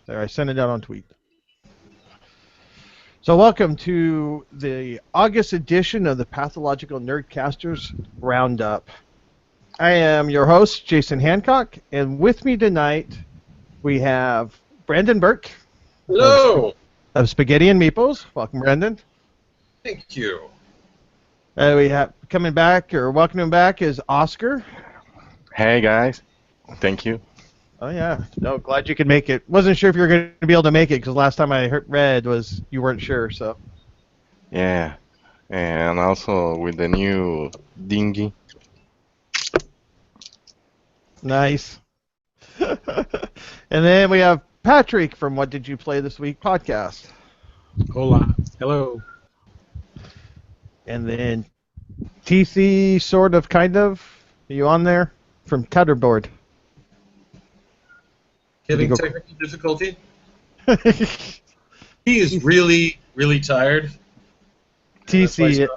There, I sent it out on tweet. So welcome to the August edition of the Pathological Nerdcasters Roundup. I am your host, Jason Hancock, and with me tonight we have Brandon Burke. Hello! Of Spaghetti and Meeples. Welcome, Brandon. Thank you. We have welcoming back is Oscar. Hey guys, thank you. Oh yeah, no, glad you could make it. Wasn't sure if you were going to be able to make it because last time I read was you weren't sure. So. Yeah, and also with the new dinghy. Nice. And then we have Patrick from What Did You Play This Week podcast. Hola. Hello. And then TC, sort of, kind of. Are you on there? From Tetherboard. Having technical difficulty? He is really, really tired. TC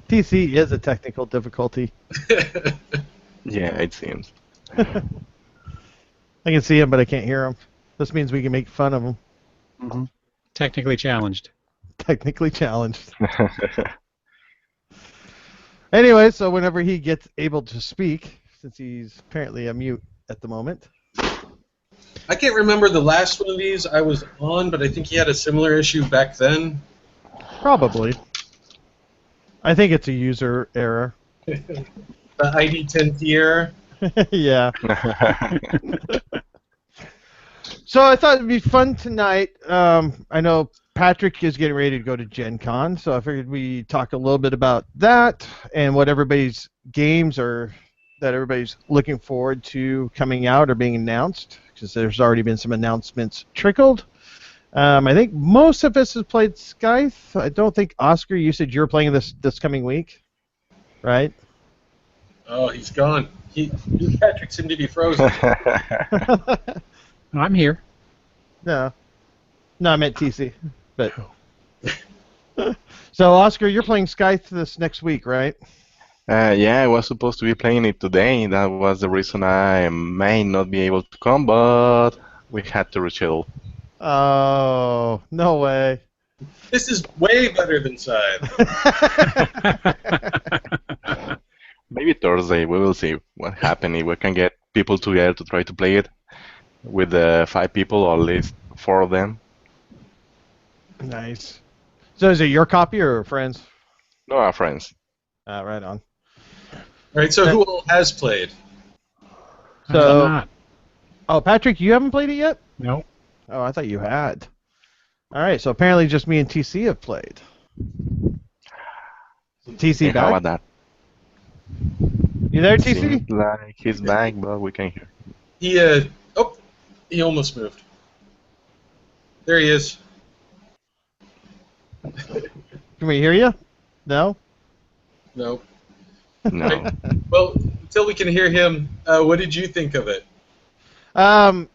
is a technical difficulty. Yeah, it seems. I can see him, but I can't hear him. This means we can make fun of him. Mm-hmm. Technically challenged. Technically challenged. Anyway, so whenever he gets able to speak, since he's apparently a mute at the moment. I can't remember the last one of these I was on, but I think he had a similar issue back then. Probably. I think it's a user error. The ID10T error. Yeah. So I thought it'd be fun tonight. I know Patrick is getting ready to go to Gen Con, so I figured we'd talk a little bit about that and what everybody's games are that everybody's looking forward to coming out or being announced, because there's already been some announcements trickled. I think most of us have played Scythe. I don't think, Oscar, you said you're playing this coming week, right? Oh, he's gone. Patrick seemed to be frozen. I'm here. No, I meant TC. But so, Oscar, you're playing Scythe this next week, right? Yeah, I was supposed to be playing it today. That was the reason I may not be able to come, but we had to reschedule. Oh, no way. This is way better than Scythe. Maybe Thursday, we will see what happens. If we can get people together to try to play it with 5 people or at least 4 of them. Nice. So is it your copy or friends? No, our friends. Right on. All right, so who all has played? So, not. Oh, Patrick, you haven't played it yet? No. Oh, I thought you had. All right, so apparently just me and TC have played. TC back? How about that? You there, TC? Seems like he's back, but we can hear. He almost moved. There he is. Can we hear you? No? No. No. Well, until we can hear him, what did you think of it? I've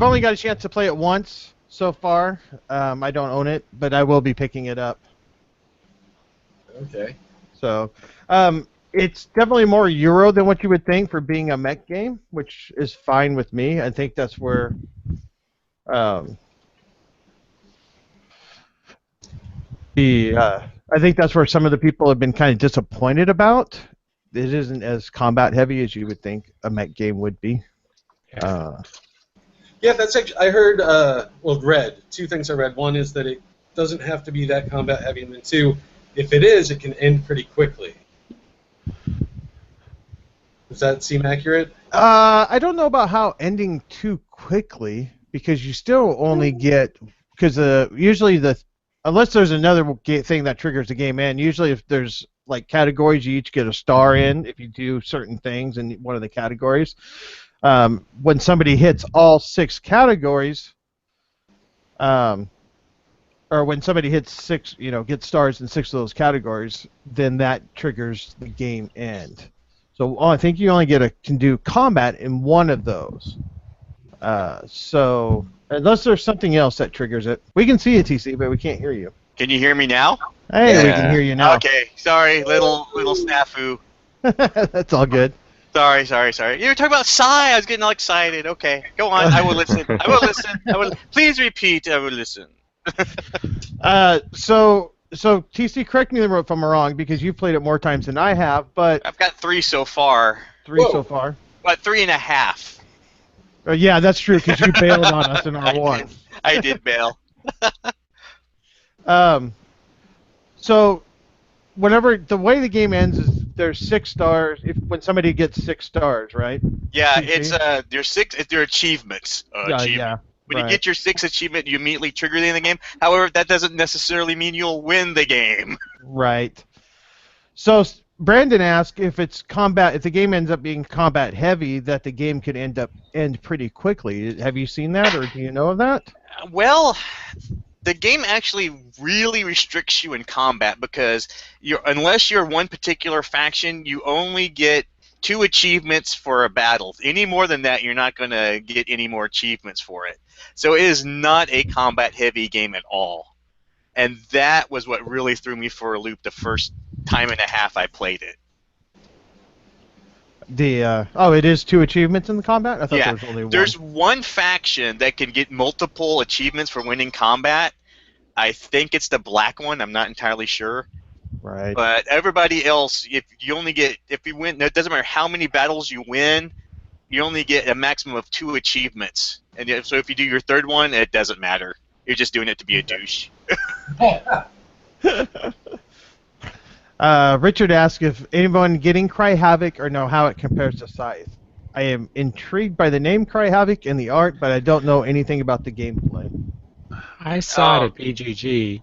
only got a chance to play it once so far. I don't own it, but I will be picking it up. Okay. So, it's definitely more Euro than what you would think for being a mech game, which is fine with me. I think that's where I think that's where some of the people have been kind of disappointed about. It isn't as combat heavy as you would think a mech game would be. Yeah, that's actually, I heard, read. 2 things I read. One is that it doesn't have to be that combat heavy, and then 2, if it is, it can end pretty quickly. Does that seem accurate? I don't know about how ending too quickly, because you still only get, because usually unless there's another thing that triggers the game end, usually if there's like categories, you each get a star in if you do certain things in one of the categories. When somebody hits all 6 categories, or when somebody hits 6, gets stars in 6 of those categories, then that triggers the game end. So I think you only can do combat in one of those. So unless there's something else that triggers it, we can see you, TC, but we can't hear you. Can you hear me now? Hey, we can hear you now. Okay, sorry, little snafu. That's all good. Sorry. You were talking about Scythe. I was getting all excited. Okay, go on. I will listen. Please repeat. I will listen. So TC, correct me if I'm wrong, because you've played it more times than I have, but I've got 3 so far. 3 so far. But 3.5. Yeah, that's true, because you bailed on us in R1. I did bail. So, whenever the way the game ends is there's 6 stars when somebody gets 6 stars, right? Yeah, TC? it's their achievements. Yeah. When you get your 6th achievement, you immediately trigger it in the game. However, that doesn't necessarily mean you'll win the game. Right. So Brandon asked if it's if the game ends up being combat heavy, that the game could end pretty quickly. Have you seen that, or do you know of that? Well, the game actually really restricts you in combat because unless you're one particular faction, you only get 2 achievements for a battle. Any more than that, you're not going to get any more achievements for it. So it is not a combat-heavy game at all. And that was what really threw me for a loop the first time and a half I played it. It is 2 achievements in the combat? I thought there was only 1. There's one faction that can get multiple achievements for winning combat. I think it's the black one. I'm not entirely sure. Right. But everybody else, if you win, it doesn't matter how many battles you win, you only get a maximum of 2 achievements. And so if you do your 3rd one, it doesn't matter. You're just doing it to be a douche. Richard asked if anyone getting Cry Havoc or know how it compares to Scythe. I am intrigued by the name Cry Havoc and the art, but I don't know anything about the gameplay. I saw it at BGG.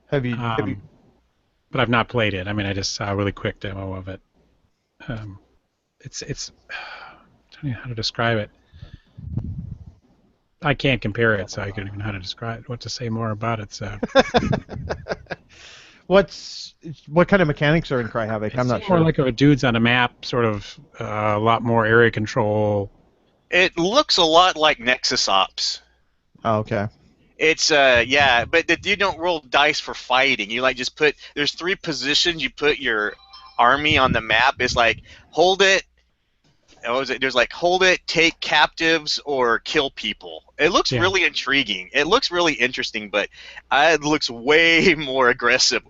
Have you? But I've not played it. I mean, I just saw a really quick demo of it. It's I don't know how to describe it. I can't compare it, so I don't even know how to describe what to say more about it. So, what kind of mechanics are in Cry Havoc? I'm not sure. More like a dudes on a map, sort of a lot more area control. It looks a lot like Nexus Ops. Oh, okay. It's but you don't roll dice for fighting. You there's 3 positions you put your army on the map. It's like hold it. There's like hold it, take captives, or kill people. It looks really intriguing. It looks really interesting, but it looks way more aggressive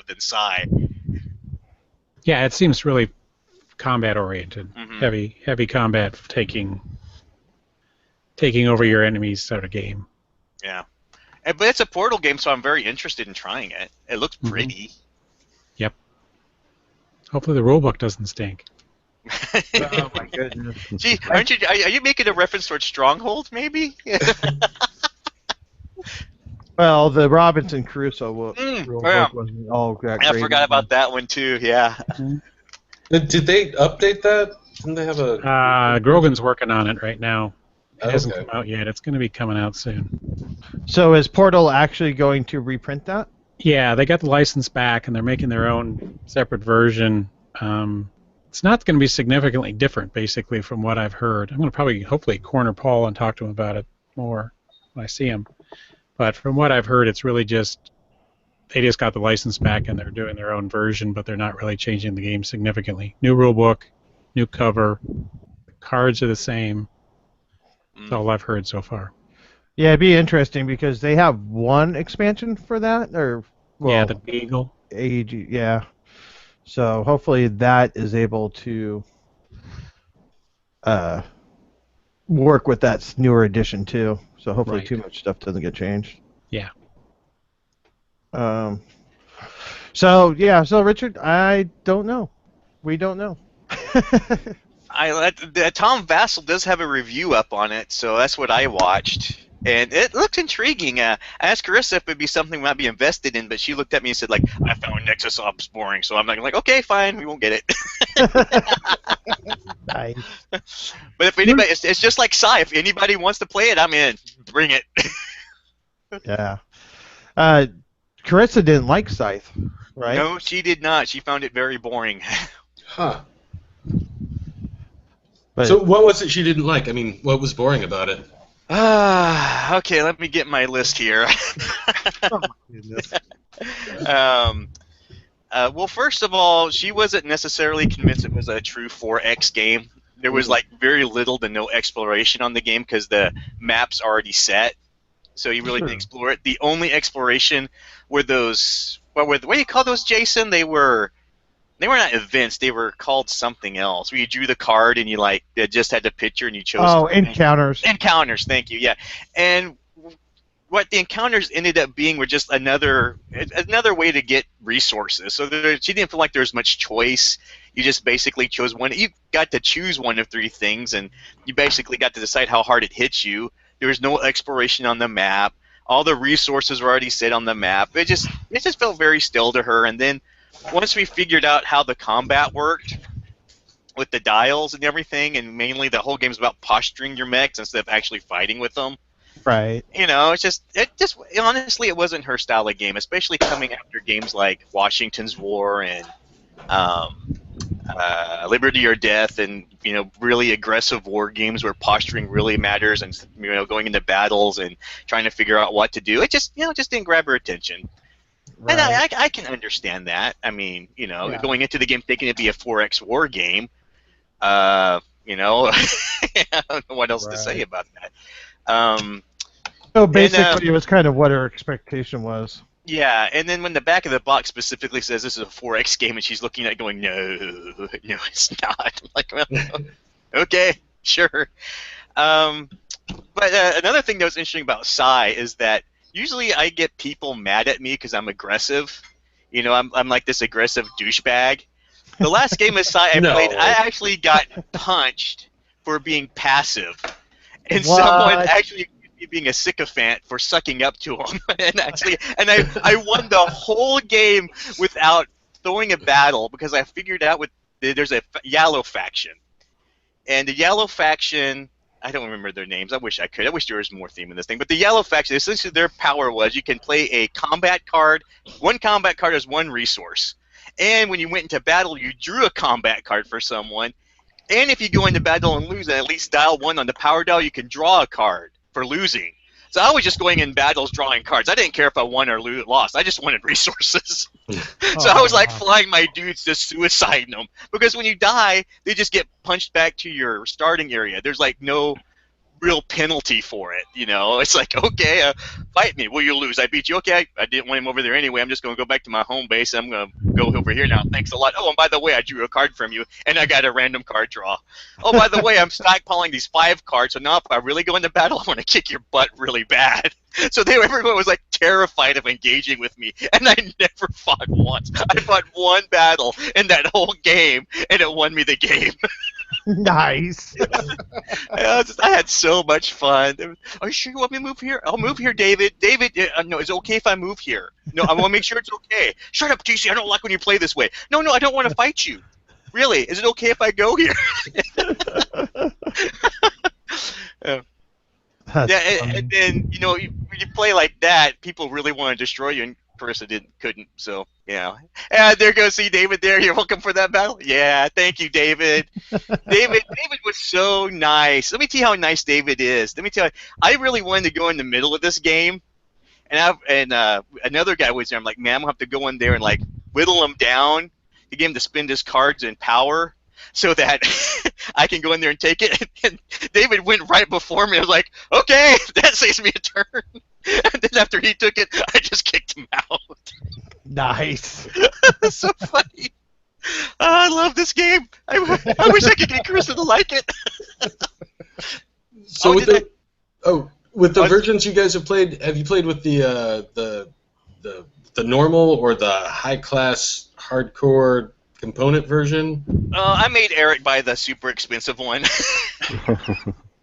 than Scythe. Yeah, it seems really combat oriented. Mm-hmm. Heavy combat, taking over your enemies sort of game. Yeah, but it's a Portal game, so I'm very interested in trying it. It looks pretty. Yep. Hopefully the rulebook doesn't stink. Oh my goodness! Gee, are you making a reference towards Stronghold, maybe? Well, the Robinson Crusoe rulebook wasn't all that great. I forgot about that one too. Yeah. Did they update that? Didn't they have a? Grogan's working on it right now. It hasn't Okay. come out yet. It's going to be coming out soon. So is Portal actually going to reprint that? Yeah, they got the license back, and they're making their own separate version. It's not going to be significantly different, basically, from what I've heard. I'm going to hopefully, corner Paul and talk to him about it more when I see him. But from what I've heard, it's really they just got the license back, and they're doing their own version, but they're not really changing the game significantly. New rulebook, new cover, the cards are the same. That's all I've heard so far. Yeah, it'd be interesting because they have one expansion for that, the Beagle. AEG, yeah. So hopefully that is able to work with that newer edition too. So hopefully too much stuff doesn't get changed. Yeah. So Richard, I don't know. We don't know. Tom Vassell does have a review up on it, so that's what I watched. And it looks intriguing. I asked Carissa if it'd be something we might be invested in, but she looked at me and said, like, I found Nexus Ops boring, so I'm like, okay, fine, we won't get it. Nice. But if anybody, it's just like Scythe. If anybody wants to play it, I'm in. Bring it. Yeah. Carissa didn't like Scythe, right? No, she did not. She found it very boring. Huh. But, So what was it she didn't like? I mean, what was boring about it? Okay, let me get my list here. oh my goodness. Well, first of all, she wasn't necessarily convinced it was a true 4X game. There was like very little to no exploration on the game because the map's already set, so you really didn't explore it. The only exploration were those. What do you call those, Jason? They were not events. They were called something else. Where you drew the card and you just had the picture and you chose. Oh, encounters. Encounters. Thank you. Yeah, and what the encounters ended up being were just another way to get resources. So she didn't feel like there was much choice. You just basically chose one. You got to choose one of 3 things, and you basically got to decide how hard it hits you. There was no exploration on the map. All the resources were already set on the map. It just felt very still to her. And then once we figured out how the combat worked with the dials and everything, and mainly the whole game's about posturing your mechs instead of actually fighting with them. Right. You know, honestly, it wasn't her style of game, especially coming after games like Washington's War and Liberty or Death, and really aggressive war games where posturing really matters, and going into battles and trying to figure out what to do. It just didn't grab her attention. Right. And I can understand that. I mean, going into the game thinking it'd be a 4X war game, I don't know what else to say about that. So basically, it was kind of what her expectation was. Yeah, and then when the back of the box specifically says this is a 4X game, and she's looking at it going, no, it's not. I'm like, well, okay, sure. But another thing that was interesting about Scythe is that usually I get people mad at me because I'm aggressive. I'm like this aggressive douchebag. The last game of Scythe I played, I actually got punched for being passive. And someone actually being a sycophant for sucking up to him, and I won the whole game without throwing a battle because I figured out there's a Yellow faction, and the Yellow faction, I don't remember their names. I wish I could. I wish there was more theme in this thing. But the Yellow faction, essentially their power was you can play a combat card. One combat card is one resource, and when you went into battle, you drew a combat card for someone. And if you go into battle and lose, and at least dial 1 on the power dial, you can draw a card for losing. So I was just going in battles drawing cards. I didn't care if I won or lost. I just wanted resources. So I was like flying my dudes to suiciding them. Because when you die, they just get punched back to your starting area. There's like no real penalty for it, It's like, okay, fight me. Will you lose? I beat you. Okay, I didn't want him over there anyway. I'm just going to go back to my home base. I'm going to go over here now. Thanks a lot. Oh, and by the way, I drew a card from you, and I got a random card draw. Oh, by the way, I'm stockpiling these 5 cards, so now if I really go into battle, I want to kick your butt really bad. So everyone was like terrified of engaging with me, and I never fought once. I fought one battle in that whole game, and it won me the game. Nice. I had so much fun. Are you sure you want me to move here? I'll move here, David. David, no, is it okay if I move here? No, I want to make sure it's okay. Shut up, TC. I don't like when you play this way. No, I don't want to fight you. Really? Is it okay if I go here? And then when you play like that, people really want to destroy you, and Carissa couldn't. So and there goes David. There, you're welcome for that battle. Yeah, thank you, David. David was so nice. Let me tell you how nice David is. Let me tell you, I really wanted to go in the middle of this game, and another guy was there. I'm like, man, I'm gonna have to go in there and like whittle him down to get him to spend his cards in power, so that I can go in there and take it. And David went right before me. I was like, okay, that saves me a turn. And then after he took it, I just kicked him out. Nice. That's so funny. I love this game. I wish I could get Carissa to like it. So with the versions you guys have played, have you played with the normal or the high class hardcore component version? I made Eric buy the super expensive one.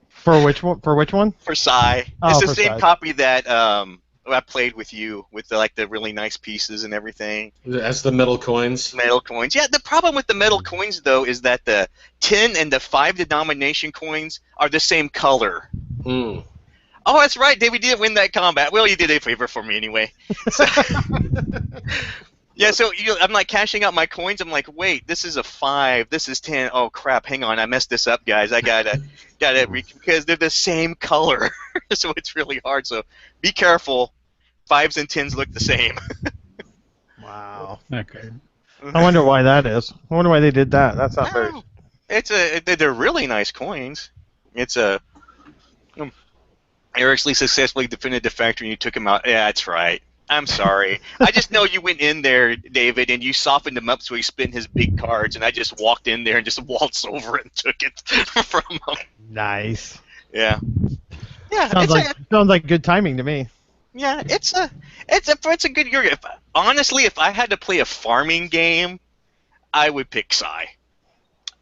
For which one? For Scythe. Oh, it's the for same Scythe. copy that I played with you with the really nice pieces and everything. That's the metal coins. Metal coins. Yeah, the problem with the metal coins though is that the 10 and the 5 denomination coins are the same color. Hmm. Oh, that's right. David didn't win that combat. Well, you did a favor for me anyway. So, yeah, so I'm like cashing out my coins. I'm like, wait, this is a 5. This is 10. Oh crap! Hang on, I messed this up, guys. I gotta because they're the same color, so it's really hard. So be careful. 5s and 10s look the same. Wow. Okay. I wonder why that is. I wonder why they did that. That's not very. No, they're really nice coins. It's a Eric's successfully defended the factory and you took him out. Yeah, that's right. I'm sorry. I just know you went in there, David, and you softened him up so he spent his big cards, and I just walked in there and just waltzed over it and took it from him. Nice. Yeah. Yeah. Sounds like good timing to me. Yeah, it's a good year. Honestly, if I had to play a farming game, I would pick Scythe.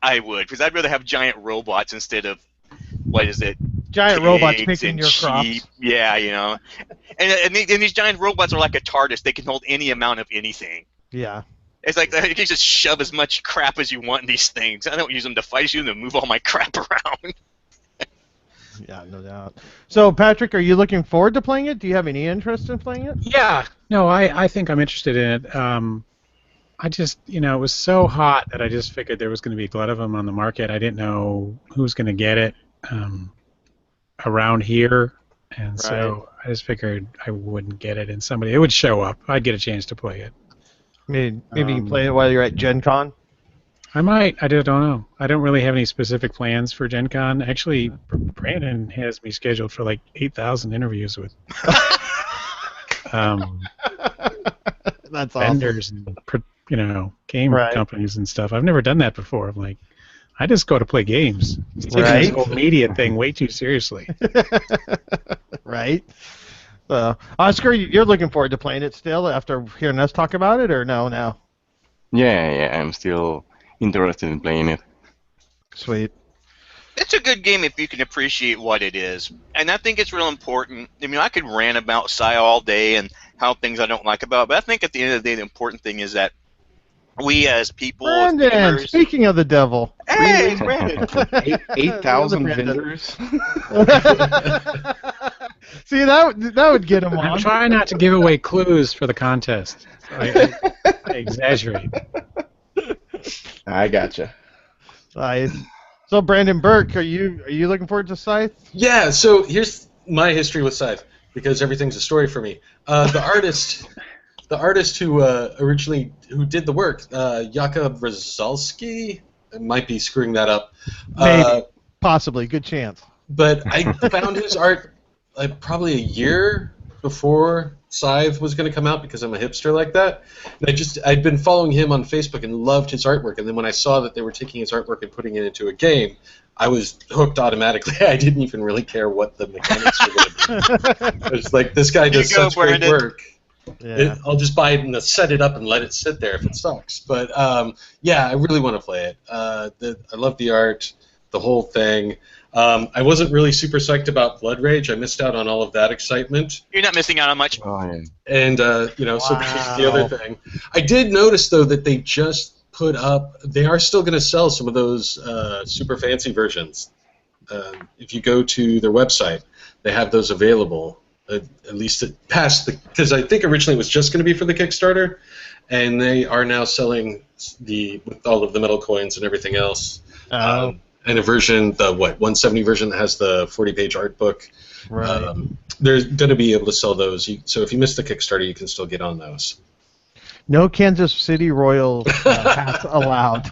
I would, because I'd rather have giant robots instead of giant robots picking your sheep. crops. Yeah, and these giant robots are like a TARDIS. They can hold any amount of anything. Yeah. It's like you can just shove as much crap as you want in these things. I don't use them to fight. I use them to move all my crap around. Yeah, no doubt. So, Patrick, are you looking forward to playing it? Do you have any interest in playing it? Yeah. No, I think I'm interested in it. I just, it was so hot that I just figured there was going to be a glut of them on the market. I didn't know who was going to get it around here, and so I just figured I wouldn't get it, and it would show up. I'd get a chance to play it. Maybe you can play it while you're at Gen Con? I might. I don't know. I don't really have any specific plans for Gen Con. Actually, Brandon has me scheduled for like 8,000 interviews with That's vendors and game companies and stuff. I've never done that before. I'm like, I just go to play games. It's taking this whole media thing way too seriously. Right. Oscar, you're looking forward to playing it still after hearing us talk about it, or no now? Yeah, I'm still interested in playing it. Sweet. It's a good game if you can appreciate what it is. And I think it's real important. I mean, I could rant about Scythe all day and how things I don't like about it, but I think at the end of the day, the important thing is that we as people... Brandon, speaking of the devil. Hey, Brandon. 8,000 vendors. See, that would get him on. I'm trying not to give away clues for the contest. I exaggerate. I gotcha. Nice. So, Brandon Burke, are you looking forward to Scythe? Yeah. So here's my history with Scythe, because everything's a story for me. The artist who originally did the work, Jakub Brzezalski, I might be screwing that up. Maybe, possibly, good chance. But I found his art probably a year before Scythe was going to come out, because I'm a hipster like that. And I'd been following him on Facebook and loved his artwork. And then when I saw that they were taking his artwork and putting it into a game, I was hooked automatically. I didn't even really care what the mechanics were going to be. I was like, this guy does such great work. Yeah. I'll just buy it and set it up and let it sit there if it sucks. But yeah, I really want to play it. I love the art, the whole thing. I wasn't really super psyched about Blood Rage. I missed out on all of that excitement. You're not missing out on much. Oh, yeah. And so this is the other thing. I did notice though that they just put up. They are still going to sell some of those super fancy versions. If you go to their website, they have those available. At least past because I think originally it was just going to be for the Kickstarter, and they are now selling with all of the metal coins and everything else. And a version, the 170 version that has the 40-page art book. Right. They're going to be able to sell those. So if you missed the Kickstarter, you can still get on those. No Kansas City Royals hats allowed.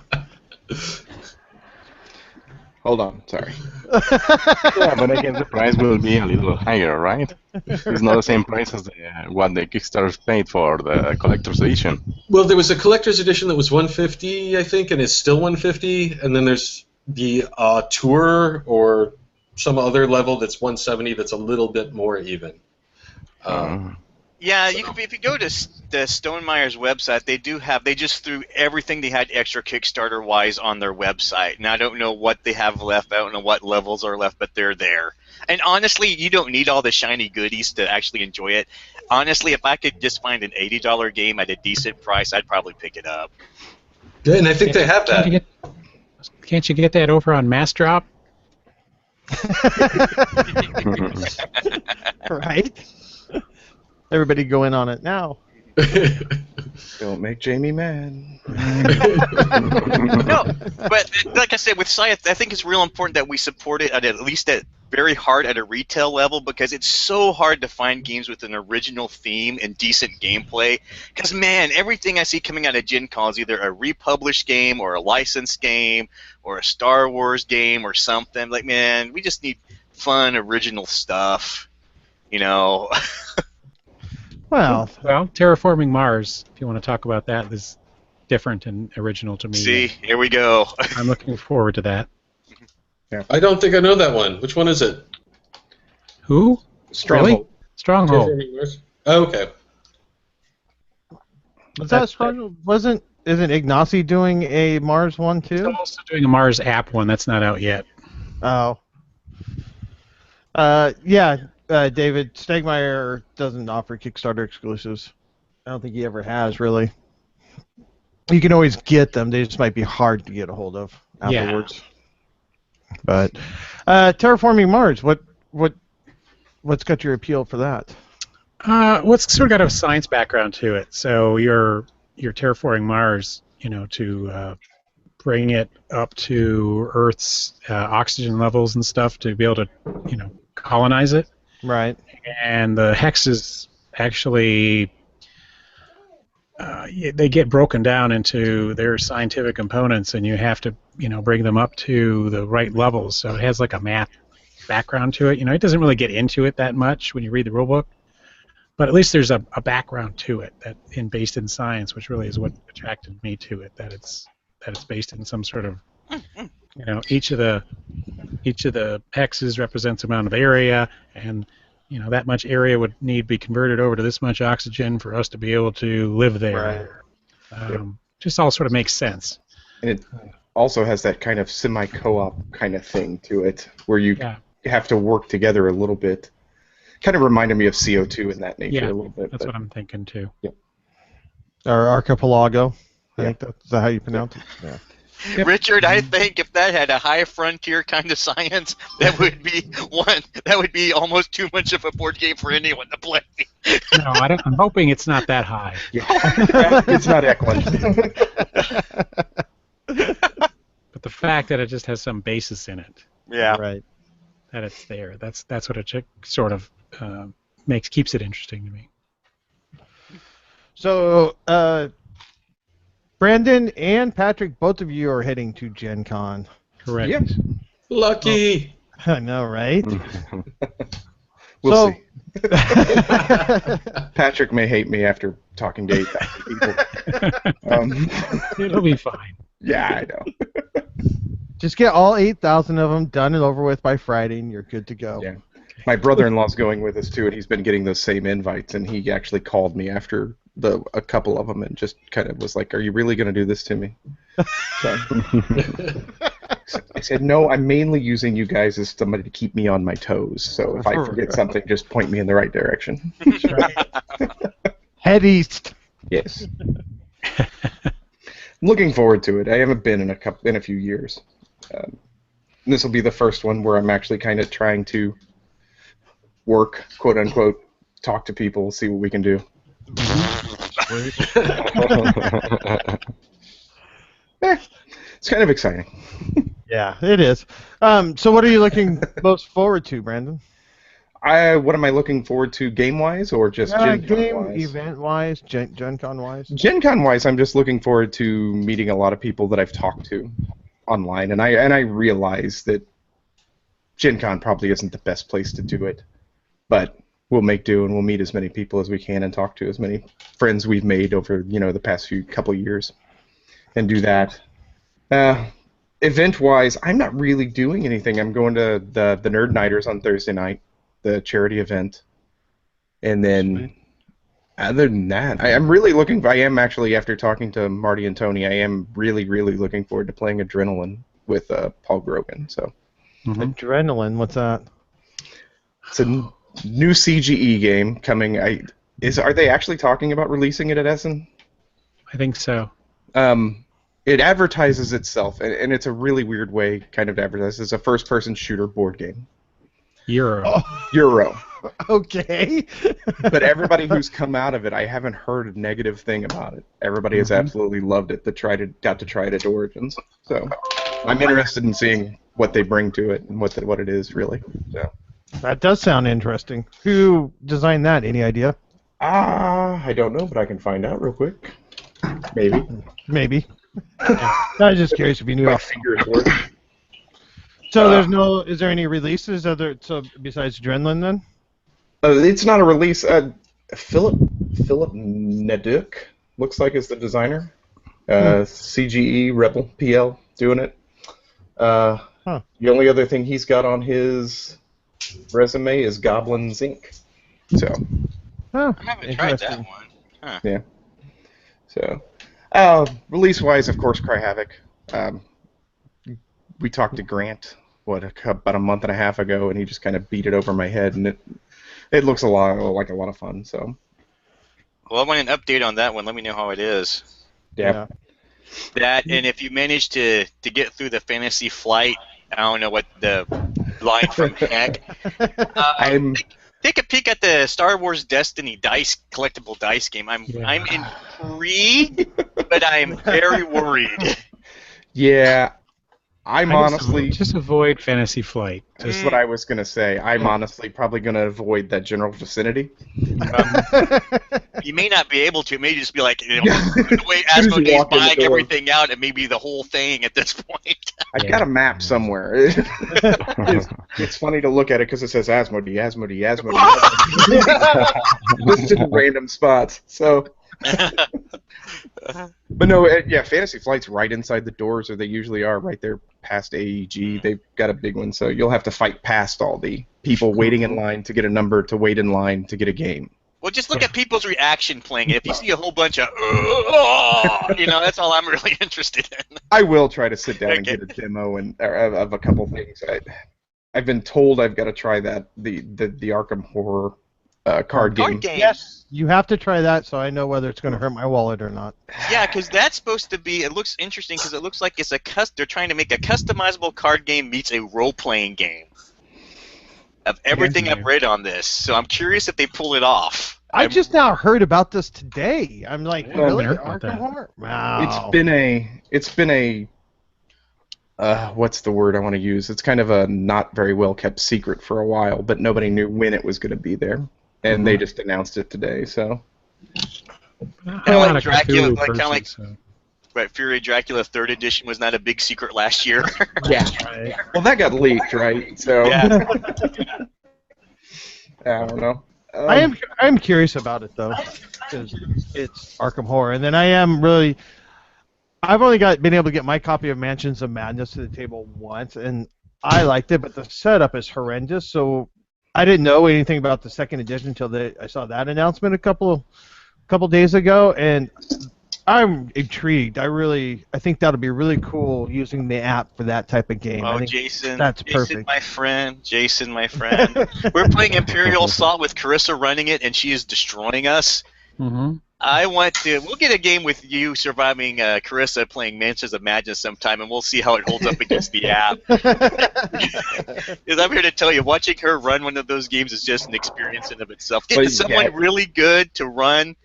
Hold on, sorry. Yeah, but again, the price will be a little higher, right? It's not the same price as what the Kickstarter paid for the collector's edition. Well, there was a collector's edition that was $150, I think, and it's still $150, and then there's the tour or some other level that's $170 that's a little bit more even. Yeah, if you go to the Stonemeyer's website, they just threw everything they had extra Kickstarter-wise on their website. And I don't know what they have left. I don't know what levels are left, but they're there. And honestly, you don't need all the shiny goodies to actually enjoy it. Honestly, if I could just find an $80 game at a decent price, I'd probably pick it up. Yeah, and I think they have that. Can't you get that over on Massdrop? Right? Everybody go in on it now. Don't make Jamie mad. No, but like I said, with Scythe, I think it's real important that we support it at least at very hard at a retail level because it's so hard to find games with an original theme and decent gameplay. Because, man, everything I see coming out of Gen Con is either a republished game or a licensed game or a Star Wars game or something. Like, man, we just need fun, original stuff, you know. Well, Terraforming Mars, if you want to talk about that, is different and original to me. See, here we go. I'm looking forward to that. I don't think I know that one. Which one is it? Who? Stronghold. Really? Stronghold. Oh, okay. was that Stronghold? Isn't Ignacy doing a Mars one too? He's also doing a Mars app one that's not out yet. Oh. Yeah, David, Stegmeyer doesn't offer Kickstarter exclusives. I don't think he ever has, really. You can always get them. They just might be hard to get a hold of afterwards. Yeah. But Terraforming Mars, what's got your appeal for that? Well, it's sort of got a science background to it. So you're terraforming Mars, to bring it up to Earth's oxygen levels and stuff to be able to, colonize it. Right. And the hexes actually, they get broken down into their scientific components, and you have to, bring them up to the right levels. So it has like a math background to it. It doesn't really get into it that much when you read the rulebook, but at least there's a background to it based in science, which really is what attracted me to it. That it's based in some sort of, each of the hexes represents amount of area, and that much area would need to be converted over to this much oxygen for us to be able to live there. Right. Just all sort of makes sense. And it also has that kind of semi-co-op kind of thing to it, where you have to work together a little bit. Kind of reminded me of CO2 in that nature a little bit. That's what I'm thinking too. Yeah. Or Archipelago. I think that's how you pronounce it. Yeah. Yep. Richard, I think if that had a high frontier kind of science, that would be almost too much of a board game for anyone to play. No, I'm hoping it's not that high. Yeah. It's not Eklund. But the fact that it just has some basis in it. Yeah. Right. That it's there. That's what it sort of keeps it interesting to me. So, Brandon and Patrick, both of you are heading to Gen Con. Correct. Yep. Lucky. I know, right? We'll see. Patrick may hate me after talking to 8,000 people. It'll be fine. Yeah, I know. Just get all 8,000 of them done and over with by Friday, and you're good to go. Yeah. My brother-in-law's going with us too, and he's been getting those same invites. And he actually called me after a couple of them, and just kind of was like, "Are you really going to do this to me?" So, I said, "No, I'm mainly using you guys as somebody to keep me on my toes. So if I forget something, just point me in the right direction." Head east. Yes. Looking forward to it. I haven't been in a few years. This will be the first one where I'm actually kind of trying to work, quote unquote, talk to people, see what we can do. It's kind of exciting. Yeah, it is. So what are you looking most forward to, Brandon? What am I looking forward to, game-wise, or just Gen Con-wise? Event-wise, Gen Con-wise? Gen Con-wise, I'm just looking forward to meeting a lot of people that I've talked to online, and I realize that Gen Con probably isn't the best place to do it, but we'll make do, and we'll meet as many people as we can and talk to as many friends we've made over the past couple years, and do that. Event-wise, I'm not really doing anything. I'm going to the Nerd Nighters on Thursday night, the charity event, and then other than that, I am actually, after talking to Marty and Tony, I am really, really looking forward to playing Adrenaline with Paul Grogan. So, Adrenaline, what's that? It's a new CGE game coming. Are they actually talking about releasing it at Essen? I think so. It advertises itself, and it's a really weird way kind of to advertise. It's a first-person shooter board game. Euro. Euro. Okay. But everybody who's come out of it, I haven't heard a negative thing about it. Everybody has absolutely loved it. Got to try it at Origins. So I'm interested in seeing what they bring to it and what it is really. So. That does sound interesting. Who designed that? Any idea? I don't know, but I can find out real quick. Maybe. Maybe. I was just curious if you knew. My fingers work. So there's no. Is there any releases besides Adrenaline then? It's not a release. Philip Neduk looks like is the designer. CGE Rebel PL doing it. The only other thing he's got on his resume is Goblins Inc. So. I haven't tried that one. Huh. Yeah. So, release-wise, of course, Cry Havoc. We talked to Grant about a month and a half ago, and he just kind of beat it over my head, and it looks like a lot of fun. So. Well, I want an update on that one. Let me know how it is. Yeah. That, and if you manage to get through the Fantasy Flight, I don't know what the line from heck. Take a peek at the Star Wars Destiny collectible dice game. I'm intrigued, but I'm very worried. Yeah, I'm honestly just avoid Fantasy Flight. Just what I was gonna say. I'm honestly probably gonna avoid that general vicinity. You may not be able to. It may just be like the way Asmodee's buying everything out, it may be the whole thing at this point. I've got a map somewhere. It's funny to look at it because it says Asmodee. Just in random spots. So. But no, yeah, Fantasy Flight's right inside the doors, or they usually are right there past AEG. They've got a big one, so you'll have to fight past all the people waiting in line to get a number to wait in line to get a game. Well, just look at people's reaction playing it. If you see a whole bunch of, that's all I'm really interested in. I will try to sit down and get a demo of a couple things. I've been told I've got to try that the Arkham Horror card game. Yes, you have to try that, so I know whether it's going to hurt my wallet or not. Yeah, because that's supposed to be. It looks interesting because it looks like it's they're trying to make a customizable card game meets a role-playing game. Of everything I've read on this, so I'm curious if they pull it off. I just now heard about this today. I'm like, really? Arkham Horror? Wow. It's been a what's the word I want to use? It's kind of a not very well kept secret for a while, but nobody knew when it was going to be there, and they just announced it today. So. Kind of like Dracula, Right, Fury Dracula 3rd edition was not a big secret last year. Yeah. Right. Well, that got leaked, right? So. Yeah. I don't know. I'm curious about it though, because it's Arkham Horror, and then I've only been able to get my copy of Mansions of Madness to the table once, and I liked it, but the setup is horrendous. So I didn't know anything about the 2nd edition until I saw that announcement a couple days ago, and I'm intrigued. I think that'll be really cool using the app for that type of game. Oh, Jason, that's perfect. Jason, my friend. We're playing Imperial Assault with Carissa running it, and she is destroying us. Mm-hmm. We'll get a game with you surviving Carissa playing Mansions of Madness sometime, and we'll see how it holds up against the app. Because I'm here to tell you, watching her run one of those games is just an experience in of itself. Getting someone really good to run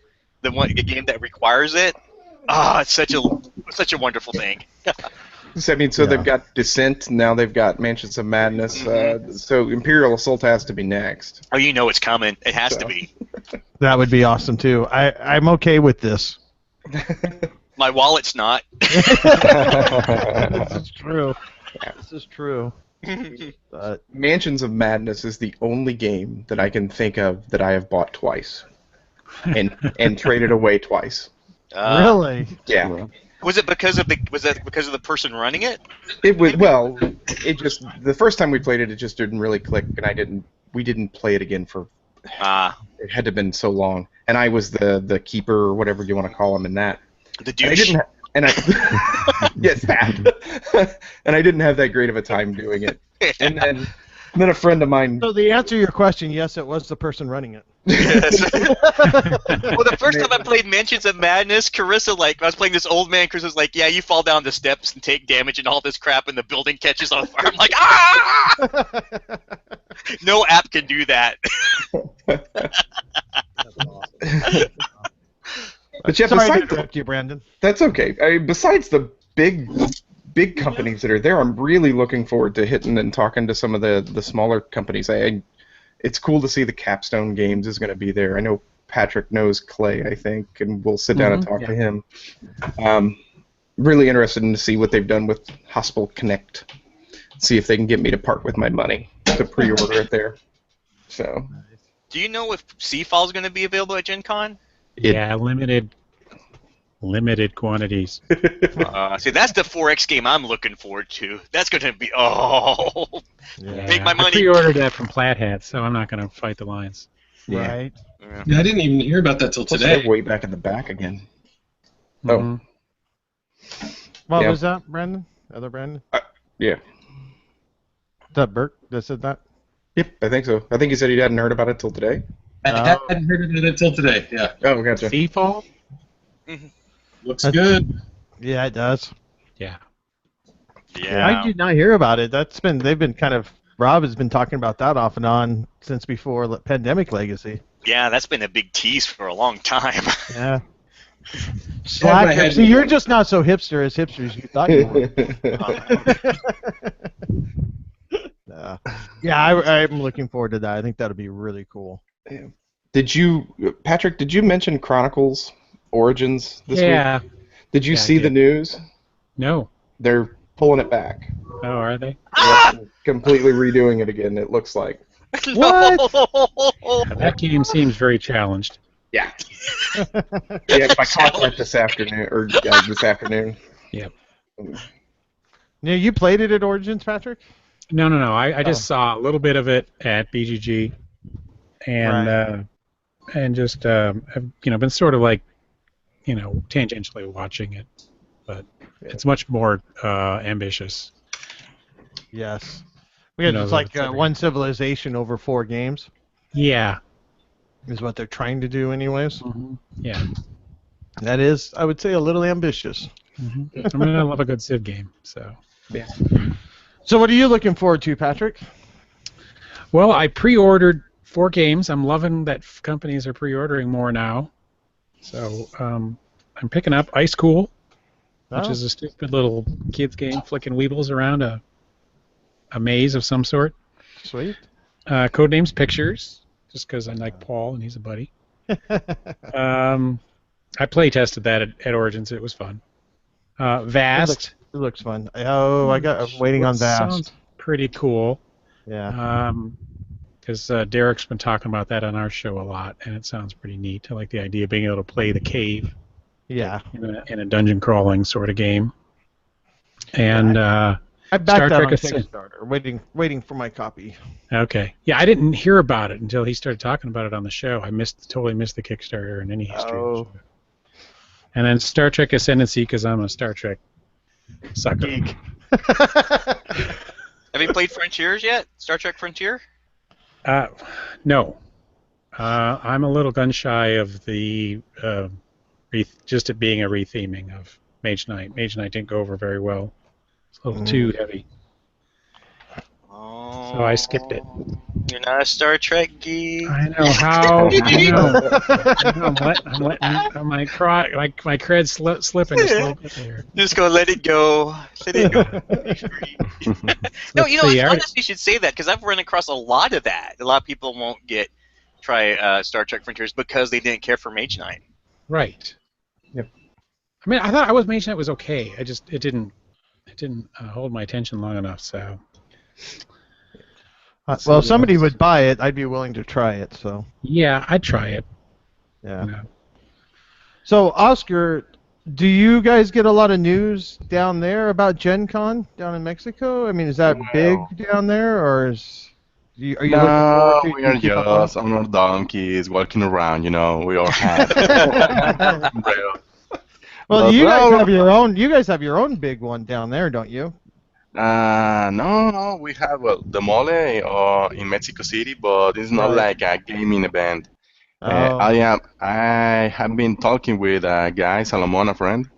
the game that requires it, it's such a wonderful thing. So they've got Descent, now they've got Mansions of Madness, so Imperial Assault has to be next. Oh, you know it's coming. It has to be. That would be awesome, too. I'm okay with this. My wallet's not. This is true. This is true. Mansions of Madness is the only game that I can think of that I have bought twice and traded away twice. Really? Yeah. Was that because of the person running it? It was it just the first time we played it, it just didn't really click, and we didn't play it again for. It had to have been so long, and I was the keeper or whatever you want to call him in that. The douche. Yes, that. And I didn't have that great of a time doing it, and then a friend of mine. So the answer to your question, yes, it was the person running it. Yes. Well, the first time I played Mansions of Madness, Carissa, I was playing this old man, Chris was like, yeah, you fall down the steps and take damage and all this crap and the building catches on fire. I'm like, ah! No app can do that. That's awesome. But yeah, sorry to interrupt you, Brandon. That's okay. Besides the big big companies that are there. I'm really looking forward to hitting and talking to some of the smaller companies. It's cool to see the Capstone Games is going to be there. I know Patrick knows Clay, I think, and we'll sit down and talk to him. Really interested in to see what they've done with Hospital Connect. See if they can get me to part with my money to pre-order it there. So. Do you know if Seafall is going to be available at Gen Con? Yeah, limited quantities. See, that's the 4X game I'm looking forward to. That's going to be make my money. I pre-ordered that from Plaid, so I'm not going to fight the lines. Yeah. Right. Yeah, I didn't even hear about that till Plus today. they're way back in the back again. Mhm. What Yeah. was that, Brandon? Other Brandon? Yeah. Is that Burke that said that? Yep, I think so. I think he said he hadn't heard about it till today. I hadn't heard of it until today. Yeah, Oh, gotcha. Seafall? looks good. Yeah, it does. Yeah. I did not hear about it. They've been kind of, Rob has been talking about that off and on since before Pandemic Legacy. Yeah, that's been a big tease for a long time. Yeah. Slacker. See, you're just not so hipster as hipsters you thought you were. I'm looking forward to that. I think that'll be really cool. Patrick, did you mention Chronicles Origins this Yeah. week? Did you Yeah, I see the did. news? No. They're pulling it back. Oh, are they? Yep, completely redoing it again, it looks like. What? That game seems very challenged. Yeah. Yeah, I caught that this afternoon. Yep. Yeah, you played it at Origins, Patrick? No. I just saw a little bit of it at BGG, and just have, been sort of like, tangentially watching it, but it's much more ambitious. Yes. It's like one civilization over 4 games. Yeah. Is what they're trying to do, anyways. Mm-hmm. Yeah. That is, I would say, a little ambitious. Mm-hmm. I love a good Civ game, so. Yeah. So, what are you looking forward to, Patrick? Well, I pre-ordered 4 games. I'm loving that companies are pre-ordering more now. So, I'm picking up Ice Cool, which is a stupid little kids game flicking weebles around a maze of some sort. Sweet. Codenames Pictures, just because I like Paul and he's a buddy. I play tested that at Origins. It was fun. Vast. It looks fun. Oh, I'm waiting on Vast. Sounds pretty cool. Yeah. Because Derek's been talking about that on our show a lot, and it sounds pretty neat. I like the idea of being able to play the cave. Yeah. In a dungeon crawling sort of game. And I backed Star that on Trek Kickstarter, waiting for my copy. Okay. Yeah, I didn't hear about it until he started talking about it on the show. I totally missed the Kickstarter and any history. Oh. And then Star Trek Ascendancy, because I'm a Star Trek sucker. Geek. Have you played Frontiers yet? Star Trek Frontier? No. I'm a little gun shy of the just it being a retheming of Mage Knight. Mage Knight didn't go over very well. It's a little too heavy. Oh, So I skipped it. You're not a Star Trek geek. I know how. I know. My cred's slipping just a little bit there. Just go let it go. Let it go. No, it's honest you should say that because I've run across a lot of that. A lot of people won't try Star Trek Frontiers because they didn't care for Mage Knight. Right. Yep. I mean, I thought Mage Knight was okay. It didn't hold my attention long enough. So. Well, if somebody would buy it, I'd be willing to try it. So. Yeah, I'd try it. Yeah. So, Oscar, do you guys get a lot of news down there about Gen Con down in Mexico? I mean, is that big down there, or are you looking forward to? We are just on our donkeys walking around. We all have. Well, you guys have your own. You guys have your own big one down there, don't you? No, we have the mole in Mexico City, but it's not like a gaming event. I have been talking with a guy, Salomon, a friend,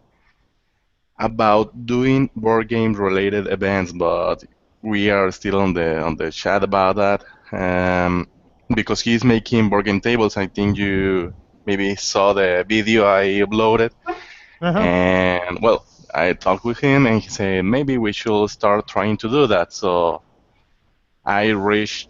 about doing board game related events, but we are still on the chat about that. Because he's making board game tables. I think you maybe saw the video I uploaded. And well, I talked with him, and he said maybe we should start trying to do that. So I reached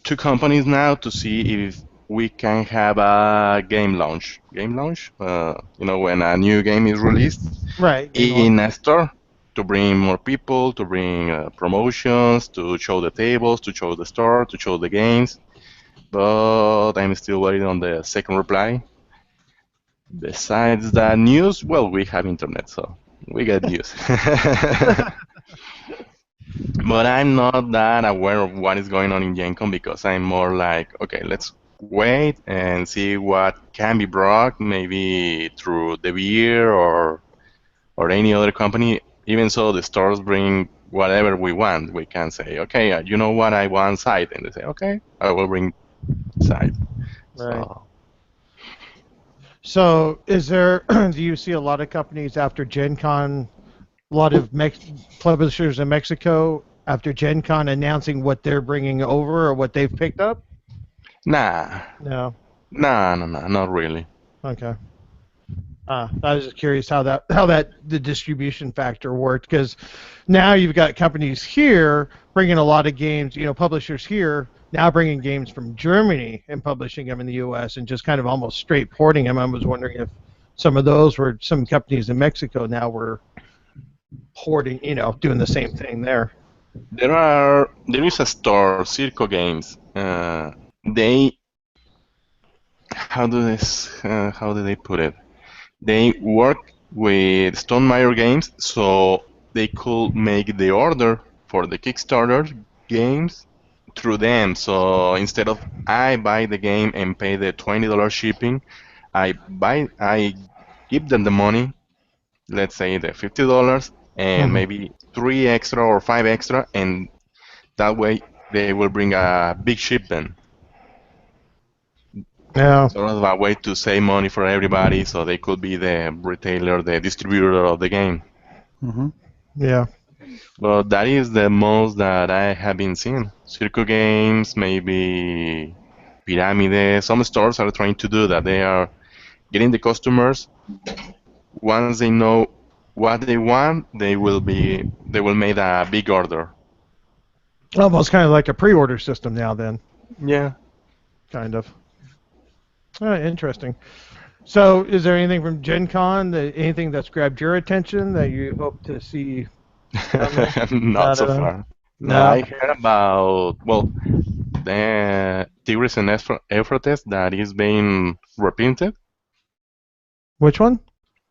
two companies now to see if we can have a game launch. Game launch, when a new game is released Right. in a store to bring more people, to bring promotions, to show the tables, to show the store, to show the games. But I'm still waiting on the second reply. Besides that news, well, we have internet, so we get news. But I'm not that aware of what is going on in Gen Con because I'm more like, okay, let's wait and see what can be brought, maybe through the beer or any other company. Even so, the stores bring whatever we want. We can say, okay, you know what, I want Scythe, and they say, okay, I will bring Scythe. Right. So, So, is there? Do you see a lot of companies after Gen Con? A lot of publishers in Mexico after Gen Con announcing what they're bringing over or what they've picked up? nah, No. not really. Okay. I was just curious how the distribution factor worked, because now you've got companies here bringing a lot of games, publishers here now bringing games from Germany and publishing them in the U.S. and just kind of almost straight porting them. I was wondering if some of those were some companies in Mexico now were porting, doing the same thing there. There is a store, Circo Games. They how do they put it? They work with Stonemaier Games, so they could make the order for the Kickstarter games through them. So instead of I buy the game and pay the $20 shipping, I give them the money, let's say the $50, and maybe 3 extra or 5 extra, and that way they will bring a big shipment. Yeah. Sort of a way to save money for everybody, so they could be the retailer, the distributor of the game. Mm-hmm. Yeah. But that is the most that I have been seeing. Circo Games, maybe Pyramide. Some stores are trying to do that. They are getting the customers. Once they know what they want, they will make a big order. Almost kind of like a pre-order system now, then. Yeah. Kind of. Interesting. So, is there anything from Gen Con, anything that's grabbed your attention that you hope to see? Not so far. No, I heard about, the Tigris and Euphrates that is being reprinted. Which one?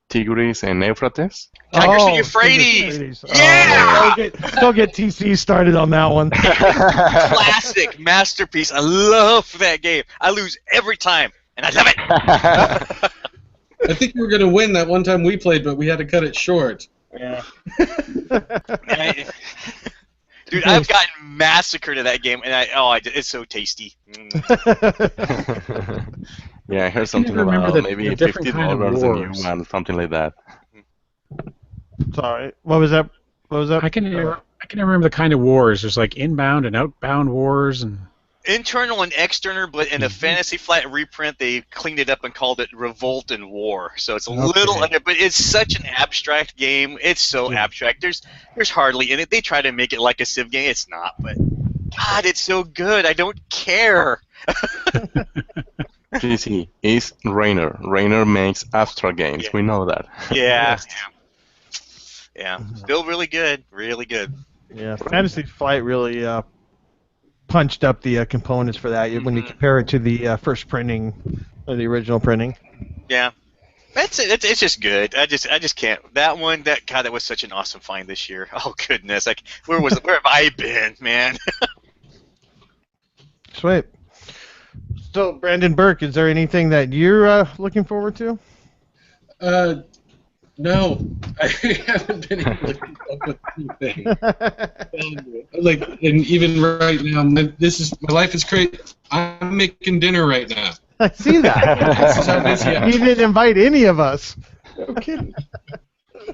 Tigris and Euphrates. Tigris and Euphrates! Yeah! Don't get TC started on that one. Classic masterpiece. I love that game. I lose every time, and I love it. I think we were going to win that one time we played, but we had to cut it short. Yeah. Dude, I've gotten massacred in that game, and it's so tasty. Yeah, I heard something about maybe $50 a new one, something like that. Sorry, what was that? I can remember the kind of wars. There's like inbound and outbound wars and internal and external, but in a Fantasy Flight reprint, they cleaned it up and called it Revolt and War. So it's a little, but it's such an abstract game. It's so abstract. There's hardly in it. They try to make it like a Civ game. It's not, but God, it's so good. I don't care. GC is Rainer. Rainer makes abstract games. Yeah. We know that. Yeah. Yeah. Still really good. Really good. Yeah. Fantasy Flight really punched up the components for that when you compare it to the first printing or the original printing. Yeah. That's it. It's just good. I just can't. That one. That was such an awesome find this year. Oh goodness. Like where have I been, man? Sweet. So, Brandon Burke, is there anything that you're looking forward to? No, I haven't been able to keep up with anything. And even right now, my life is crazy. I'm making dinner right now. I see that. This is how busy I am. You didn't invite any of us. No kidding.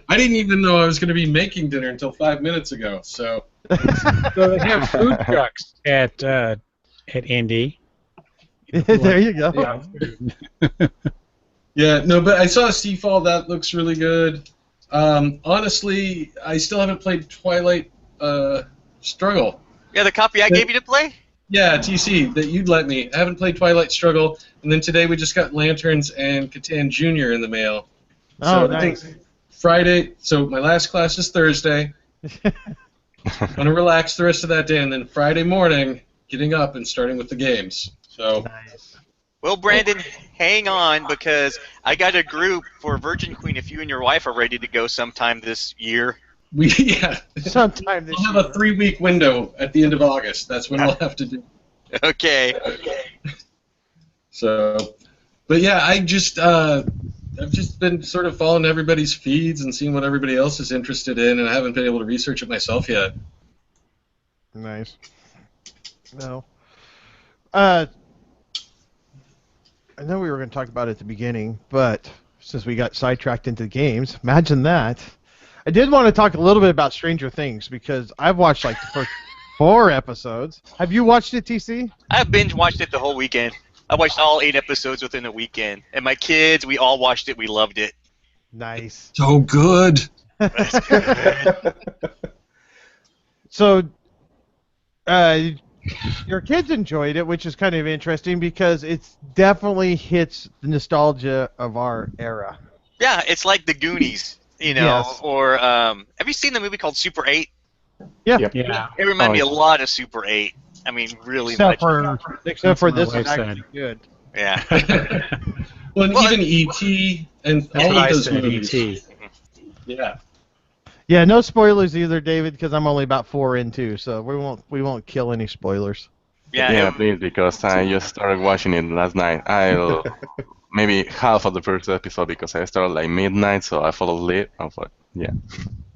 I didn't even know I was going to be making dinner until 5 minutes ago. So they have food trucks at Indy. There you go. Yeah, no, but I saw Seafall. That looks really good. Honestly, I still haven't played Twilight Struggle. Yeah, the copy I gave you to play? Yeah, TC, that you'd let me. I haven't played Twilight Struggle, and then today we just got Lanterns and Catan Jr. in the mail. Oh, So nice. I think Friday, so my last class is Thursday. I'm going to relax the rest of that day, and then Friday morning, getting up and starting with the games. So. Nice. Well, Brandon, hang on, because I got a group for Virgin Queen if you and your wife are ready to go sometime this year. Sometime this We'll have a 3-week window at the end of August. That's when we'll have to do. Okay. So, but yeah, I've just been sort of following everybody's feeds and seeing what everybody else is interested in, and I haven't been able to research it myself yet. Nice. No. I know we were going to talk about it at the beginning, but since we got sidetracked into games, imagine that. I did want to talk a little bit about Stranger Things because I've watched like the first 4 episodes. Have you watched it, TC? I binge watched it the whole weekend. I watched all 8 episodes within a weekend. And my kids, we all watched it. We loved it. Nice. So good. That's good. So, your kids enjoyed it, which is kind of interesting because it definitely hits the nostalgia of our era. Yeah, it's like The Goonies, you know, Yes. or have you seen the movie called Super 8? Yeah. Yep. Yeah. It reminded me a Oh, lot of Super 8. I mean, really Except much. for my this is wife actually said. good. Yeah. Well, and Well, even E.T. and That's all what of I those said, movies. E.T. Yeah. Yeah, no spoilers either, David, because I'm only about 4 in too, so we won't kill any spoilers. Yeah, Yeah, please, because I just started watching it last night. Maybe half of the first episode because I started like midnight, so I fell asleep. I was like, yeah.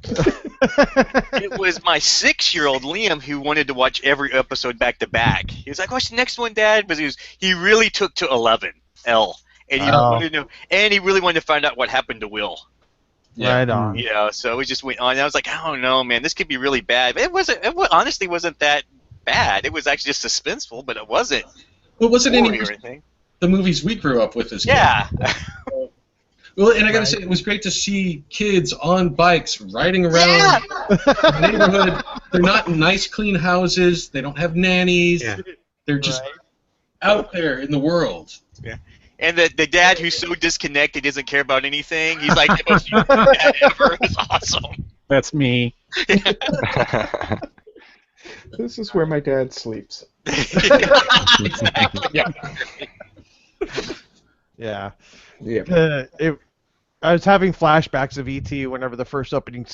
it was my 6-year-old Liam who wanted to watch every episode back to back. He was like, "What's the next one, Dad?" But he really took to 11L, and he Oh. wanted to know, and he really wanted to find out what happened to Will. Yeah. Right on. You know, so it just went on. And I was like, I don't know, man, this could be really bad. But honestly wasn't that bad. It was actually just suspenseful, but it wasn't Well, wasn't gory any or anything. the movies we grew up with as kids. Yeah. Well, and I gotta Right. say, it was great to see kids on bikes riding around Yeah. the neighborhood. They're not in nice, clean houses. They don't have nannies. Yeah. They're just Right. out there in the world. And the dad who's so disconnected doesn't care about anything. He's like the most unique dad ever. It's awesome. That's me. This is where my dad sleeps. Exactly. Yeah. Yeah. Yeah. I was having flashbacks of ET whenever the first opening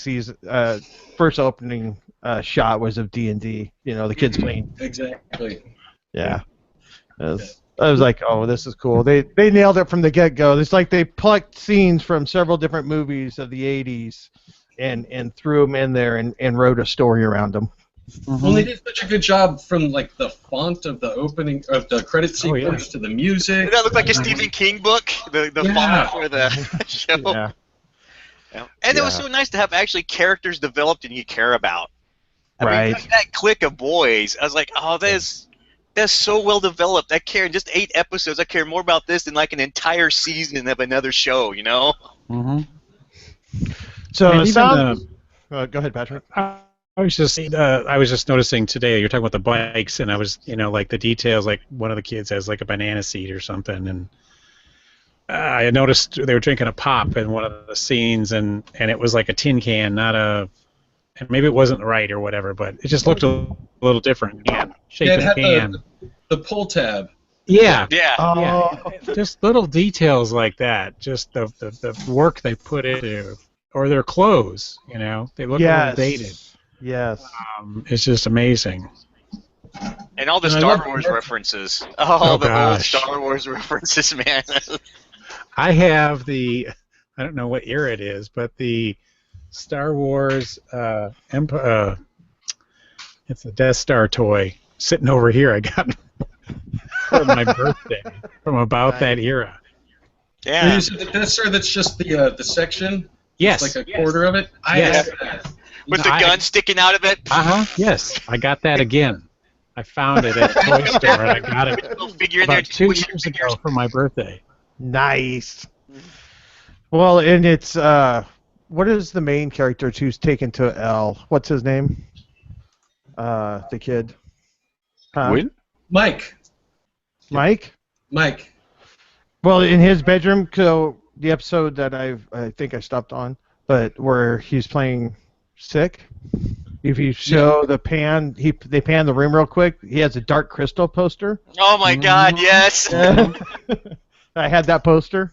shot was of D&D. You know, the kids playing. Exactly. Yeah. I was like, oh, this is cool. They nailed it from the get-go. It's like they plucked scenes from several different movies of the 80s and threw them in there and wrote a story around them. Well, they did such a good job from like the font of the opening of the credit Oh, yeah. sequence to the music. That looked like a Stephen King book, the Yeah. font for the show. Yeah. Yeah. And it was so nice to have actually characters developed and you care about. I mean, Right. that clique of boys, I was like, oh, that's so well developed. I care in just 8 episodes. I care more about this than like an entire season of another show, you know? Mm-hmm. So And it even, sounds... go ahead, Patrick. I was just noticing today. You're talking about the bikes, and I was, like the details. Like one of the kids has like a banana seat or something, and I noticed they were drinking a pop in one of the scenes, and it was like a tin can, not a. And maybe it wasn't right or whatever, but it just looked a little different. Shape Yeah, of it the had can. the pull tab. Yeah. Yeah. Oh, Just little details like that. Just the work they put into, or their clothes. They look a little dated. Yes. It's just amazing. And all the And I Star love- Wars references. Oh, the old gosh. Star Wars references, man. I have I don't know what year it is, but the Star Wars it's a Death Star toy sitting over here. I got for my birthday from about that era. Yeah. Is it the Death Star that's just the section? Yes. It's like a quarter of it? I Yes. have that. With the gun sticking out of it. Yes, I got that again. I found it at a toy store, and I got it Little figure in there. about 2 Push your years fingers. ago for my birthday. Nice. Well, and it's what is the main character who's taken to L? What's his name? The kid. Huh? Will? Mike. Mike? Mike. Well, in his bedroom, so the episode that I think I stopped on, but where he's playing sick. If you show the pan, they pan the room real quick. He has a Dark Crystal poster. Oh my God! Yes. I had that poster.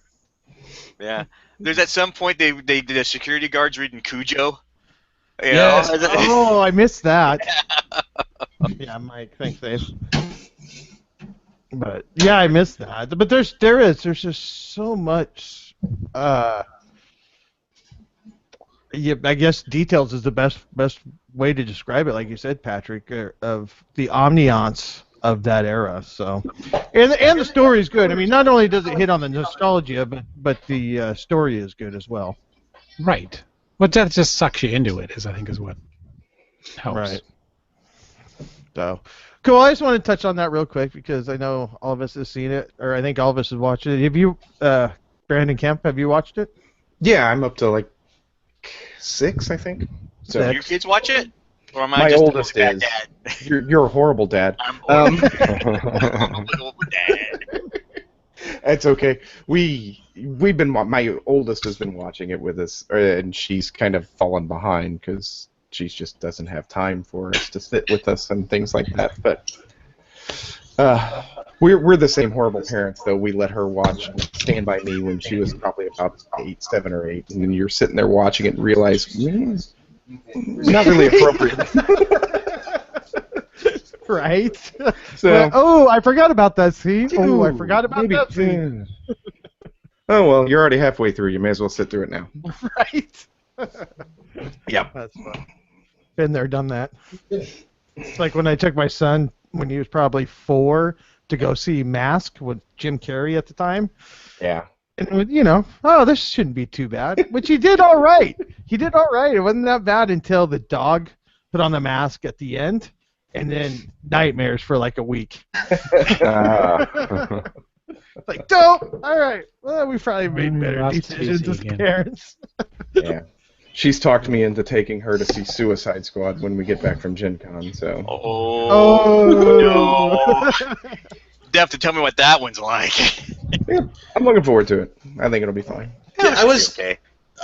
Yeah. There's at some point they did a security guards reading Cujo. You Yes. know? Oh, I missed that. Yeah, Mike. Thanks, Dave. But yeah, I missed that. But there's just so much. Yeah, I guess details is the best way to describe it. Like you said, Patrick, of the ambiance of that era. So, and the story is good. I mean, not only does it hit on the nostalgia, but the story is good as well. Right. But that just sucks you into it, I think is what helps. Right. So, cool. I just want to touch on that real quick because I know all of us have seen it, or I think all of us have watched it. Have you, Brandon Kemp, have you watched it? Yeah, I'm up to like 6, I think. So Do your kids watch it? Or am I my just oldest a bad is. dad? You're a horrible dad. I'm horrible. I'm a little dad. That's okay. My oldest has been watching it with us, and she's kind of fallen behind because she just doesn't have time for us to sit with us and things like that. But we're the same horrible parents, though. We let her watch Stand By Me when she was probably about 7 or 8, and then you're sitting there watching it and realize, not really appropriate. Right. So, oh, I forgot about that scene. Oh, I forgot about that scene. Oh well, you're already halfway through. You may as well sit through it now. Right. Yep. That's fun. Been there, done that. It's like when I took my son when he was probably 4 to go see Mask with Jim Carrey at the time. Yeah. And, you know, oh, this shouldn't be too bad. Which he did all right. He did all right. It wasn't that bad until the dog put on the mask at the end, and then nightmares for like a week. Like, don't. All right. Well, we probably made better decisions as parents. Yeah. She's talked me into taking her to see Suicide Squad when we get back from Gen Con, so. Oh. No. You have to tell me what that one's like. Yeah, I'm looking forward to it. I think it'll be fine. Yeah, I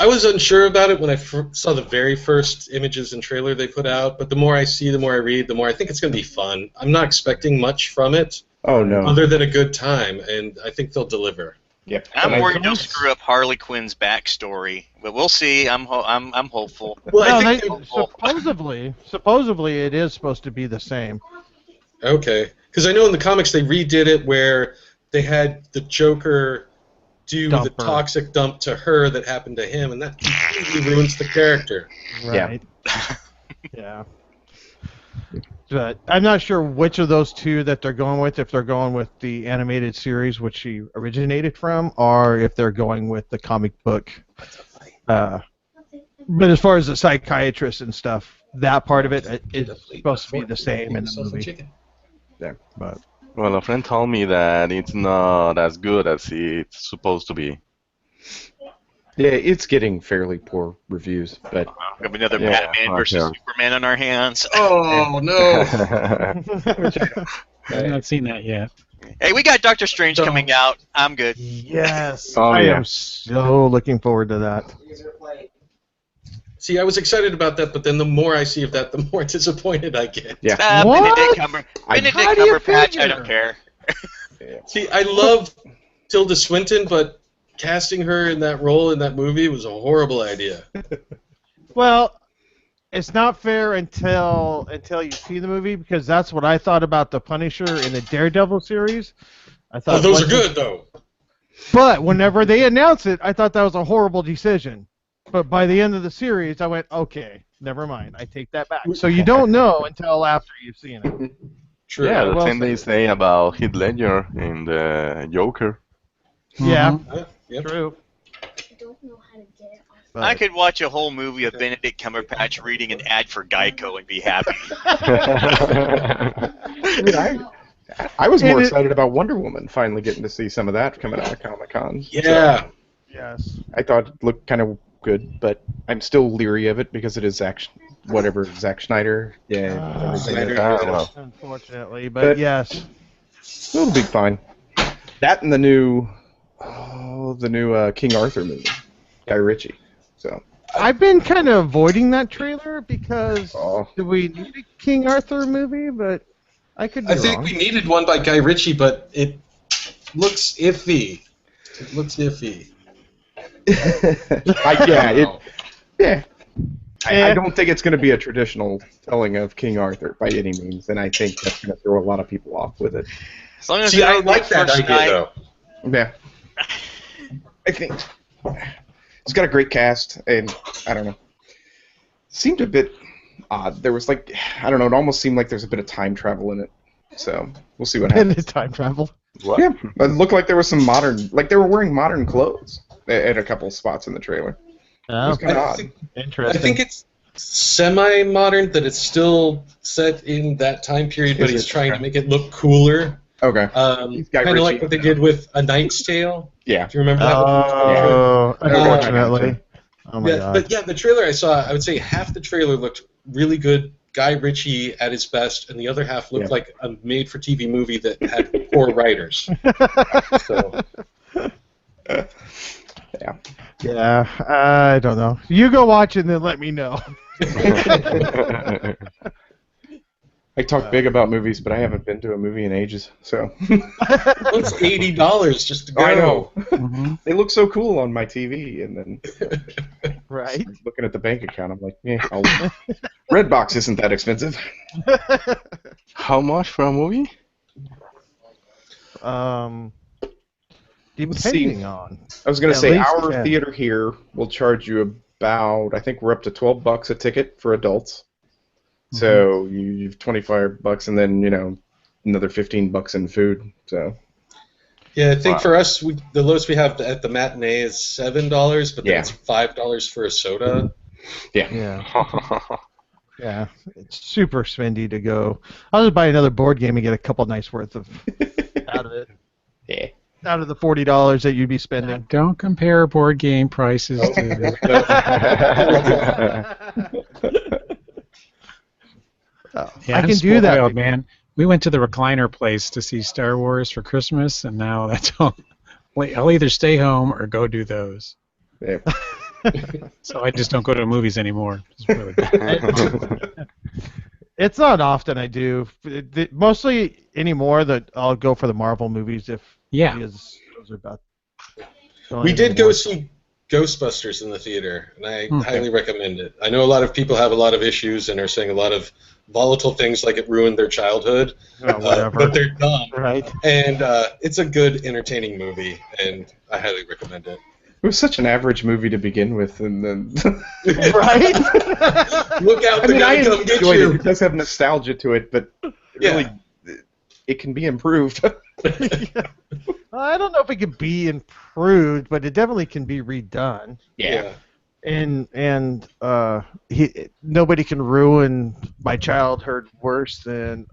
was unsure about it when I saw the very first images and trailer they put out, but the more I see, the more I read, the more I think it's going to be fun. I'm not expecting much from it. Oh, no. Other than a good time, and I think they'll deliver. Yep. I'm worried they'll screw up Harley Quinn's backstory, but we'll see. I'm hopeful. Well, No, I think supposedly it is supposed to be the same. Okay, because I know in the comics they redid it where they had the Joker do the toxic dump to her that happened to him, and that completely ruins the character. Right. Yeah. But I'm not sure which of those two that they're going with, if they're going with the animated series, which she originated from, or if they're going with the comic book. But as far as the psychiatrist and stuff, that part of it is supposed to be the same in the movie. Yeah. But Well, a friend told me that it's not as good as it's supposed to be. Yeah, it's getting fairly poor reviews, but We have another Batman versus okay. Superman on our hands. Oh no! I've not seen that yet. Hey, we got Doctor Strange coming out. I'm good. yes, Oh, I yeah. am so looking forward to that. See, I was excited about that, but then the more I see of that, the more disappointed I get. yeah. What? Benedict How do you Cumberbatch, I figure? don't care. See, I love Tilda Swinton, but casting her in that role in that movie was a horrible idea. Well, it's not fair until you see the movie, because that's what I thought about the Punisher in the Daredevil series. I thought Oh, those are good, though. But whenever they announced it, I thought that was a horrible decision. But by the end of the series, I went, okay, never mind. I take that back. So you don't know until after you've seen it. True. Yeah, the well same they say about Heath Ledger in the Joker. Yeah, Yep. true. I could watch a whole movie of Benedict Cumberbatch reading an ad for Geico and be happy. I was more excited about Wonder Woman finally getting to see some of that coming out of Comic-Con. Yeah. Yes. I thought it looked kind of good, but I'm still leery of it because it is Zack Snyder. Yeah, Well. Unfortunately, but yes. It'll be fine. That and the new King Arthur movie, Guy Ritchie. So I've been kind of avoiding that trailer because Oh. do we need a King Arthur movie? But I could be I think wrong. we needed one by Guy Ritchie, but it looks iffy. It looks iffy. I don't think it's going to be a traditional telling of King Arthur by any means, and I think that's going to throw a lot of people off with it. As long as See, you I don't like get that first idea, night. though. Yeah. I think it's got a great cast, and I don't know. Seemed a bit odd. There was it almost seemed like there's a bit of time travel in it. So we'll see what And happens. it's time travel. What? Yeah, it looked like there was some modern, they were wearing modern clothes at a couple spots in the trailer. It was kind of odd. Interesting. I think it's semi-modern, that it's still set in that time period, but Is he's it? trying to Okay. make it look cooler. Okay. Kind Guy of Ritchie. like what they did with A Knight's Tale. Yeah. Do you remember that? Oh, unfortunately. Oh my Yeah, god. but yeah, the trailer I saw, I would say half the trailer looked really good, Guy Ritchie at his best, and the other half looked like a made-for-TV movie that had poor writers. So, Yeah, I don't know. You go watch it and then let me know. I talk big about movies, but I haven't been to a movie in ages, so. it's $80 just to go. I know. Mm-hmm. They look so cool on my TV, and then Right? looking at the bank account, I'm like, yeah, Redbox isn't that expensive. How much for a movie? Depending on. I was going to At say, least our 10. theater here will charge you about, I think we're up to $12 a ticket for adults. So you've $25, and then another $15 in food. So Yeah, I think for us, the lowest we have at the matinee is $7, but then it's $5 for a soda. Yeah. Yeah. It's super spendy to go. I'll just buy another board game and get a couple nights worth of out of it. Yeah. Out of the $40 that you'd be spending. Don't compare board game prices to. Yeah, I can I'm do that. spoiled, man. We went to the recliner place to see Star Wars for Christmas, and now that's all. I'll either stay home or go do those. Yeah. So I just don't go to movies anymore. It's really bad. It's not often I do. Mostly anymore that I'll go for the Marvel movies if because those are about. We did go see Ghostbusters in the theater, and I highly recommend it. I know a lot of people have a lot of issues and are saying a lot of volatile things like it ruined their childhood, but they're dumb. Right. And it's a good, entertaining movie, and I highly recommend it. It was such an average movie to begin with, and then Right? Look out, the guy come get enjoyed you. it. It does have nostalgia to it, but really, it can be improved. I don't know if it can be improved, but it definitely can be redone. Yeah. And nobody can ruin my childhood worse than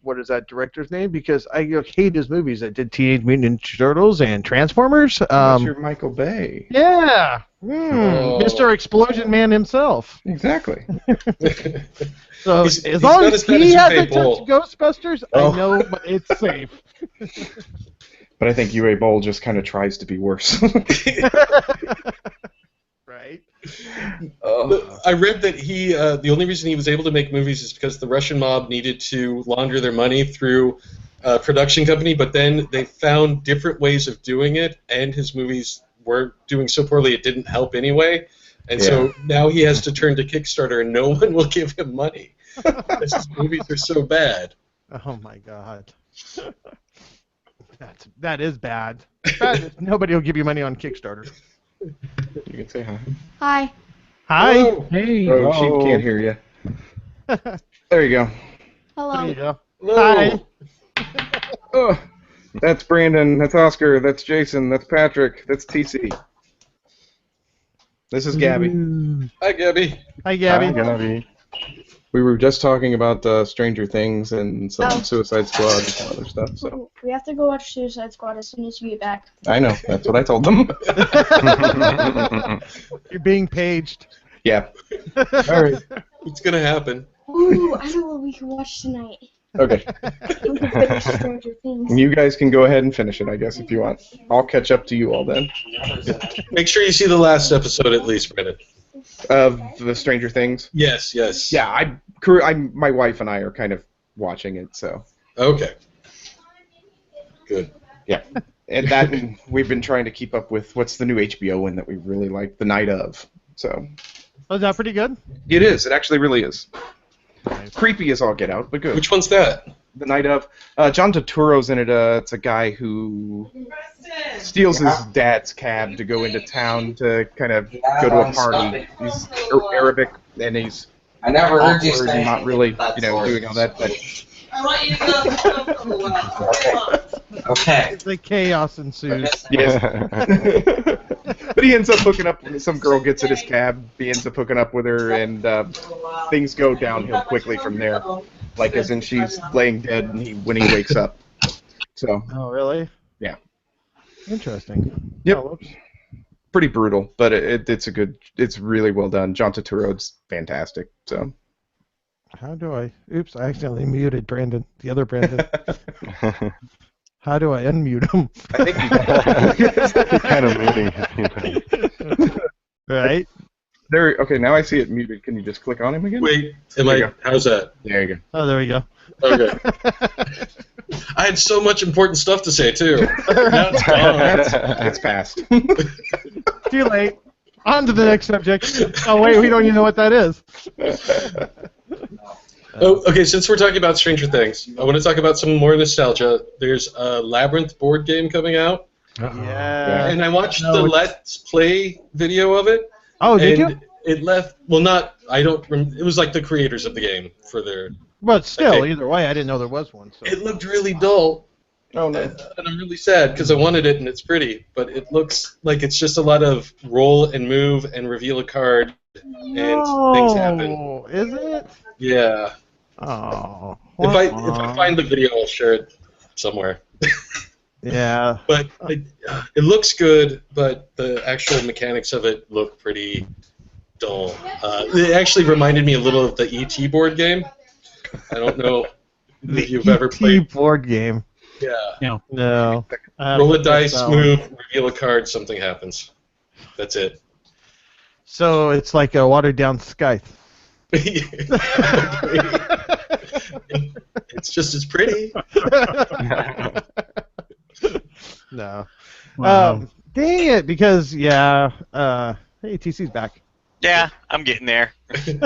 what is that director's name? Because I hate his movies that did Teenage Mutant Ninja Turtles and Transformers. Mr. Michael Bay. Yeah, Mr. Explosion Man himself. Exactly. So He's as long not as as bad he as hasn't Uwe touched Ghostbusters, I know it's safe. But I think Uwe Boll just kind of tries to be worse. Right. I read that the only reason he was able to make movies is because the Russian mob needed to launder their money through a production company, but then they found different ways of doing it, and his movies were doing so poorly it didn't help anyway. And so now he has to turn to Kickstarter, and no one will give him money because his movies are so bad. Oh my God. That is bad. Nobody will give you money on Kickstarter. You can say hi. Hi. Hi. Oh, Hey. Oh, she can't hear you. There you go. Hello. There you go. hello. Hi. Oh, that's Brandon. That's Oscar. That's Jason. That's Patrick. That's TC. This is Gabby. Hi, Gabby. Hi, Gabby. Hi, Gabby. We were just talking about Stranger Things and some Suicide Squad and some other stuff. So we have to go watch Suicide Squad as soon as you get back. I know. That's what I told them. You're being paged. Yeah. All right. It's gonna happen. Ooh, I know what we can watch tonight. Okay. We can finish Stranger Things. You guys can go ahead and finish it, I guess, if you want. I'll catch up to you all then. Make sure you see the last episode at least, Brandon. Of the Stranger Things? Yes, yes. Yeah, my wife and I are kind of watching it, so. Okay. Good. Yeah. And we've been trying to keep up with what's the new HBO one that we really like, The Night Of. So. Oh, is that pretty good? It is. It actually really is. Nice. Creepy as all get out, but good. Which one's that? The Night Of. John Turturro's in it. It's a guy who steals his dad's cab to go into town to kind of go to a party. He's Arabic, and he's I never heard you awkward say and not really, that doing all that. But I want you to go. Okay. The chaos ensues. yes. But he ends up hooking up. Some girl gets in his cab. He ends up hooking up with her, and things go downhill quickly from there. Like as in she's laying dead, and when he wakes up. So. Oh, really? Yeah. Interesting. Yep. Oh, whoops. Pretty brutal, but it's really well done. John Turturro's fantastic. So. How do I? Oops! I accidentally muted Brandon. The other Brandon. How do I unmute him? I think You're kind of muting. Right. There. Okay, now I see it muted. Can you just click on him again? Wait, how's that? There you go. Oh, there we go. Okay. I had so much important stuff to say, too. Now it's gone. It's passed. Too late. On to the next subject. Oh, wait, we don't even know what that is. Oh, okay, since we're talking about Stranger Things, I want to talk about some more nostalgia. There's a Labyrinth board game coming out. Yeah. And I watched the Let's Play video of it. Oh, did you? It left, well, not, I don't, it was like the creators of the game for their... But still, Okay. either way, I didn't know there was one. So. It looked really dull. Oh no. And I'm really sad because I wanted it and it's pretty, but it looks like it's just a lot of roll and move and reveal a card and things happen. Is it? Yeah. Oh. If I find the video, I'll share it somewhere. Yeah. But it looks good, but the actual mechanics of it look pretty dull. It actually reminded me a little of the E.T. board game. I don't know if you've ever played. board game. Yeah. No. Roll a dice, move, reveal a card, something happens. That's it. So it's like a watered down Scythe. It's just as pretty. No. Wow. Dang it, because hey, TC's back. Yeah, I'm getting there. And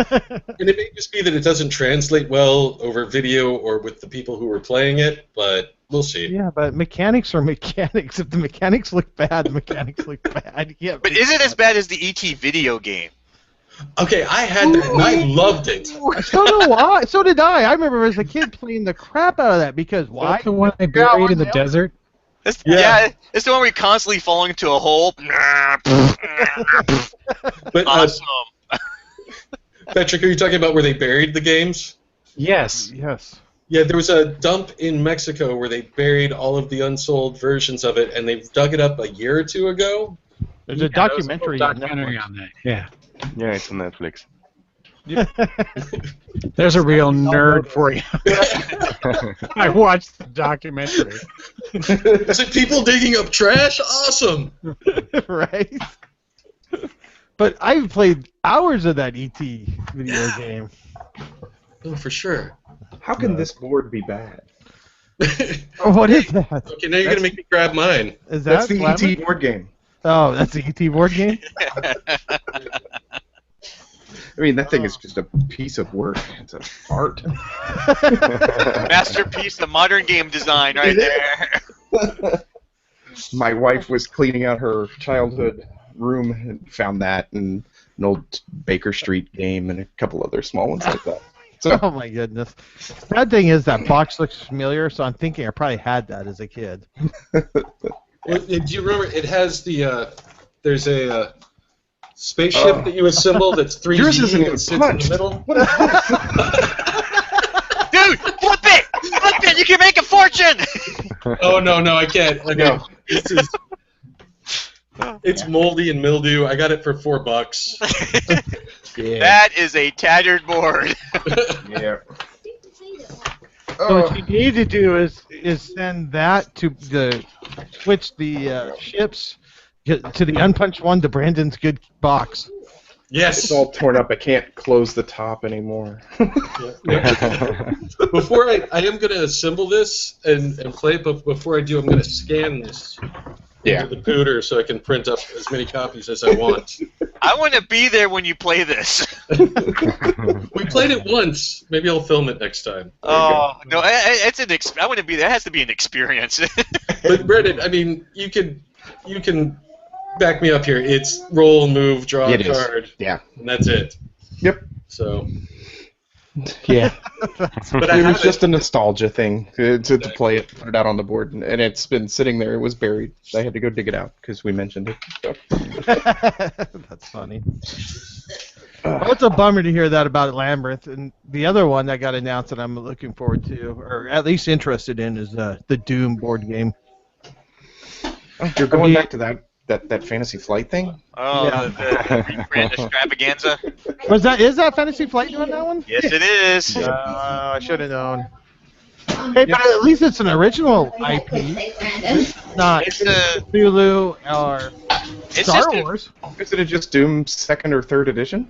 it may just be that it doesn't translate well over video or with the people who are playing it, but we'll see. Yeah, but mechanics are mechanics. If the mechanics look bad, the mechanics look bad. Yeah. But is it as bad as the ET video game? Okay, I had that and I loved it. So do I. So did I. I remember as a kid playing the crap out of that because why? That's the one they buried in the desert? Yeah, it's the one where you're constantly falling into a hole. But Awesome. Patrick, are you talking about where they buried the games? Yes. Yes. Yeah, there was a dump in Mexico where they buried all of the unsold versions of it, and they dug it up a year or two ago. There's a documentary on documentary Netflix. on that. Yeah. Yeah, it's on Netflix. There's a real nerd for you. I watched the documentary. Is it people digging up trash? Awesome! Right? But I've played hours of that ET video game. Oh, for sure. How can this board be bad? What is that? Okay, now you're going to make me grab mine. Is that That's the Labyrinth? ET board game. Oh, that's the ET board game? I mean, that thing is just a piece of work. It's an art. Masterpiece of modern game design right there. My wife was cleaning out her childhood room and found that and an old Baker Street game and a couple other small ones like that. So, Oh my goodness. Bad thing is that box looks familiar, so I'm thinking I probably had that as a kid. Well, do you remember? It has the there's a spaceship that you assemble that's 3D Yours isn't even that sits punched. in the middle? Dude, flip it! Flip it! You can make a fortune! Oh no, I can't. I mean, it's moldy and mildew. I got it for $4. Yeah. That is a tattered board. Yeah. So what you need to do is send that to switch the ships to the unpunched one to Brandon's good box. Yes. It's all torn up. I can't close the top anymore. Before I am going to assemble this and play it, but before I do, I'm going to scan this into the pooter so I can print up as many copies as I want. I want to be there when you play this. We played it once. Maybe I'll film it next time. Oh no, it's I want to be there. It has to be an experience. But Brendan, I mean, you can back me up here. It's roll, move, draw a card. Yeah. And that's it. Yep. So. Yeah. But it was just a nostalgia thing to play it, put it out on the board, and it's been sitting there. It was buried. I had to go dig it out because we mentioned it. So. That's funny. Well, it's a bummer to hear that about Labyrinth. And the other one that got announced that I'm looking forward to, or at least interested in, is the Doom board game. Oh, you're going back to that Fantasy Flight thing? Oh, Yeah. the rebrand extravaganza. Is that Fantasy Flight doing that one? Yes, it is. I should have known. Hey, but at least it's an original IP. It's not Cthulhu or Star Wars. Isn't it just Doom 2nd or 3rd edition?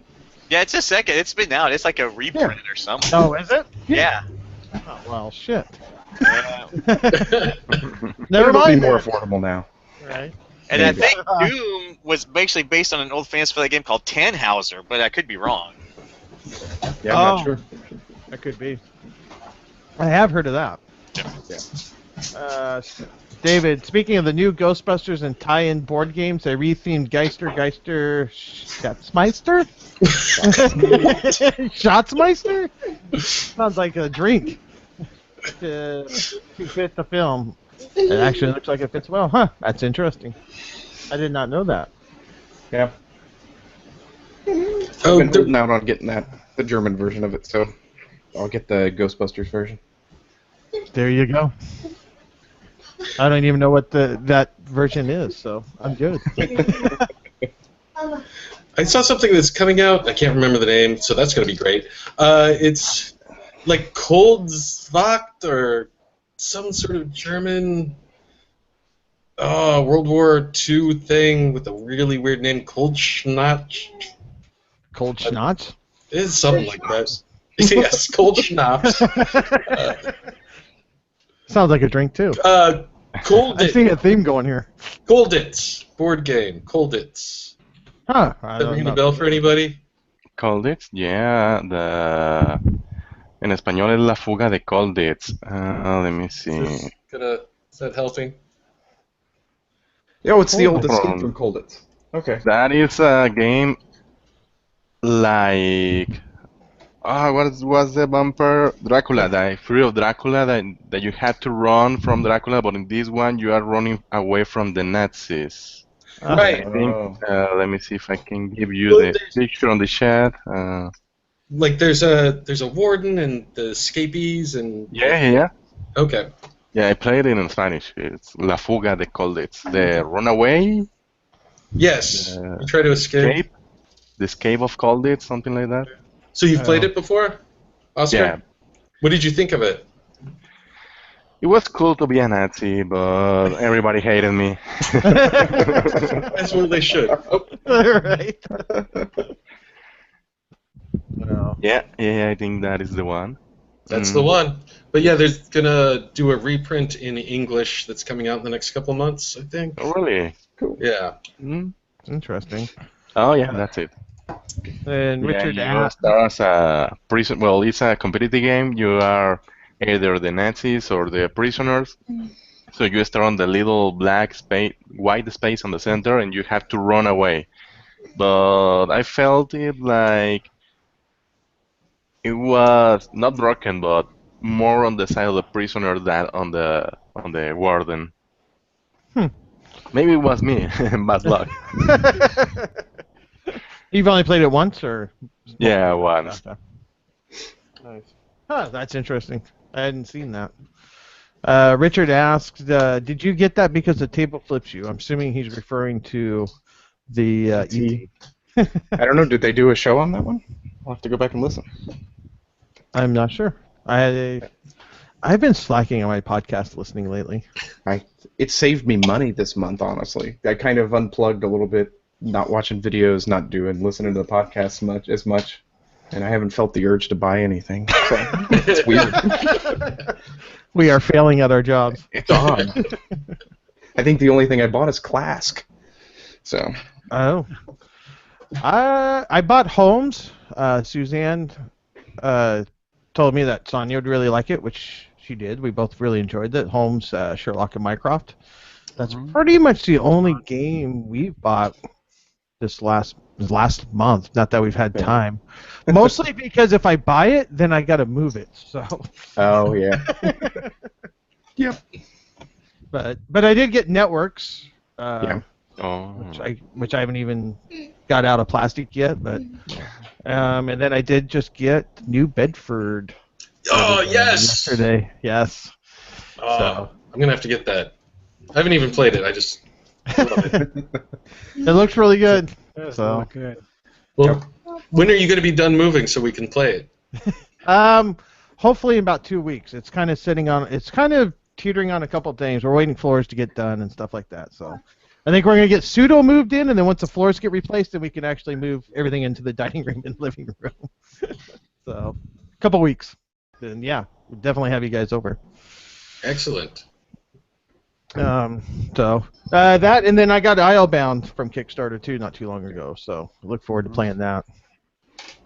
Yeah, it's a second. It's been out. It's like a reprint or something. Oh, is it? Yeah. Oh, well, shit. Never mind. It'll be more affordable now. Right. And I think Doom was actually based on an old Fantasy Flight game called Tannhauser, but I could be wrong. Yeah, I'm not sure. That could be. I have heard of that. Yeah. David, speaking of the new Ghostbusters and tie-in board games, they rethemed Geister Schatzmeister? Schatzmeister? Sounds like a drink to fit the film. It actually looks like it fits well. Huh, that's interesting. I did not know that. Yeah. I've been holding out on getting the German version of it, so I'll get the Ghostbusters version. There you go. I don't even know what that version is, so I'm good. I saw something that's coming out. I can't remember the name, so that's going to be great. It's like Koldsvacht or some sort of German World War II thing with a really weird name, Koldschnatz. Koldschnatz? It's something like that. Yes, Koldschnatz. Sounds like a drink too. Colditz. I see a theme going here. Colditz board game. Colditz. Huh? Is that ringing a bell for anybody? Colditz, yeah. En español es la fuga de Colditz. Let me see. Is that helping? Oh, it's the old Escape from Colditz. Okay. That is a game like what was the bumper? Dracula, the Fury of Dracula, that you had to run from Dracula, but in this one you are running away from the Nazis. Right. I think, let me see if I can give you the picture on the chat. Like there's a warden and the escapees and. Yeah. Okay. Yeah, I played it in Spanish. It's La Fuga de Colditz. The runaway. Yes. You try to escape. The escape of Colditz, something like that. So you've played it before, Oscar? Yeah. What did you think of it? It was cool to be a Nazi, but everybody hated me. That's what they should. Oh. Right. Yeah, I think that is the one. That's the one. But yeah, they're gonna do a reprint in English that's coming out in the next couple of months, I think. Oh, really? Cool. Yeah. Interesting. Oh, yeah, that's it. And Richard asked as a prison. Well, it's a competitive game. You are either the Nazis or the prisoners. So you start on the little white space on the center, and you have to run away. But I felt it like it was not broken, but more on the side of the prisoner than on the warden. Maybe it was me, bad luck. You've only played it once, or? Yeah, once. Okay. Nice. Huh, that's interesting. I hadn't seen that. Richard asked, did you get that because the table flips you? I'm assuming he's referring to the ET. I don't know. Did they do a show on that one? I'll have to go back and listen. I'm not sure. I've been slacking on my podcast listening lately. It saved me money this month, honestly. I kind of unplugged a little bit, not watching videos, not listening to the podcast as much, and I haven't felt the urge to buy anything. So it's weird. We are failing at our jobs. It's odd. I think the only thing I bought is Clask. So. Oh. I bought Holmes. Suzanne told me that Sonia would really like it, which she did. We both really enjoyed it. Holmes, Sherlock, and Mycroft. That's pretty much the only game we've bought this last month. Not that we've had time. Mostly because if I buy it, then I got to move it. So. Oh yeah. Yep. But I did get Networks. Yeah. Which I haven't even got out of plastic yet, but and then I did just get New Bedford. Oh yes! Yesterday, yes. So I'm gonna have to get that. I haven't even played it. I just love it. It looks really good. So good. Well, when are you gonna be done moving so we can play it? Hopefully in about 2 weeks. It's kind of teetering on a couple of things. We're waiting floors to get done and stuff like that. So. I think we're going to get Pseudo moved in, and then once the floors get replaced, then we can actually move everything into the dining room and living room. So, a couple weeks. Then, yeah, we'll definitely have you guys over. Excellent. That, and then I got Islebound from Kickstarter, too, not too long ago. So, I look forward to playing that.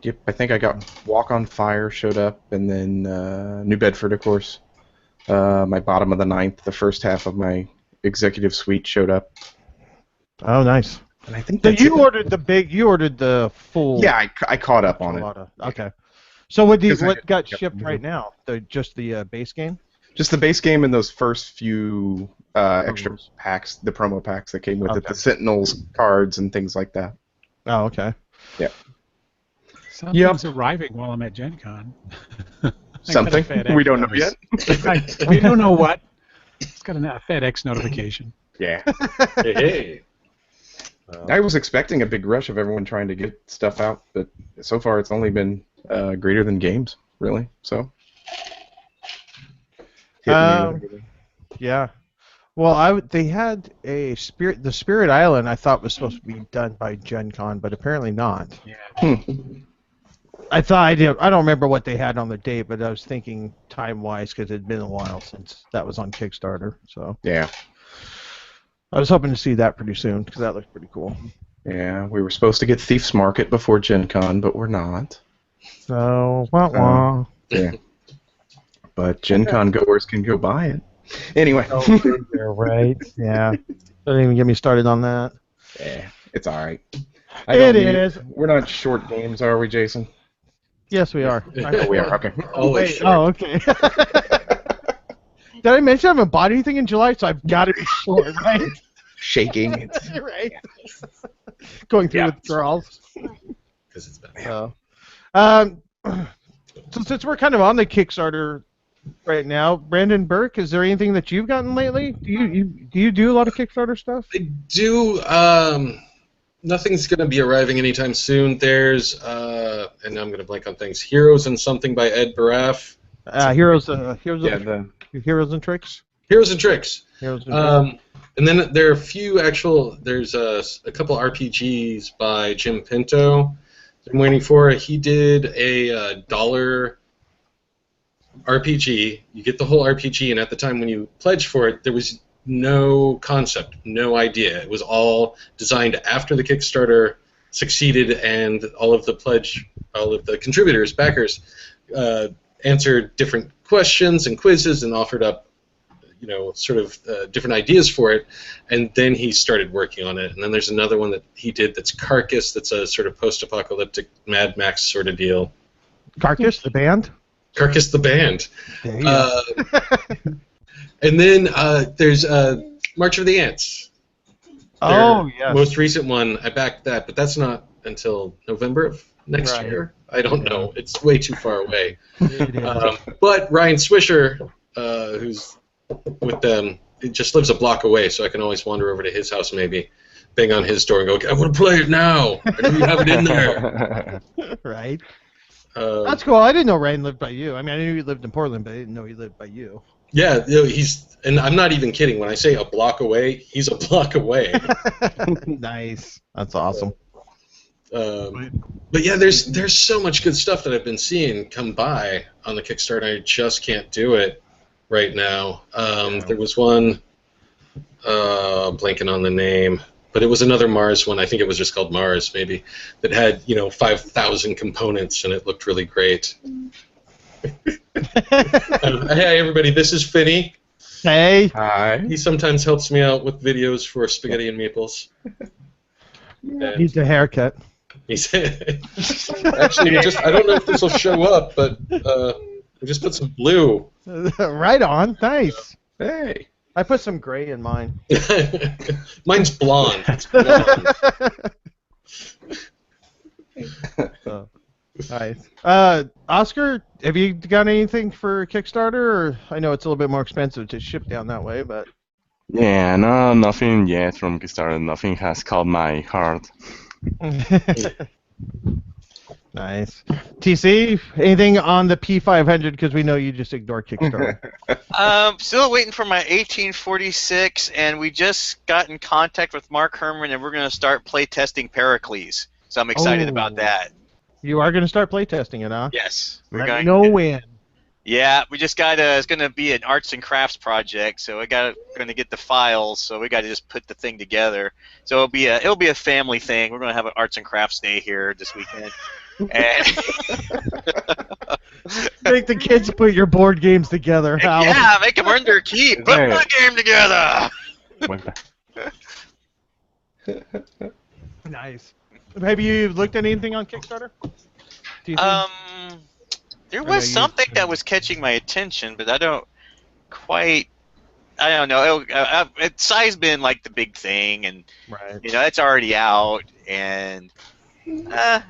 Yep, I think I got Walk on Fire showed up, and then New Bedford, of course. My bottom of the ninth, the first half of my executive suite showed up. Oh, nice. And I think so you ordered the full. Yeah, I caught up on it. Okay. So what got shipped right now? Just the base game? Just the base game and those first few extra packs, the promo packs that came with it, the Sentinels cards and things like that. Oh, okay. Yeah. Something's arriving while I'm at Gen Con. Something? We don't know yet. We don't know what. It's got a FedEx notification. Yeah. Hey. I was expecting a big rush of everyone trying to get stuff out, but so far it's only been greater than games, really. So. Yeah. Well, they had the Spirit Island. I thought was supposed to be done by Gen Con, but apparently not. Yeah. I don't remember what they had on the date, but I was thinking time-wise because it had been a while since that was on Kickstarter. So yeah, I was hoping to see that pretty soon because that looked pretty cool. Yeah, we were supposed to get Thief's Market before Gen Con, but we're not. So wah. Yeah, but Gen Con goers can go buy it. Anyway, they're right. Yeah, don't even get me started on that. Yeah, it's all right. It is. We're not short games, are we, Jason? Yes, we are. Oh, we are. Okay. Always short. Oh, okay. Did I mention I haven't bought anything in July, so I've got to be short, right? Shaking. Right. Going through withdrawals. Because it's bad. So since we're kind of on the Kickstarter right now, Brandon Burke, is there anything that you've gotten lately? Do you do a lot of Kickstarter stuff? I do. Nothing's going to be arriving anytime soon. There's, and I'm going to blank on things, Heroes and Something by Ed Baraf. Heroes and Tricks? Heroes and Tricks. Heroes and Tricks. And then there are a few there's a couple RPGs by Jim Pinto I'm waiting for. He did a $1 RPG. You get the whole RPG, and at the time when you pledged for it, there was no concept, no idea. It was all designed after the Kickstarter succeeded, and all of the contributors, backers, answered different questions and quizzes and offered up, different ideas for it, and then he started working on it. And then there's another one that he did that's Carcass, that's a sort of post-apocalyptic Mad Max sort of deal. Carcass, the band? Carcass the band. There you go. And then there's March of the Ants. Oh, yes. Most recent one, I backed that, but that's not until November of next Right. year. I don't know. It's way too far away. It is. But Ryan Swisher, who's with them, it just lives a block away, so I can always wander over to his house maybe, bang on his door and go, I want to play it now. I know you have it in there. Right. That's cool. I didn't know Ryan lived by you. I mean, I knew he lived in Portland, but I didn't know he lived by you. Yeah, he's, and I'm not even kidding. When I say a block away, he's a block away. Nice. That's awesome. But yeah, there's so much good stuff that I've been seeing come by on the Kickstarter. I just can't do it right now. There was one, blanking on the name, but it was another Mars one. I think it was just called Mars, maybe, that had 5,000 components, and it looked really great. Hey everybody, this is Finney. Hey. Hi. He sometimes helps me out with videos for Spaghetti and Meeples. Needs a haircut. He's actually I don't know if this will show up, but I just put some blue. Right on. Nice. Hey. I put some gray in mine. Mine's blonde. It's blonde. So, nice. Oscar, have you got anything for Kickstarter? Or I know it's a little bit more expensive to ship down that way, but Yeah, no, nothing yet from Kickstarter. Nothing has caught my heart. nice. TC, anything on the P500? Because we know you just ignore Kickstarter. Still waiting for my 1846, and we just got in contact with Mark Herman, and we're going to start playtesting Pericles. So I'm excited about that. You are going to start playtesting it, huh? Yes. Let me know when. Yeah, we just got it's going to be an arts and crafts project, so we going to get the files, so we got to just put the thing together. So it'll be a family thing. We're going to have an arts and crafts day here this weekend. And Make the kids put your board games together, Hal. yeah, make them earn their keep. Put my game together. Nice. Have you looked at anything on Kickstarter? There was something that was catching my attention, but I don't know. Scythe's been like the big thing, and right. It's already out, and there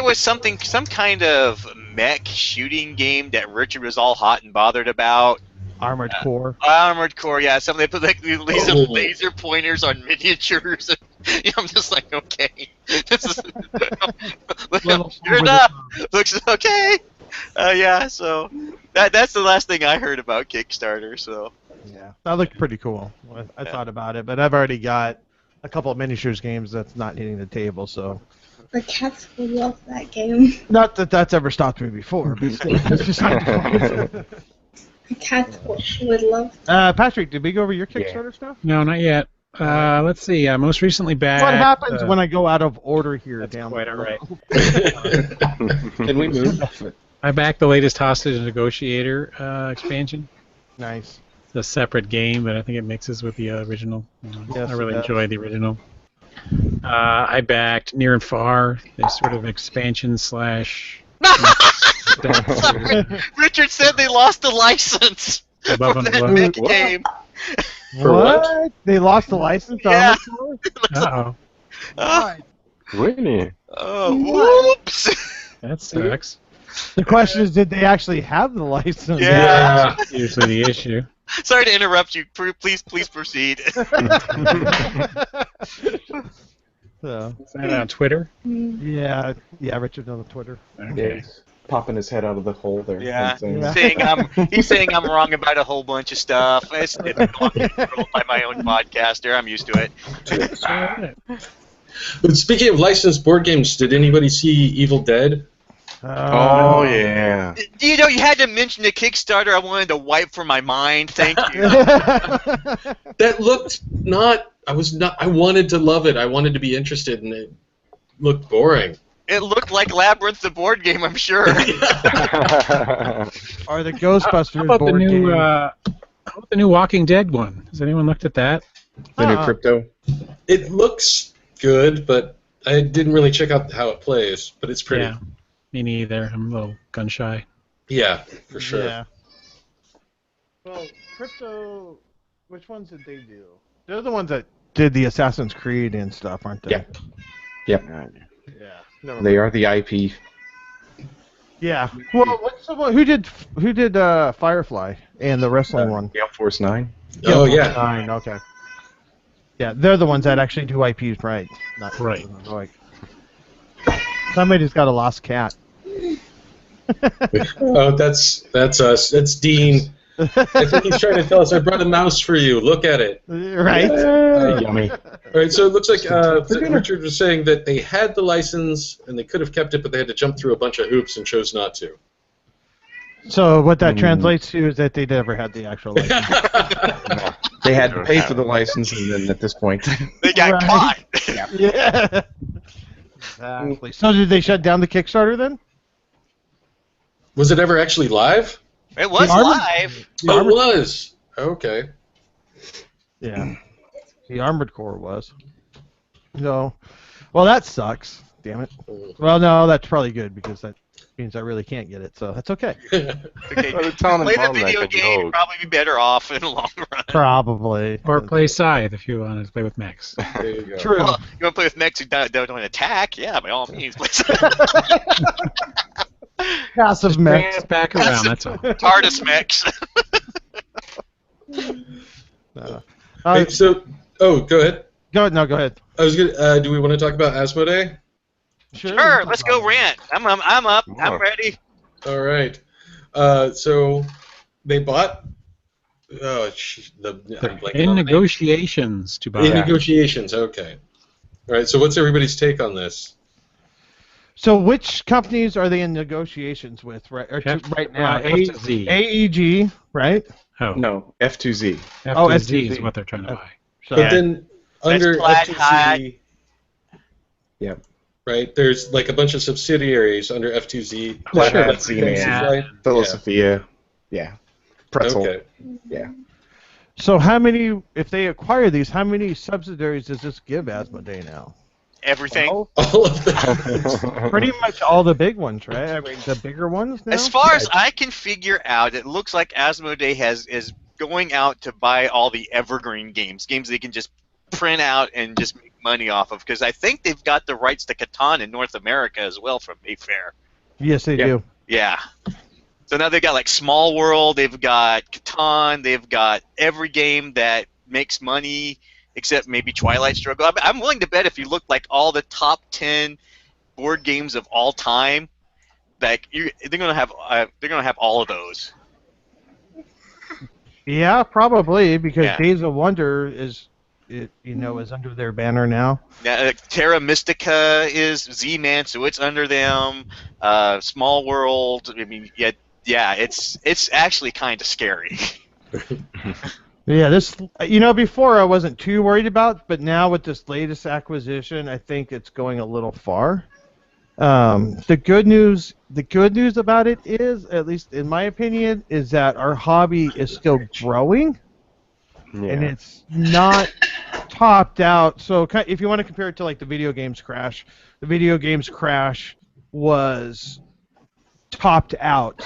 was some kind of mech shooting game that Richard was all hot and bothered about. Armored Core. Armored Core, yeah. They put like these laser pointers on miniatures. And, I'm just like, okay, this is you're enough. Looks okay. Yeah. So that's the last thing I heard about Kickstarter. So yeah, that looked pretty cool. I thought about it, but I've already got a couple of miniatures games that's not hitting the table. So the cats would love that game. Not that that's ever stopped me before, but still, it's just not The cats would love that. Patrick, did we go over your Kickstarter stuff? No, not yet. Let's see. Most recently back. What happens when I go out of order here? That's down quite all right. Can we move? I backed the latest Hostage Negotiator expansion. Nice. It's a separate game, but I think it mixes with the original. Yes, I really enjoyed the original. I backed Near and Far, this sort of expansion / Sorry. Richard said they lost the license Above from and that Below. mech game. What? They lost the license? Yeah. Uh-oh. Really? Oh, whoops. That sucks. The question is, did they actually have the license? Yeah. That's usually the issue. Sorry to interrupt you. Please proceed. So, Is that on Twitter? yeah, Richard on Twitter. Okay. Yes. Popping his head out of the hole there. Yeah. Yeah. He's saying I'm wrong about a whole bunch of stuff. It's controlled by my own podcaster. I'm used to it. But speaking of licensed board games, did anybody see Evil Dead? Oh, yeah. You had to mention the Kickstarter. I wanted to wipe from my mind. Thank you. That looked I wanted to love it. I wanted to be interested, and it looked boring. It looked like Labyrinth, the board game, I'm sure. Or the Ghostbusters How about board game. how about the new Walking Dead one? Has anyone looked at that? The new Crypto. It looks good, but I didn't really check out how it plays. But it's pretty. Yeah, me neither. I'm a little gun shy. Yeah, for sure. Yeah. Well, Crypto, which ones did they do? They're the ones that did the Assassin's Creed and stuff, aren't they? Yeah. Yep. Yeah. They are the IP. Yeah. Well, what's the one? Who did Firefly and the wrestling one? Gale Force 9. Oh, yeah. 9. Okay. Yeah, they're the ones that actually do IPs right. Not Right. like somebody's got a lost cat. Oh, that's us. That's Dean. I think he's trying to tell us, I brought a mouse for you. Look at it. Right. Yummy. All right, so it looks like Richard was saying that they had the license and they could have kept it, but they had to jump through a bunch of hoops and chose not to. So what that translates to is that they never had the actual license. They had to pay for the license, and then at this point, They got caught. Yeah. Exactly. So did they shut down the Kickstarter then? Was it ever actually live? It was live. Oh, it was. Okay. Yeah. The Armored Core was. No. Well, that sucks. Damn it. Well, no, that's probably good because that means I really can't get it, so that's okay. Okay. Well, it sounded Play the more like video a game, joke. probably be better off in the long run. Probably. Or play Scythe if you want to play with mechs. There you go. True. Well, you want to play with mechs who don't attack? Yeah, by all means. Passive Bring mechs. it back around, that's all. TARDIS mechs. Hey, so, go ahead. Go ahead. I was gonna. Do we want to talk about Asmodee? Sure, let's go rant. I'm up. I'm Sure. ready. All right. So they bought. Oh, I'm blanking In on the name. negotiations to buy. In negotiations. Okay. All right. So what's everybody's take on this? So which companies are they in negotiations with right now? F to Z. AEG, right? Oh, no, F2Z. F Oh, to Z F2Z. is what they're trying to buy. So, But then under Black F2C, Hat. Yeah. right? There's like a bunch of subsidiaries under F2Z. Oh, that sure. have Z-Man. right? Philosophia. Yeah. Pretzel. Okay. Yeah. so how many, if they acquire these, how many subsidiaries does this give Asmodee now? Everything. All? All of them. Pretty much all the big ones, right? I mean, the bigger ones now? As far as I can figure out, it looks like Asmodee is going out to buy all the evergreen games they can just print out and just make money off of. Because I think they've got the rights to Catan in North America as well from Mayfair. Yes, they do. Yeah. So now they've got like Small World, they've got Catan, they've got every game that makes money except maybe Twilight Struggle. I'm willing to bet if you look like all the top 10 board games of all time, like they're gonna have all of those. Yeah, probably, because Yeah. Days of Wonder is under their banner now. Now, Terra Mystica is Z-Man, so it's under them. Small World, I mean, yeah, it's actually kind of scary. Yeah, this, before I wasn't too worried about, but now with this latest acquisition, I think it's going a little far. The good news about it is, at least in my opinion, is that our hobby is still growing, and it's not topped out. So if you want to compare it to like the video games crash was topped out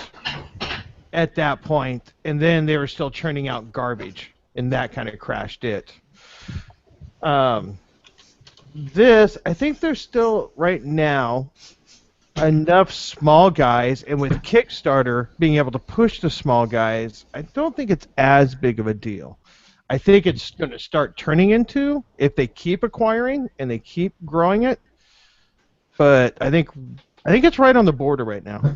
at that point, and then they were still churning out garbage, and that kind of crashed it. This, I think there's still, right now, enough small guys, and with Kickstarter being able to push the small guys, I don't think it's as big of a deal. I think it's going to start turning into, if they keep acquiring and they keep growing it, but I think it's right on the border right now.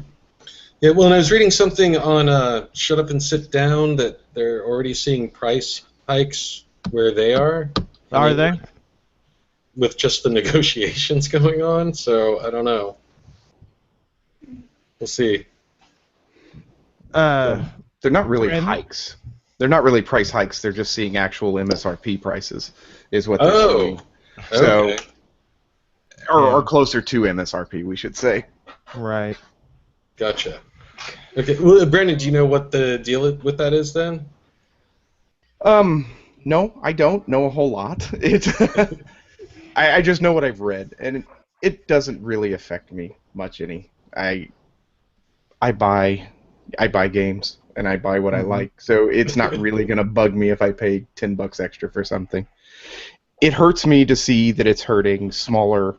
Yeah, well, and I was reading something on Shut Up and Sit Down that they're already seeing price hikes where they are. Are they? With just the negotiations going on, so I don't know. We'll see. They're not really Brandon? hikes. They're not really price hikes. They're just seeing actual MSRP prices, is what they're doing. So, Okay. or closer to MSRP, we should say. Right. Gotcha. Okay, well, Brandon, do you know what the deal with that is then? No, I don't know a whole lot. I just know what I've read, and it doesn't really affect me much any. I buy games, and I buy what I like, so it's not really gonna bug me if I pay $10 extra for something. It hurts me to see that it's hurting smaller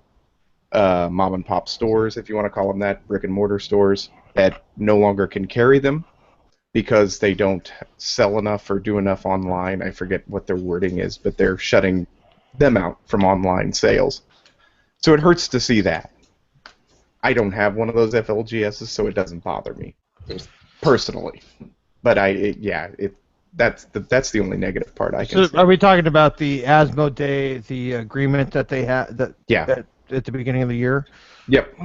mom and pop stores, if you want to call them that, brick and mortar stores that no longer can carry them because they don't sell enough or do enough online. I forget what their wording is, but they're shutting them out from online sales. So it hurts to see that. I don't have one of those FLGSs, so it doesn't bother me personally. But that's the only negative part I can see. Are we talking about the Asmodee, the agreement that they had at the beginning of the year? Yep.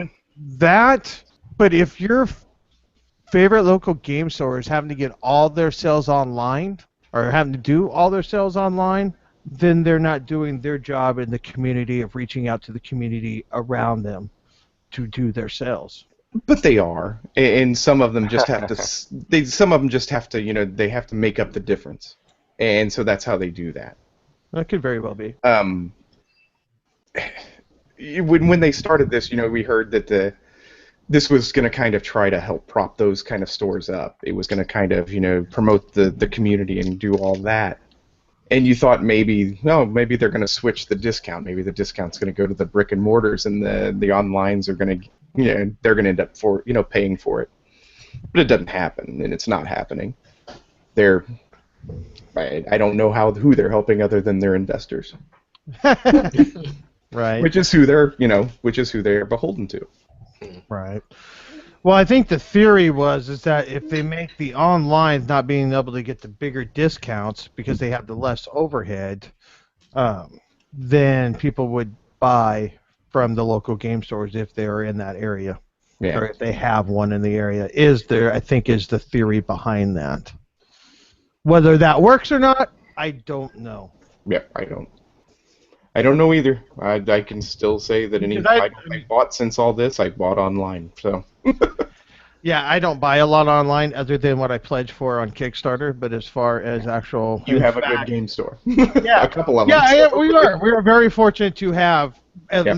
But if your favorite local game store is having to get all their sales online, or having to do all their sales online, then they're not doing their job in the community of reaching out to the community around them to do their sales. But they are, and some of them just have to. Some of them just have to. They have to make up the difference, and so that's how they do that. That could very well be. When they started this, we heard that this was going to kind of try to help prop those kind of stores up. It was going to kind of, promote the community and do all that. And you thought maybe they're going to switch the discount. Maybe the discount's going to go to the brick and mortars, and the onlines are going to, they're going to end up paying for it. But it doesn't happen, and it's not happening. I don't know who they're helping other than their investors. Right. Which is who they're beholden to. Right. Well, I think the theory is that if they make the online not being able to get the bigger discounts because they have the less overhead, then people would buy from the local game stores if they are in that area, or if they have one in the area. I think is the theory behind that. Whether that works or not, I don't know. Yeah, I don't know either. I can still say that any title I bought since all this, I bought online. So. Yeah, I don't buy a lot online other than what I pledge for on Kickstarter. But as far as actual, you have a good game store. Yeah, a couple of them. Yeah, we are. We are very fortunate to have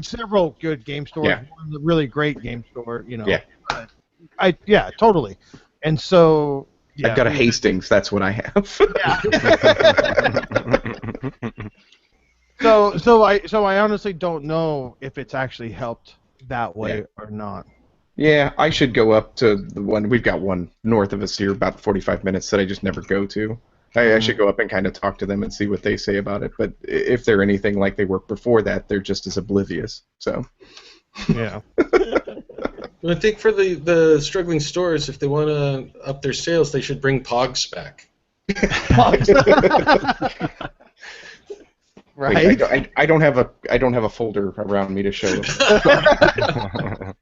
several good game stores. Yeah. One really great game store. Yeah. Totally. And so. Yeah, I've got a Hastings. That's what I have. Yeah. So I honestly don't know if it's actually helped that way or not. Yeah, I should go up to the one. We've got one north of us here, about 45 minutes, that I just never go to. I should go up and kind of talk to them and see what they say about it. But if they're anything like they were before that, they're just as oblivious. So. Yeah. I think for the struggling stores, if they want to up their sales, they should bring Pogs back. Right. Wait, I don't have a folder around me to show them.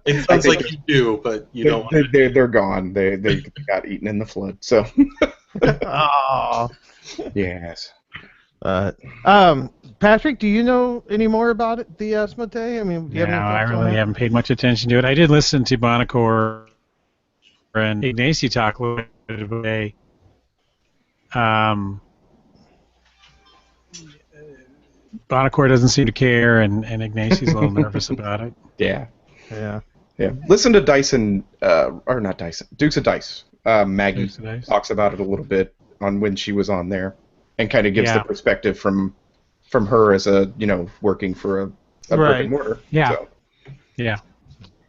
It sounds like you do, but you don't. They're gone. They got eaten in the flood. So. Oh. Yes. Patrick, do you know any more about it, the Asmodee? I mean, I really haven't paid much attention to it. I did listen to Bonacor and Ignacy talk a little bit today. Bonacor doesn't seem to care, and Ignacy's a little nervous about it. Yeah. Yeah. Yeah. Listen to Dyson, or not Dyson, Dukes of Dice. Maggie talks about it a little bit on when she was on there, and kind of gives the perspective from her as a working for a brick and mortar. Yeah. So. Yeah.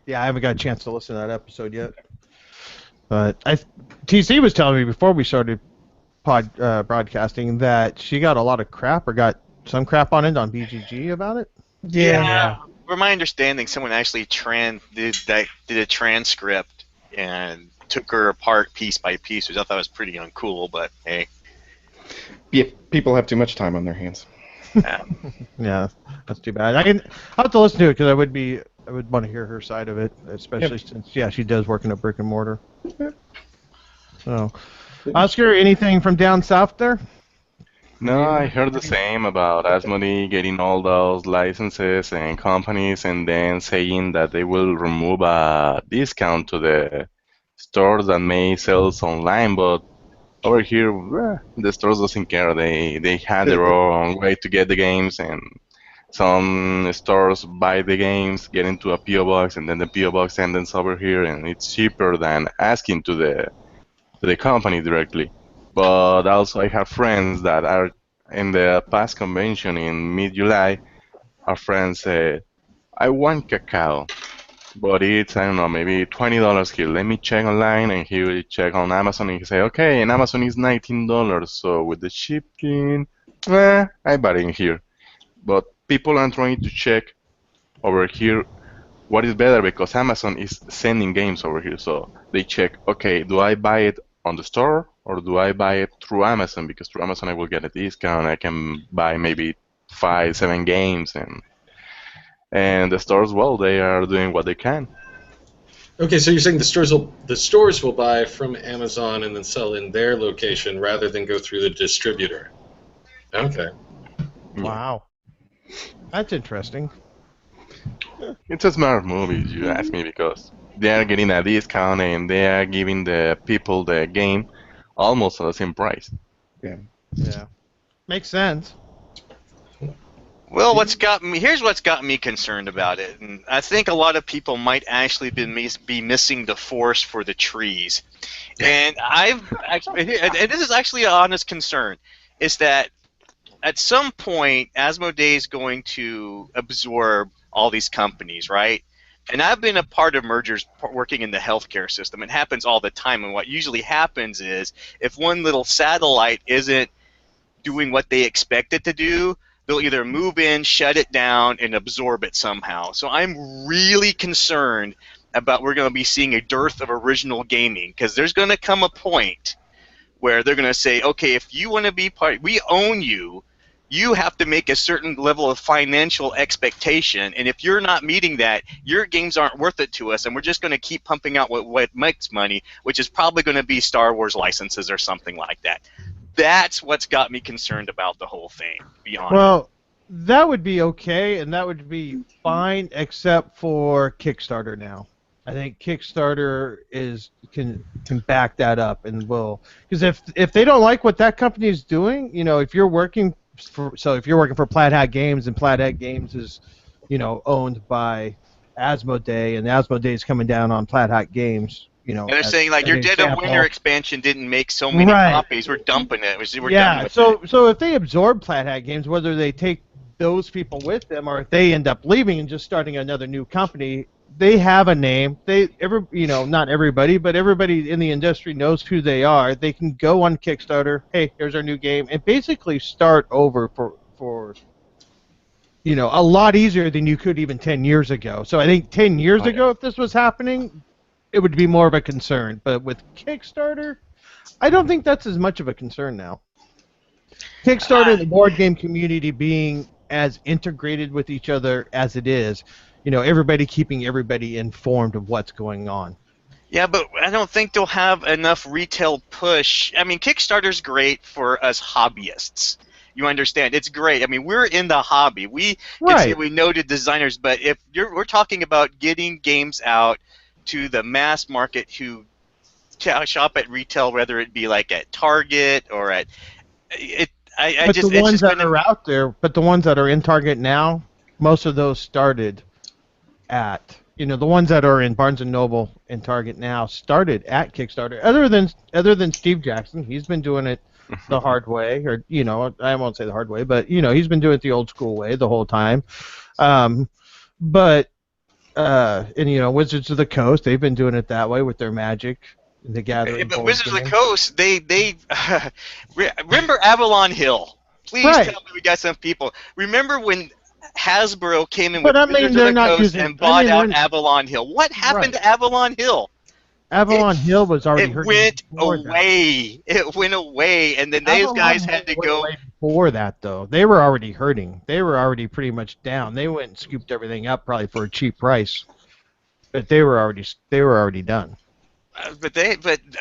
Yeah, I haven't got a chance to listen to that episode yet. But TC was telling me before we started broadcasting that she got a lot of crap, or got some crap on it on BGG about it. Yeah. From my understanding, someone actually did a transcript and took her apart piece by piece, which I thought was pretty uncool. But hey. Yeah, people have too much time on their hands. Yeah, that's too bad. I'll have to listen to it because I would want to hear her side of it, especially since she does work in a brick and mortar. So, Oscar, anything from down south there? No, I heard the same about Asmodee getting all those licenses and companies, and then saying that they will remove a discount to the stores that may sell online, but over here, the stores doesn't care. They have their own way to get the games, and some stores buy the games, get into a PO box, and then the PO box sends over here, and it's cheaper than asking to the company directly. But also, I have friends that are in the past convention in mid-July. Our friends said, I want cacao, but it's, I don't know, maybe $20 here. Let me check online, and he will check on Amazon, and he say, okay, and Amazon is $19, so with the shipping, I buy it in here. But people are trying to check over here what is better, because Amazon is sending games over here, so they check, okay, do I buy it on the store, or do I buy it through Amazon? Because through Amazon I will get a discount, I can buy maybe 5, 7 games, and the stores, well, they are doing what they can. Okay, so you're saying the stores will buy from Amazon and then sell in their location rather than go through the distributor. Okay. Wow. That's interesting. It's a smart move, if you ask me, because they are getting a discount and they are giving the people the game almost at the same price. Yeah. Yeah. Makes sense. Well, here's what's got me concerned about it, and I think a lot of people might actually be missing the forest for the trees. And and this is actually an honest concern, is that at some point Asmodee is going to absorb all these companies, right? And I've been a part of mergers working in the healthcare system. It happens all the time, and what usually happens is if one little satellite isn't doing what they expect it to do, they'll either move in, shut it down, and absorb it somehow. So I'm really concerned about we're going to be seeing a dearth of original gaming, because there's going to come a point where they're going to say, okay, if you want to be part, we own you. You have to make a certain level of financial expectation, and if you're not meeting that, your games aren't worth it to us, and we're just going to keep pumping out what makes money, which is probably going to be Star Wars licenses or something like that. That's what's got me concerned about the whole thing, to be honest. Well, that would be okay, and that would be fine, except for Kickstarter now. I think Kickstarter can back that up and will, because if they don't like what that company is doing, if you're working for Plaid Hat Games, and Plaid Hat Games is, owned by Asmodee, and Asmodee is coming down on Plaid Hat Games, and they're saying like your Dead of Winter expansion didn't make so many copies, we're dumping it. We're done with it. So if they absorb Plaid Hat Games, whether they take those people with them or if they end up leaving and just starting another new company, they have a name. Not everybody, but everybody in the industry knows who they are. They can go on Kickstarter. Hey, here's our new game, and basically start over for a lot easier than you could even 10 years ago. So I think 10 years ago, if this was happening, it would be more of a concern. But with Kickstarter, I don't think that's as much of a concern now. Kickstarter, the board game community being as integrated with each other as it is, everybody keeping everybody informed of what's going on. Yeah, but I don't think they'll have enough retail push. I mean, Kickstarter's great for us hobbyists. You understand? It's great. I mean, we're in the hobby. We can say we know the designers, but if we're talking about getting games out to the mass market who shop at retail, whether it be like at Target or at the ones that are out there, but the ones that are in Target now, most of those started at, the ones that are in Barnes & Noble and Target now started at Kickstarter. Other than Steve Jackson, he's been doing it the hard way, or, I won't say the hard way, but, he's been doing it the old school way the whole time. Wizards of the Coast, they've been doing it that way with their Magic, the Gathering. But Wizards of the Coast, they remember Avalon Hill. Please tell me we got some people. Remember when Hasbro came in with Wizards of the Coast and bought out Avalon Hill? What happened to Avalon Hill? Avalon Hill was already hurting. It went away, and then those guys had to go. Before that, though, they were already hurting. They were already pretty much down. They went and scooped everything up probably for a cheap price, but they were already done. But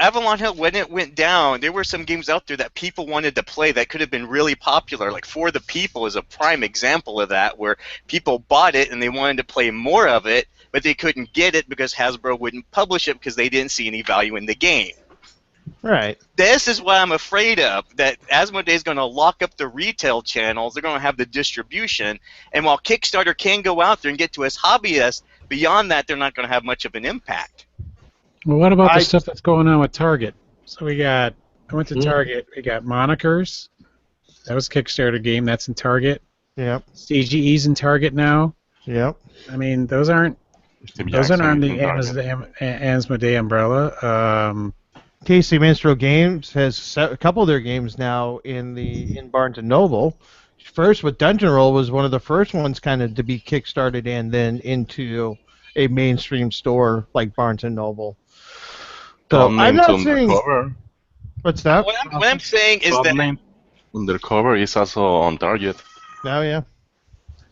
Avalon Hill, when it went down, there were some games out there that people wanted to play that could have been really popular. Like For the People is a prime example of that, where people bought it and they wanted to play more of it, but they couldn't get it because Hasbro wouldn't publish it because they didn't see any value in the game. Right. This is what I'm afraid of, that Asmodee is going to lock up the retail channels. They're going to have the distribution, and while Kickstarter can go out there and get to us hobbyists, beyond that, they're not going to have much of an impact. Well, what about the stuff that's going on with Target? So I went to Target. We got Monikers. That was a Kickstarter game. That's in Target. Yep. CGE's in Target now. Yep. I mean, those aren't Steve those aren't on Jackson the from Target. Asmodee umbrella. Casey Minstrel Games has a couple of their games now in Barnes and Noble. First, with Dungeon Roll was one of the first ones kind of to be kickstarted and then into a mainstream store like Barnes and Noble. So I'm Codename not saying. Undercover. What's that? What I'm saying is that Codename Undercover is also on Target. Oh yeah.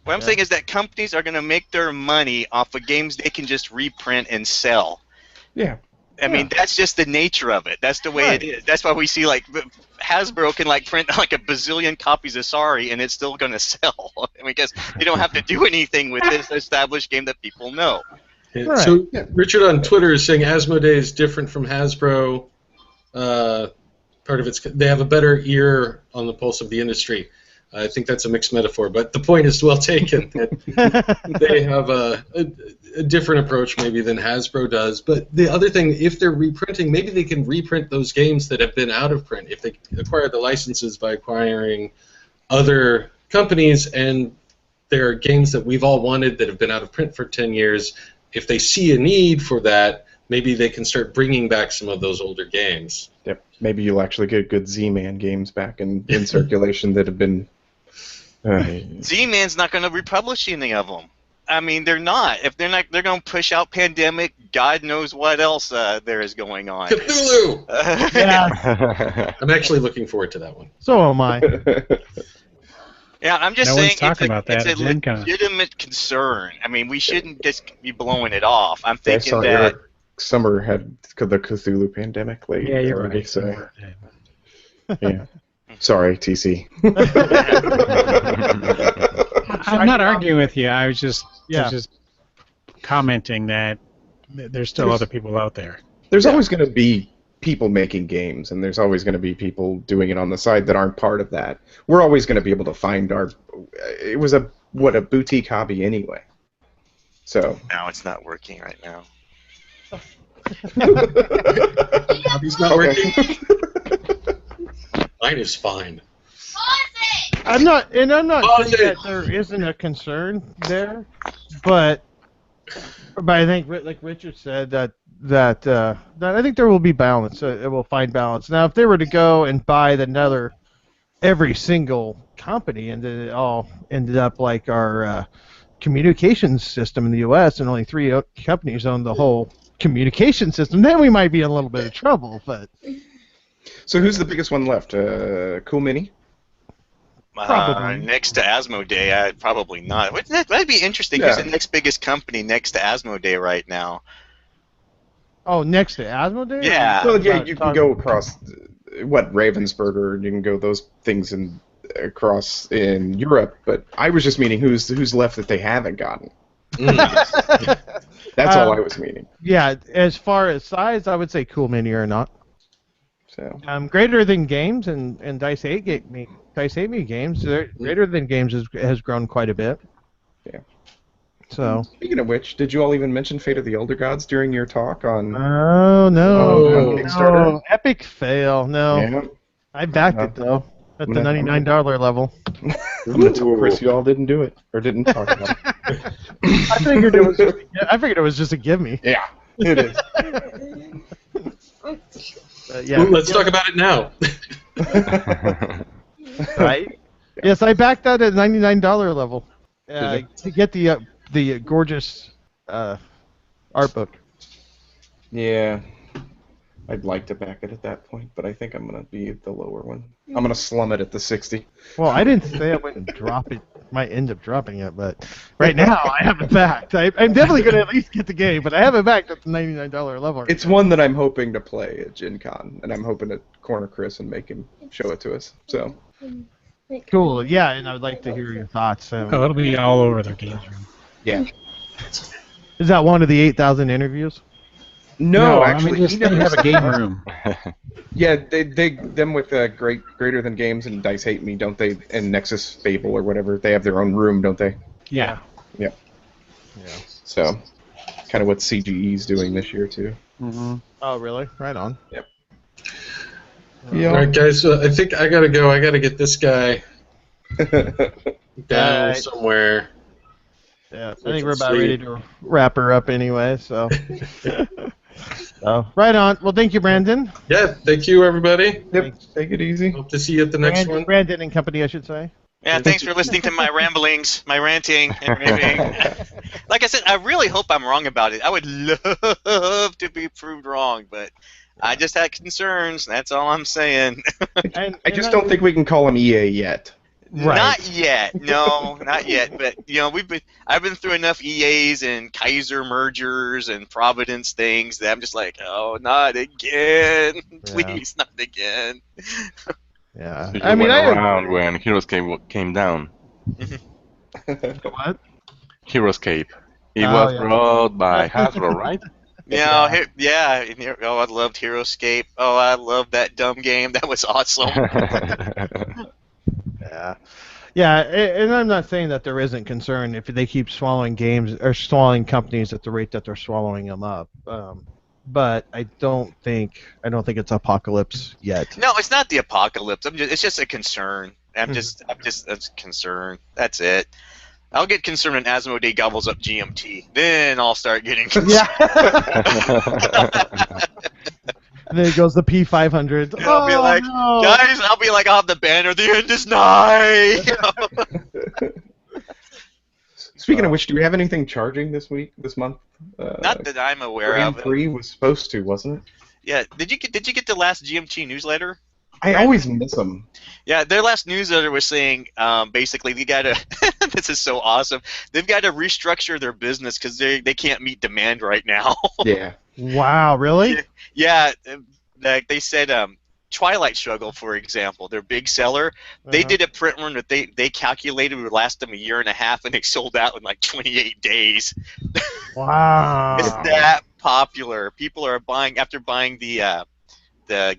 what I'm saying is that companies are going to make their money off of games they can just reprint and sell. Yeah. I mean, that's just the nature of it. That's the way it is. That's why we see like Hasbro can like print like a bazillion copies of Sorry and it's still going to sell. I mean, because they don't have to do anything with this established game that people know. Yeah. Right. So Richard on Twitter is saying Asmodee is different from Hasbro. Part of they have a better ear on the pulse of the industry. I think that's a mixed metaphor, but the point is well taken. They have a different approach maybe than Hasbro does. But the other thing, if they're reprinting, maybe they can reprint those games that have been out of print. If they acquire the licenses by acquiring other companies, and there are games that we've all wanted that have been out of print for 10 years, if they see a need for that, maybe they can start bringing back some of those older games. Yep. Maybe you'll actually get good Z-Man games back in circulation that have been... Z-Man's not going to republish any of them. I mean, they're not. If they're not, they're going to push out Pandemic. God knows what else there is going on. Cthulhu! Yeah. I'm actually looking forward to that one. So am I. Yeah, I'm just No saying one's talking about that it's a at Gen Con. legitimate concern. I mean, we shouldn't just be blowing it off. I'm I thinking saw that. Eric Summer had the Cthulhu pandemic late. Yeah, you're already, right. So, yeah. Sorry, TC. I'm not arguing with you. I was just Yeah. commenting that there's still other people out there. There's always going to be people making games, and there's always going to be people doing it on the side that aren't part of that. We're always going to be able to find our... It was a boutique hobby anyway. So... No, it's not working right now. Hobby's not working. Mine is fine. I'm not saying Pause it. that there isn't a concern there, but I think, like Richard said, that I think there will be balance. It will find balance. Now, if they were to go and buy every single company, and then it all ended up like our communications system in the U.S., and only 3 companies own the whole communication system, then we might be in a little bit of trouble. But So who's the biggest one left? Cool Mini? Probably. Next to Asmodee, probably not. That'd be interesting. Yeah. Who's the next biggest company next to Asmodee right now? oh, next to Asmodee? Yeah. Well, yeah, you can go across, Ravensburger, you can go those things across in Europe, but I was just meaning who's left that they haven't gotten. That's all I was meaning. Yeah, as far as size, I would say Cool Mini or not. So Greater Than Games and Dice 8 Me games. Greater Than Games has grown quite a bit. Yeah. So. Speaking of which, did you all even mention Fate of the Elder Gods during your talk on? Oh no! on Kickstarter? No, epic fail. No, Yeah. I backed it though at the $99 level. I'm gonna tell Chris you all didn't do it or didn't talk about it. I figured it was just a give me. Yeah, it is. Yeah. Ooh, let's talk about it now. Right? Yes, I backed that at $99 level to get the gorgeous art book. Yeah, I'd like to back it at that point, but I think I'm gonna be at the lower one. I'm gonna slum it at the 60. Well, I didn't say I wouldn't drop it. Might end up dropping it, but right now I haven't backed. I'm definitely going to at least get the game, but I haven't backed at the $99 level. It's one that I'm hoping to play at Gen Con, and I'm hoping to corner Chris and make him show it to us. So Cool. Yeah, and I'd like to hear your thoughts. Oh, it'll be all over their games room. yeah. Is that one of the 8,000 interviews? No, I actually, mean, just they have a game room. yeah, them with Greater Than Games and Dice Hate Me, don't they? And Nexus Fable or whatever, they have their own room, don't they? Yeah. Yeah. So, kind of what CGE's doing this year too. Mm-hmm. Oh, really? Right on. Yep. All right, guys. I think I gotta go. I gotta get this guy down Right. somewhere. Yeah, I think we're about ready to wrap her up anyway. So, right on. Well, thank you, Brandon. Yeah, thank you, everybody. Yep, take it easy. Hope to see you at the next one. Brandon and company, I should say. Yeah, thanks for listening to my ramblings, my ranting and raving. Like I said, I really hope I'm wrong about it. I would love to be proved wrong, but I just had concerns. That's all I'm saying. I just don't think we can call them EA yet. Right. Not yet. No, not yet. But I've been through enough EAs and Kaiser mergers and Providence things that I'm just like, oh, not again. Please, not again. So Yeah. you went around when Heroescape came down. What? Heroescape. It was brought by Hasbro, right? Yeah. Oh, I loved Heroescape. Oh, I loved that dumb game. That was awesome. Yeah, and I'm not saying that there isn't concern if they keep swallowing games or swallowing companies at the rate that they're swallowing them up. But I don't think it's apocalypse yet. No, it's not the apocalypse. It's just a concern. I'm just concerned. That's it. I'll get concerned when Asmodee gobbles up GMT. Then I'll start getting concerned. Yeah. And then it goes the P500. I'll be like, guys, I'll have the banner. The end is nigh. Speaking of which, do we have anything charging this month? Not that I'm aware Grand of. Prix was supposed to, wasn't it? Yeah. Did you get the last GMT newsletter? I always miss them. Yeah, their last newsletter was saying basically they got to. This is so awesome. They've got to restructure their business because they can't meet demand right now. Yeah. Wow, really? Yeah, like they said, Twilight Struggle, for example, their big seller, they did a print run that they calculated would last them a year and a half, and they sold out in like 28 days. Wow. It's that popular. People are buying after buying the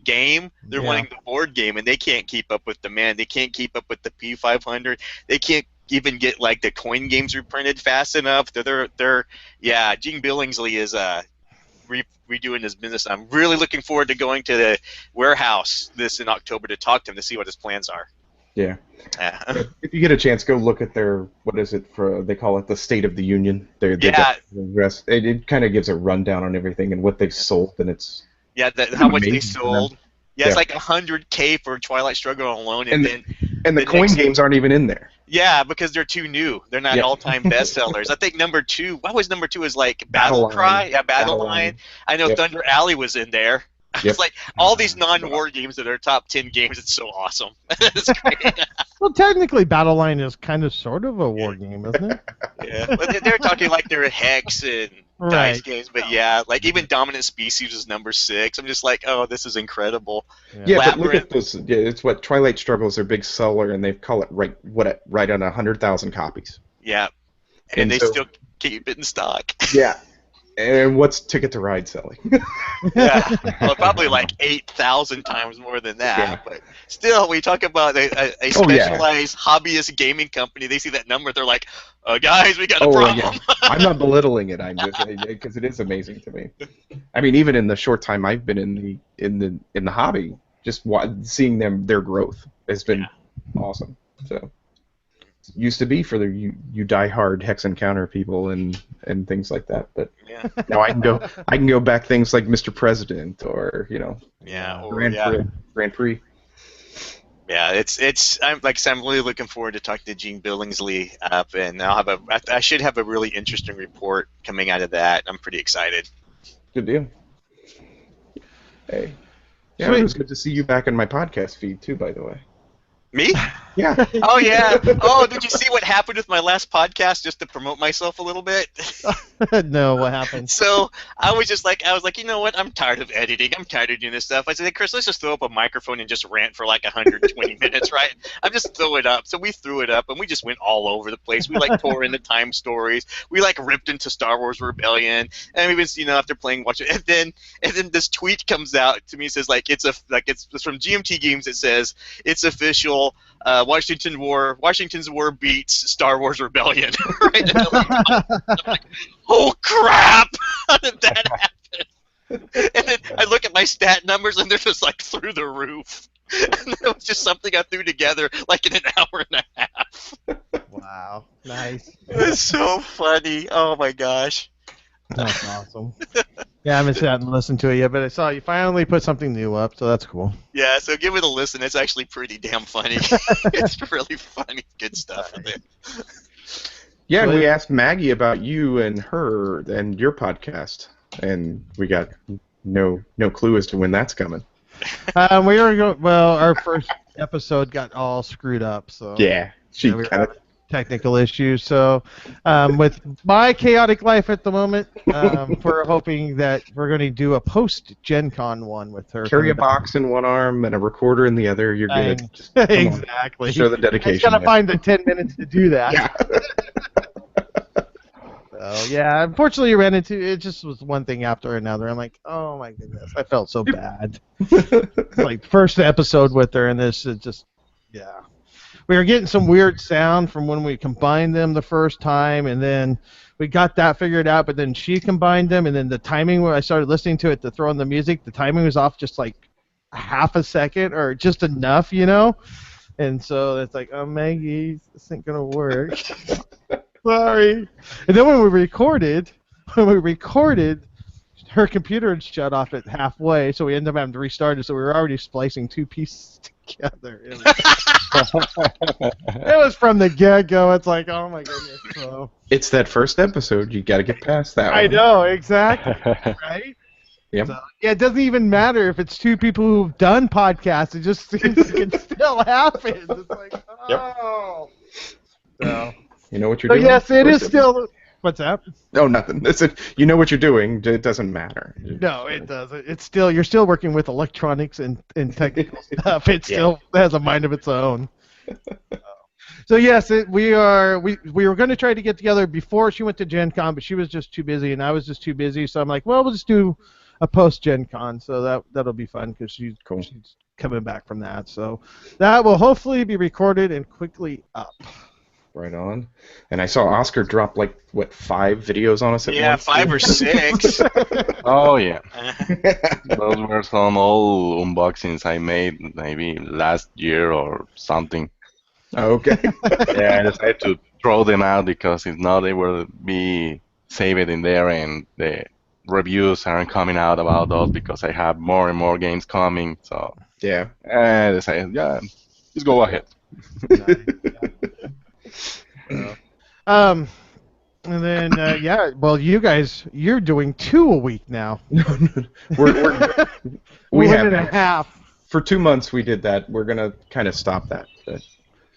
game. They're wanting the board game, and they can't keep up with demand. They can't keep up with the P500. They can't even get like the coin games reprinted fast enough. Gene Billingsley is redoing his business. I'm really looking forward to going to the warehouse in October to talk to him to see what his plans are. Yeah. If you get a chance, go look at their they call it the State of the Union. It kind of gives a rundown on everything and what they've sold, and it's how much they sold. Yeah, it's like $100K for Twilight Struggle alone, and the coin games aren't even in there. Yeah, because they're too new. They're not all-time bestsellers. I think number 2. What was number 2? Is like Battle Cry. Yeah, Battle Line. I know Thunder Alley was in there. It's like all these non-war games that are top 10 games. It's so awesome. It's great. Well, technically, Battle Line is kind of sort of a war game, isn't it? Yeah, but they're talking like they're Hex and dice games, but like even Dominant Species is number 6. I'm just like, oh, this is incredible. Yeah, but look at this. Yeah, it's what Twilight Struggle is their big seller, and they call it right on 100,000 copies. Yeah, and they still keep it in stock. Yeah. And what's Ticket to Ride selling? Yeah, well, probably like 8,000 times more than that. Yeah. But still, we talk about a specialized hobbyist gaming company. They see that number, they're like, guys, we got a problem. Yeah. I'm not belittling it. I'm just because it is amazing to me. I mean, even in the short time I've been in the hobby, just seeing their growth has been awesome. So. Used to be for you die-hard Hex Encounter people and things like that, but now I can go back things like Mr. President or Grand Prix. Yeah, I'm really looking forward to talking to Gene Billingsley up, and I should have a really interesting report coming out of that. I'm pretty excited. Good deal. Hey, it was good to see you back in my podcast feed too, by the way. Me? Yeah. Oh, yeah. Oh, did you see what happened with my last podcast just to promote myself a little bit? No, what happened? So I was like, you know what? I'm tired of editing. I'm tired of doing this stuff. I said, hey, Chris, let's just throw up a microphone and just rant for like 120 minutes, right? I'm just throw it up. So we threw it up, and we just went all over the place. We like tore into time stories. We like ripped into Star Wars Rebellion, and we was after playing and then this tweet comes out to me, says it's from GMT Games. It says it's official. Washington's War beats Star Wars Rebellion. Right? I'm like, oh crap! How did that happen? And then I look at my stat numbers, and they're just like through the roof. And it was just something I threw together like in an hour and a half. Wow. Nice. It's so funny. Oh my gosh. That's awesome. Yeah, I haven't sat and listened to it yet, but I saw you finally put something new up, so that's cool. Yeah, so give it a listen. It's actually pretty damn funny. It's really funny, good stuff in there. Yeah, and we asked Maggie about you and her and your podcast, and we got no clue as to when that's coming. Our first episode got all screwed up, so Yeah, she we were kind of. having technical issues. So, with my chaotic life at the moment, we're hoping that we're going to do a post Gen Con one with her. Carry a box in one arm and a recorder in the other. You're good. Just, exactly. Show the dedication. I got to find the 10 minutes to do that. Yeah. So, yeah, unfortunately, you ran into it. Just was one thing after another. I'm like, oh my goodness, I felt so bad. Like first episode with her, and this is just, yeah. We were getting some weird sound from when we combined them the first time, and then we got that figured out, but then she combined them, and then the timing when I started listening to it to throw in the music, the timing was off just like half a second or just enough, you know? And so it's like, oh, Maggie, this ain't going to work. Sorry. And then when we recorded, her computer had shut off at halfway, so we ended up having to restart it, so we were already splicing two pieces together. It was from the get-go. It's like, oh my goodness. So. It's that first episode. You got to get past that one. I know, exactly. Right? Yep. So, yeah, it doesn't even matter if it's two people who've done podcasts. It just seems like it still happens. It's like, oh. Yep. So. You know what you're doing? Yes, it is still. What's that? Oh, nothing. You know what you're doing. It doesn't matter. No, it doesn't. It's still you're still working with electronics and technical stuff. It still has a mind of its own. So yes, we were going to try to get together before she went to Gen Con, but she was just too busy, and I was just too busy. So I'm like, well, we'll just do a post Gen Con. So that'll be fun because she's coming back from that. So that will hopefully be recorded and quickly up. Right on. And I saw Oscar drop, 5 videos on us at once? Yeah, 5 or 6. Oh, yeah. Those were some old unboxings I made maybe last year or something. Oh, okay. Yeah, I decided to throw them out because if not, they will be saved in there and the reviews aren't coming out about those because I have more and more games coming. So, yeah. I decided, just go ahead. And then well, you're doing 2 a week now. we have and a half. For 2 months we did that. We're gonna kind of stop that.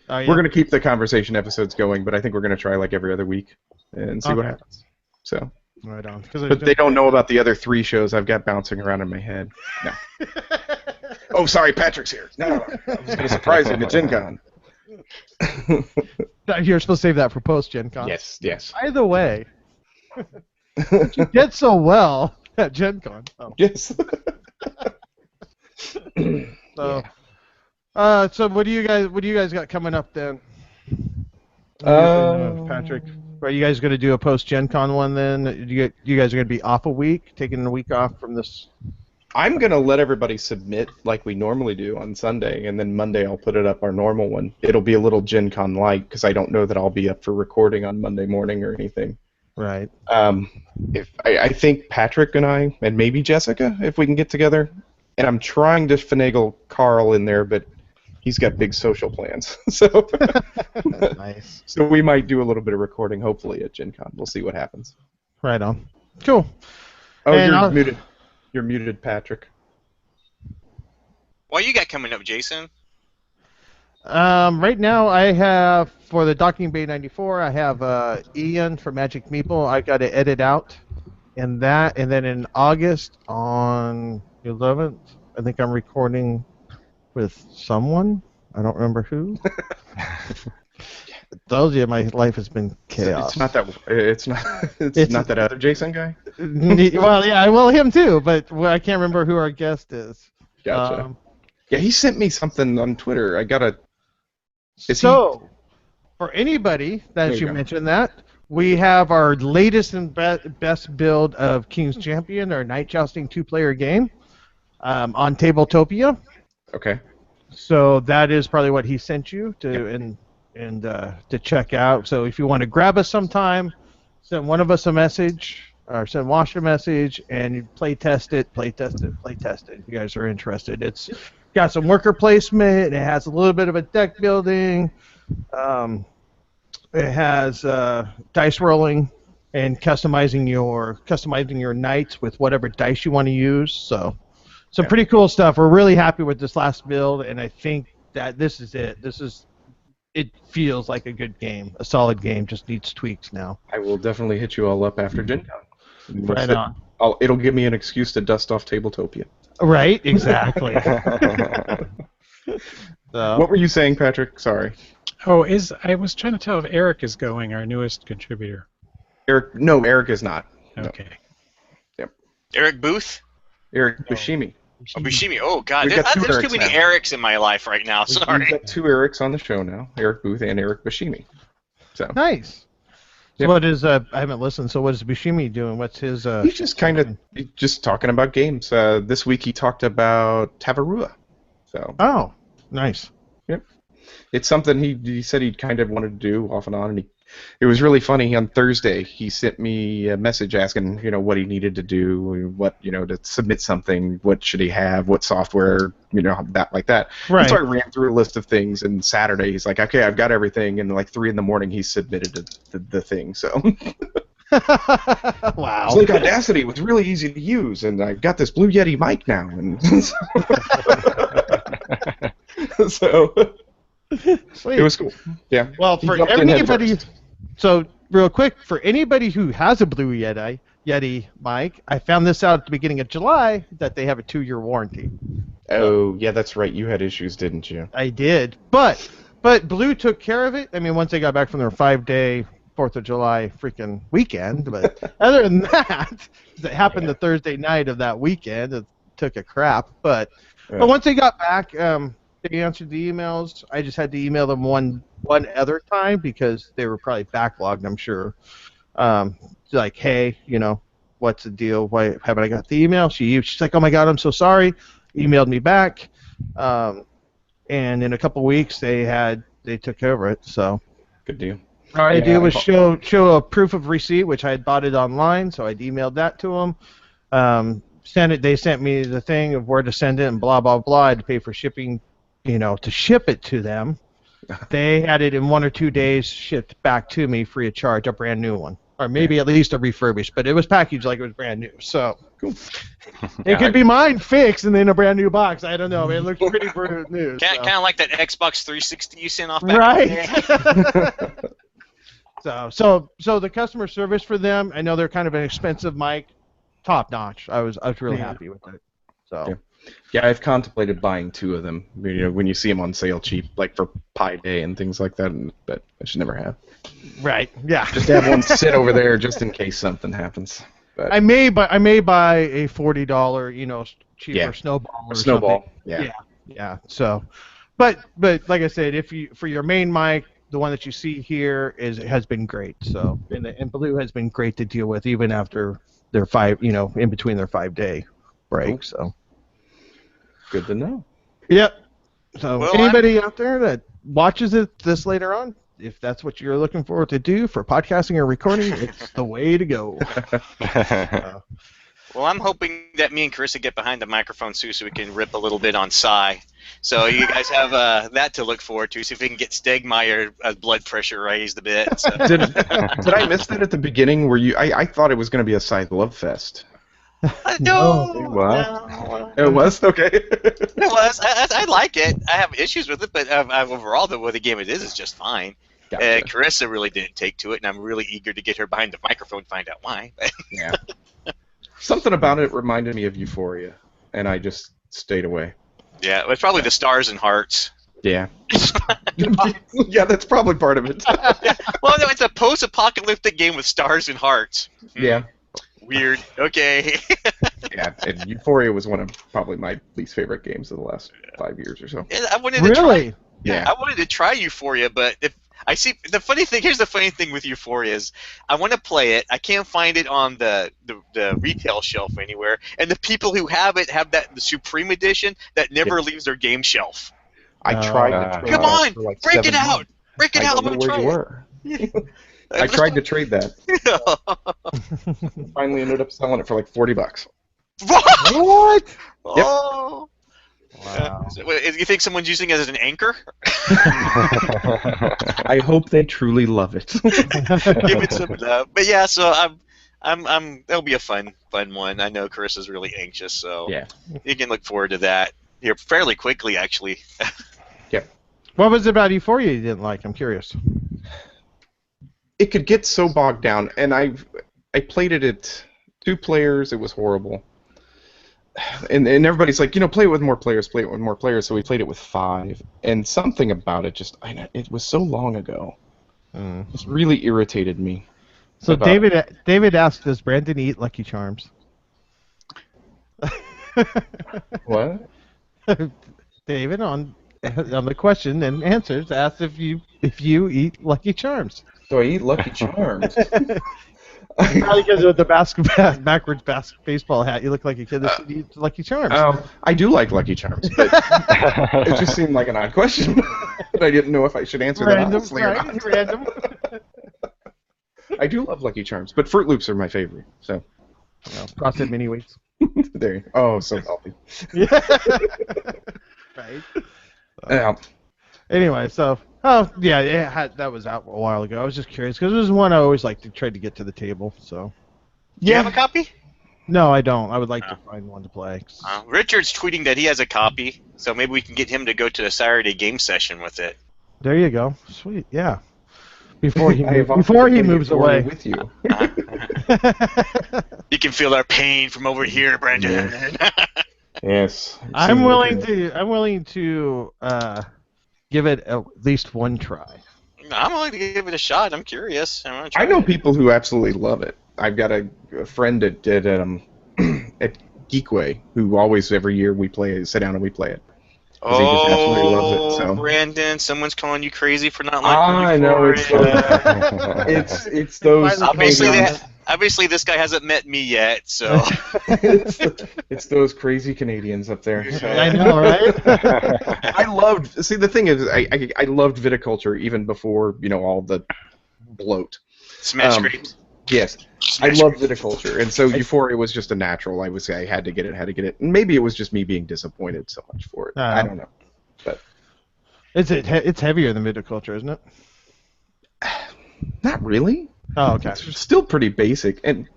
We're gonna keep the conversation episodes going, but I think we're gonna try every other week and see what happens. So. Right on. But they don't know about the other 3 shows I've got bouncing around in my head. No. Oh, sorry, Patrick's here. No, I was gonna surprise him at Gen Con. You're supposed to save that for post Gen Con. Yes. By the way, you did so well at Gen Con. Oh. Yes. So what do you guys got coming up then? Patrick, are you guys going to do a post Gen Con one then? You guys are going to be off a week, taking a week off from this? I'm going to let everybody submit like we normally do on Sunday, and then Monday I'll put it up our normal one. It'll be a little Gen Con light because I don't know that I'll be up for recording on Monday morning or anything. Right. If I think Patrick and I, and maybe Jessica, if we can get together, and I'm trying to finagle Carl in there, but he's got big social plans. So nice. So we might do a little bit of recording, hopefully, at Gen Con. We'll see what happens. Right on. Cool. Oh, you're muted. You're muted, Patrick. What you got coming up, Jason? Right now, I have, for the Docking Bay 94, I have Ian for Magic Meeple. I've got to edit out. And then in August, on the 11th, I think I'm recording with someone. I don't remember who. I told you my life has been chaos. It's not that other Jason guy. Well, him too, but I can't remember who our guest is. Gotcha. Yeah, he sent me something on Twitter. I gotta. For anybody that you mentioned that, we have our latest and best build of King's Champion, our Night Jousting 2-player game, on Tabletopia. Okay. So that is probably what he sent you to, and and to check out. So if you want to grab us sometime, send one of us a message or send Wash a message, and you play test it. If you guys are interested, it's got some worker placement. It has a little bit of a deck building. It has dice rolling and customizing your knights with whatever dice you want to use. So some pretty cool stuff. We're really happy with this last build, and I think that this is it. It feels like a good game, a solid game. Just needs tweaks now. I will definitely hit you all up after Gen Con. Right on. It'll give me an excuse to dust off Tabletopia. Right, exactly. So. What were you saying, Patrick? Sorry. Oh, I was trying to tell if Eric is going, our newest contributor. Eric is not. Okay. No. Yep. Eric Booth? Eric Bushimi. Oh, Bushimi. Oh, God. We've got two There's too Erics many now. Erics in my life right now. Sorry. We've got 2 Erics on the show now, Eric Booth and Eric Bushimi. So. Nice. So Yep. what is I haven't listened. So what is Bushimi doing? What's his? He's just just talking about games. This week he talked about Tavarua. So. Oh, nice. Yep. It's something he said he kind of wanted to do off and on, and it was really funny. On Thursday, he sent me a message asking, what he needed to do, to submit something, what should he have, what software, that like that. Right. And so I ran through a list of things, and Saturday he's like, okay, I've got everything, and like 3 a.m. he submitted the thing. So. Wow. It's like Audacity was really easy to use, and I got this Blue Yeti mic now, and so Sweet. it was cool. Yeah. Well, He for jumped in head anybody, first. so real quick, for anybody who has a Blue Yeti mic, I found this out at the beginning of July that they have a 2-year warranty. Oh, yeah, that's right. You had issues, didn't you? I did, but Blue took care of it. I mean, once they got back from their 5-day 4th of July freaking weekend, but other than that, it happened the Thursday night of that weekend. It took a crap, but once they got back, they answered the emails. I just had to email them one other time because they were probably backlogged, I'm sure. Like, hey, what's the deal? Why haven't I got the email? She's like, oh my God, I'm so sorry. Emailed me back, and in a couple weeks they took over it. So Good deal. all I did was show a proof of receipt, which I had bought it online, so I'd emailed that to them. They sent me the thing of where to send it and blah blah blah. I had to pay for shipping, to ship it to them. They had it in 1 or 2 days shipped back to me free of charge, a brand new one, or maybe at least a refurbished, but it was packaged like it was brand new. So Cool. it could be mine fixed and then a brand new box. I don't know. It looks pretty new. Kind of like that Xbox 360 you sent off back in the day. Right. So the customer service for them, I know they're kind of an expensive mic, top notch. I was really happy with it. So Yeah, I've contemplated buying 2 of them. When you see them on sale cheap, like for Pi Day and things like that, but I should never have. right, yeah. Just have one sit over there just in case something happens. But I may buy a $40, cheaper snowball or Snowball. something. Yeah. So, but like I said, for your main mic, the one that you see here has been great. So, and Blue has been great to deal with even after their in between their 5-day break. Cool. So, good to know. yep. So, Well, anybody out there that watches this later on, if that's what you're looking forward to do for podcasting or recording, it's the way to go. Well, I'm hoping that me and Carissa get behind the microphone soon so we can rip a little bit on Scythe. So you guys have that to look forward to. See if we can get Stegmeyer blood pressure raised a bit. So. Did I miss that at the beginning? Where I thought it was going to be a Scythe Love Fest. No. It was? Okay. It was. I like it. I have issues with it, but overall, the game it is just fine. Gotcha. Carissa really didn't take to it, and I'm really eager to get her behind the microphone to find out why. Yeah. Something about it reminded me of Euphoria, and I just stayed away. Yeah, it was probably the stars and hearts. Yeah. Yeah, that's probably part of it. Well, no, it's a post-apocalyptic game with stars and hearts. Yeah. Weird. Okay. Yeah, and Euphoria was one of probably my least favorite games of the last 5 years or so. I wanted to Really? Yeah. I wanted to try Euphoria, but if I see the funny thing, here's the funny thing with Euphoria is I want to play it. I can't find it on the retail shelf anywhere, and the people who have it have the Supreme Edition that never leaves their game shelf. I tried to trade Come that on, for like break it $7. out! Break it I out. don't I'm know gonna where you try were. I tried to trade that. Finally ended up selling it for like $40. What? Yep. Oh. Wow. You think someone's using it as an anchor? I hope they truly love it. Give it some love. But yeah, so I'm. That'll be a fun one. I know Chris is really anxious, so Yeah. you can look forward to that here fairly quickly, actually. Yep. What was it about Euphoria you didn't like? I'm curious. It could get so bogged down, and I played it at 2 players. It was horrible. And everybody's like, play it with more players, play it with more players. So we played it with 5, and something about it it was so long ago. It just really irritated me. So David asked, does Brandon eat Lucky Charms? What? David on the question and answers asked if you eat Lucky Charms. Do I eat Lucky Charms? Probably because with the backwards baseball hat, you look like a kid that should eat Lucky Charms. I do like Lucky Charms, but it just seemed like an odd question. I didn't know if I should answer that honestly or not. Random. I do love Lucky Charms, but Fruit Loops are my favorite. So, CrossFit mini weights. There you go. Oh, so healthy. Yeah. Right. Yeah. Anyway, so that was out a while ago. I was just curious because it was one I always like to try to get to the table. So. Do you have a copy? No, I don't. I would like to find one to play. Richard's tweeting that he has a copy, so maybe we can get him to go to a Saturday game session with it. There you go. Sweet. Yeah. Before he moves away. With you. You can feel our pain from over here, Brandon. Yes. I'm willing to give it at least one try. I'm willing to give it a shot. I'm curious. I know people who absolutely love it. I've got a friend at Geekway who always every year sit down and we play it. He just absolutely loves it. So. Brandon, someone's calling you crazy for not liking I know it's those. Obviously, this guy hasn't met me yet, so. it's those crazy Canadians up there. So. I know, right? The thing is, I loved viticulture even before all the bloat. Smash grapes. Yes, I love viticulture, and so Euphoria was just a natural. I had to get it, and maybe it was just me being disappointed so much for it. I don't know, but it's heavier than viticulture, isn't it? Not really. Oh, okay. It's still pretty basic, and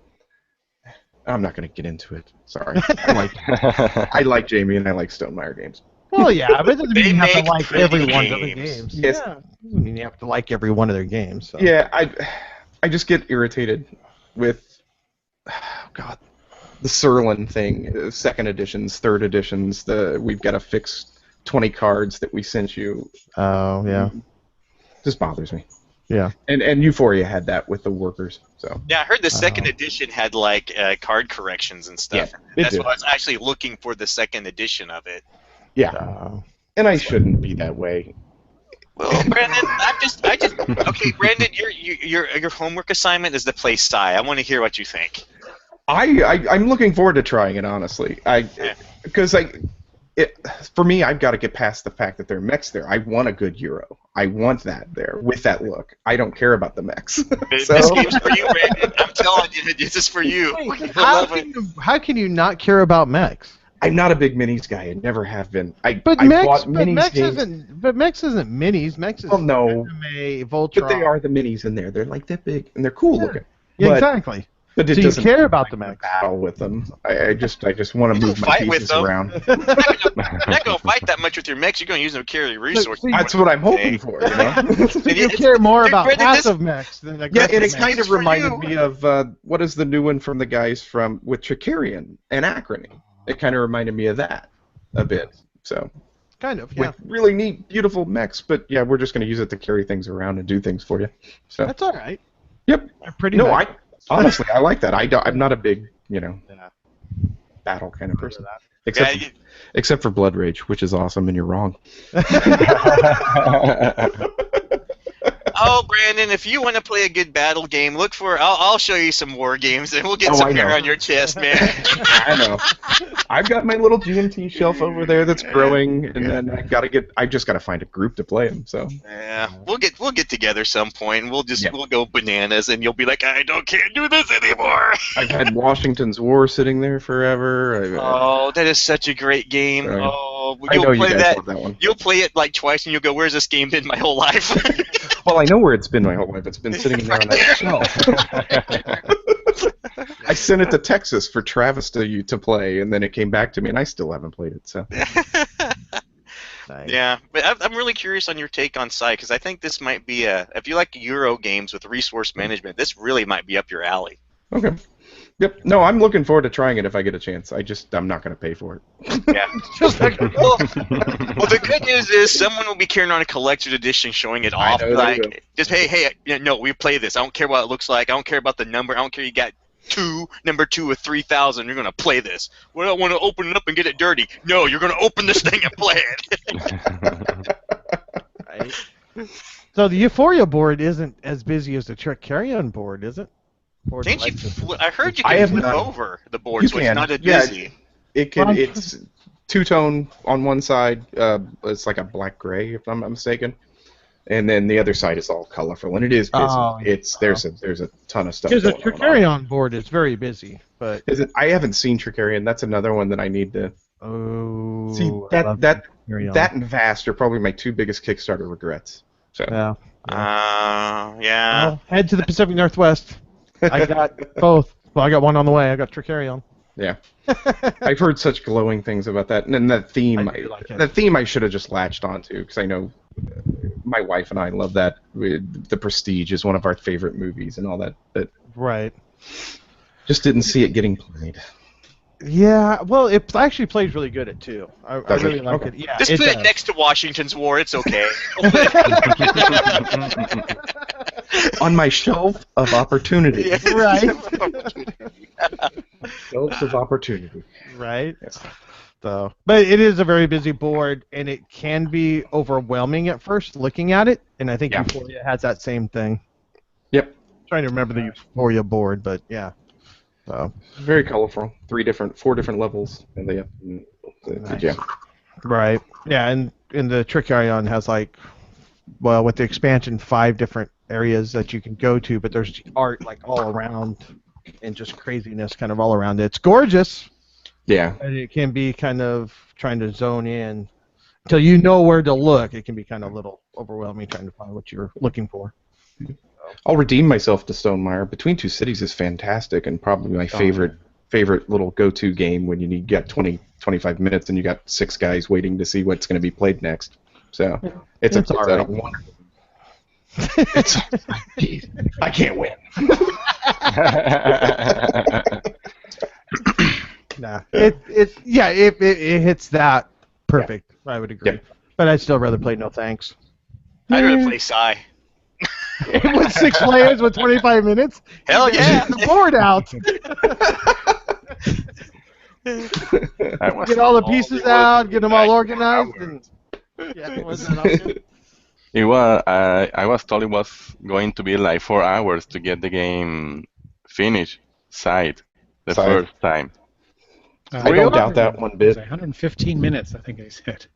I'm not going to get into it. Sorry. I like Jamie, and I like Stonemaier games. Well, yeah, but it doesn't mean you have to like every one of the games. Yes. Yeah, it doesn't mean you have to like every one of their games. So. Yeah, I just get irritated with, the Serlin thing, second editions, third editions. We've got to fix 20 cards that we sent you. Oh, yeah. Just bothers me. Yeah. And Euphoria had that with the workers. So. Yeah, I heard the second edition had card corrections and stuff. Yeah, That's why I was actually looking for the second edition of it. Yeah. And I shouldn't be that way. Well, Brandon, okay, Brandon, your homework assignment is to play Scythe. I want to hear what you think. I'm looking forward to trying it, honestly. Because for me, I've got to get past the fact that there are mechs there. I want a good Euro. I want that there with that look. I don't care about the mechs. This game's for you, Brandon. I'm telling you, this is for you. How can you not care about mechs? I'm not a big minis guy. I never have been. But mechs isn't minis. Mechs is no. anime, Voltron. But they are the minis in there. They're like that big and they're cool looking. Yeah, exactly. But it so doesn't you care about the mechs. Battle with them. I just want to move my pieces around. You're not going to fight that much with your mechs. You're going to use them to carry resources. That's what I'm hoping for. You care more about passive mechs than aggressive and it mechs. kind of reminded me of what is the new one from the guys with Chikarian and Acrony. It kind of reminded me of that a bit. So. Kind of, yeah. With really neat, beautiful mechs, but yeah, we're just going to use it to carry things around and do things for you. So. That's all right. Yep. Pretty nice. Honestly, I like that. I'm not a big, battle kind of person. Except for Blood Rage, which is awesome, and you're wrong. Oh, Brandon, if you want to play a good battle game, look for. I'll show you some war games, and we'll get Oh, some I hair know. on your chest, man. I know. I've got my little GMT shelf over there that's growing, and then I just gotta find a group to play them. So Yeah, we'll get together some point, and we'll Yeah. go bananas, and you'll be like, can't do this anymore. I've had Washington's War sitting there forever. Oh, that is such a great game. Right. Oh, I know you'll you play guys that. love that one. You'll play it like twice, and you'll go, "Where's this game been my whole life?" Well, I know where it's been my whole life. It's been sitting there on that shelf. I sent it to Texas for Travis to play, and then it came back to me, and I still haven't played it. So. Nice. Yeah, but I'm really curious on your take on Scythe, because I think this might be if you like Euro games with resource management, this really might be up your alley. Okay. Yep. No, I'm looking forward to trying it if I get a chance. I'm not going to pay for it. Yeah. well, the good news is someone will be carrying on a collector's edition showing it off. know they will. Like, just hey, no, we play this. I don't care what it looks like. I don't care about the number. I don't care you got number 2 of 3,000. You're gonna play this. Well, I want to open it up and get it dirty. No, you're gonna open this thing and play it. Right. So the Euphoria board isn't as busy as the Trick Carry-On board, is it? Can't you I heard you I can have flip not- over the board, You so can. it's not as Yeah. busy. It can. It's two-tone on one side. It's like a black-gray, if I'm not mistaken, and then the other side is all colorful, and it is busy. Oh, There's a ton of stuff. Because the going Trick on. Carry-On board is very busy, but I haven't seen Tricarian. That's another one that I need to see. I love That Carry-On. and Vast are probably my two biggest Kickstarter regrets. So Yeah. Yeah. Well, head to the Pacific Northwest. I got both. Well, I got one on the way. I got Trick Carry-On. yeah, I've heard such glowing things about that, and then that theme. I do like it. That theme I should have just latched onto because I know my wife and I love that. The Prestige is one of our favorite movies and all that. But Right. just didn't see it getting played. Yeah, well, it actually plays really good at 2. I Does it? really like Okay. it. Yeah, Just put it does. next to Washington's War. It's okay. On my shelf of opportunity. Right. Shelves of opportunity. Right. Yes. So, but it is a very busy board, and it can be overwhelming at first looking at it. And I think Yeah. Euphoria has that same thing. Yep. Trying to remember the Euphoria board, but yeah. So. Very colorful. 4 different levels, and they have Nice. yeah. Right. Yeah, and the Trick Carry-On has with the expansion, 5 different areas that you can go to, but there's art all around and just craziness kind of all around it. It's gorgeous. Yeah. And it can be kind of trying to zone in until you know where to look. It can be kind of a little overwhelming trying to find what you're looking for. I'll redeem myself to Stonemaier. Between Two Cities is fantastic and probably my favorite little go-to game when you got 20, 25 minutes and you got 6 guys waiting to see what's going to be played next. So it's a alright. wonderful. I can't win. Nah, it hits that perfect. I would agree. Yep. But I'd still rather play No Thanks. I'd rather play Scythe. With 6 players with 25 minutes. Hell yeah! Get the board out. Get all the pieces out. Get them all organized. And yeah, was that option? It was. I was told it was going to be like 4 hours to get the game finished. Scythe, the Scythe. first time. I don't doubt that one bit. 115 minutes, I think I said.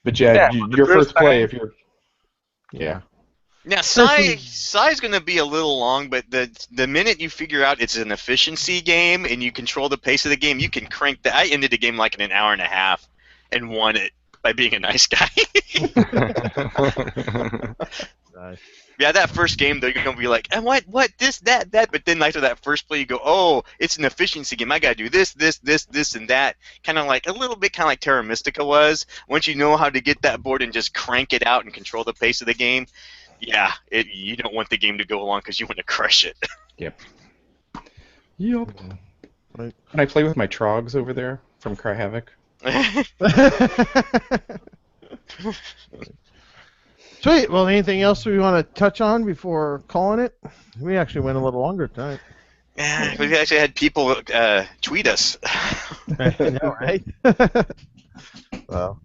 But Yeah, your the first first play, time- if you're Now, Scythe's going to be a little long, but the minute you figure out it's an efficiency game and you control the pace of the game, you can crank that. I ended the game like in an hour and a half and won it by being a nice guy. Nice. Yeah, that first game, though, you're going to be like, what, this, that. But then after that first play, you go, oh, it's an efficiency game. I got to do this, and that. Kind of like a little bit like Terra Mystica was. Once you know how to get that board and just crank it out and control the pace of the game, yeah, you don't want the game to go along because you want to crush it. Yep. Right. Can I play with my Trogs over there from Cry Havoc? Sweet. Well, anything else we want to touch on before calling it? We actually went a little longer tonight. Yeah, we've actually had people tweet us. I know, right? Well,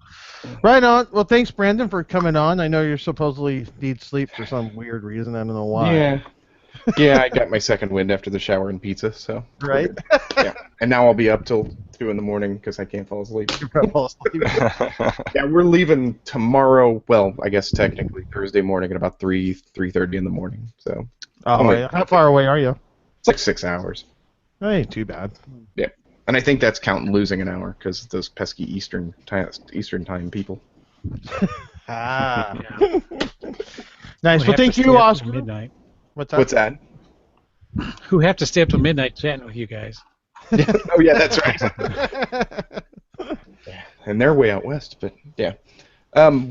Right on. Well, thanks, Brandon, for coming on. I know you supposedly need sleep for some weird reason. I don't know why. Yeah. Yeah, I got my second wind after the shower and pizza, so. Right? Yeah. And now I'll be up till 2 in the morning because I can't fall asleep. Fall asleep. Yeah, we're leaving tomorrow. Well, I guess technically Thursday morning at about 3:30 in the morning. So. Oh, yeah. How far away are you? It's like 6 hours. Ain't too bad. Yeah. And I think that's counting losing an hour because those pesky Eastern time people. Ah. Nice. Well, thank you, Oscar. Midnight. What's that? Who have to stay up till midnight chatting with you guys. Oh, yeah, that's right. And they're way out west, but yeah.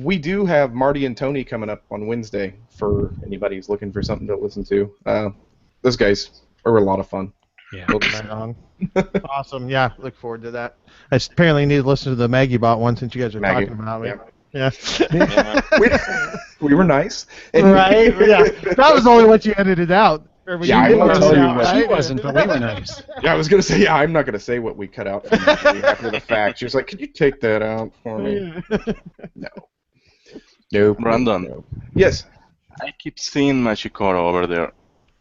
We do have Marty and Tony coming up on Wednesday for anybody who's looking for something to listen to. Those guys are a lot of fun. Yeah. Right on. Awesome. Yeah, look forward to that. I apparently need to listen to the Maggie Bot one since you guys are talking about me. Yeah. We were nice. Right? Yeah. That was only what you edited out. Yeah, I won't tell you what. She wasn't, but we were nice. Yeah, I was going to say, yeah, I'm not going to say what we cut out from after the fact. She was like, could you take that out for me? No. Nope. Brandon. No. Yes. I keep seeing Machikoro over there.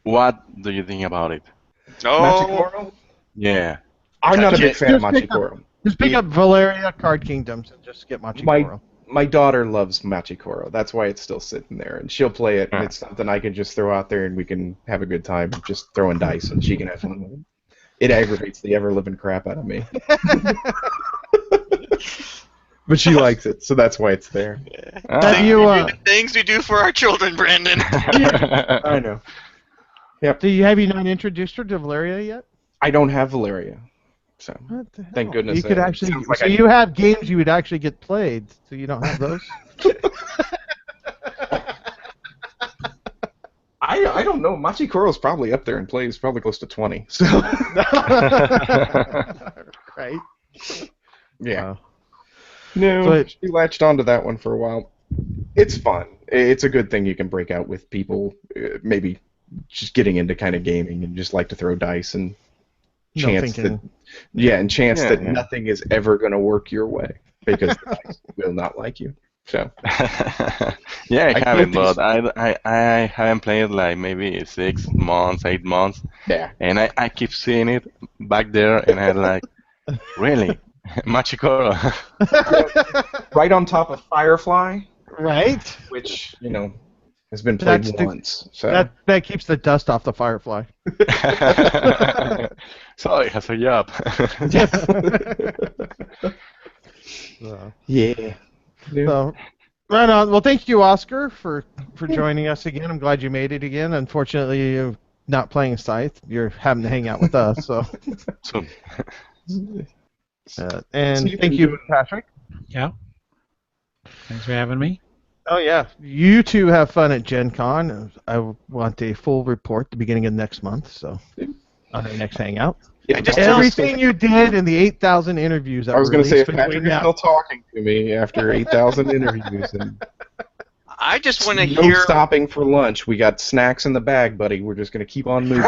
What do you think about it? Machikoro? Yeah. I'm not a big fan of Machikoro. Just pick up Valeria Card Kingdoms and just get Machikoro. My daughter loves Machikoro. That's why it's still sitting there, and she'll play it. And it's something I can just throw out there, and we can have a good time just throwing dice, and she can have fun with it. It aggravates the ever-living crap out of me. But she likes it, so that's why it's there. Things we do for our children, Brandon. I know. Yep. Have you not introduced her to Valeria yet? I don't have Valeria, so thank goodness. You could actually. So you have games you would actually get played, so you don't have those. I don't know. Machikoro's probably up there in plays, probably close to 20. So. Right. Yeah. No, so she latched onto that one for a while. It's fun. It's a good thing you can break out with people, maybe just getting into kind of gaming and just like to throw dice and chance that nothing is ever going to work your way because the dice will not like you. So. Yeah, I haven't, but I haven't played like maybe 6 months, 8 months. Yeah. And I keep seeing it back there, and I'm like, really? Machikoro. Right on top of Firefly. Right. Which, has been played once. So. That keeps the dust off the Firefly. So it has a job. Yeah. So, right on. Well, thank you, Oscar, for joining us again. I'm glad you made it again. Unfortunately, you're not playing Scythe. You're having to hang out with us. So. And thank you, Patrick. Yeah. Thanks for having me. Oh, yeah. You two have fun at Gen Con. I want a full report at the beginning of next month, so on our next hangout. Yeah, everything you did in the 8,000 interviews. I was going to say, if Patrick is still talking to me after 8,000 interviews, and I just want to no hear. Stopping for lunch. We got snacks in the bag, buddy. We're just going to keep on moving.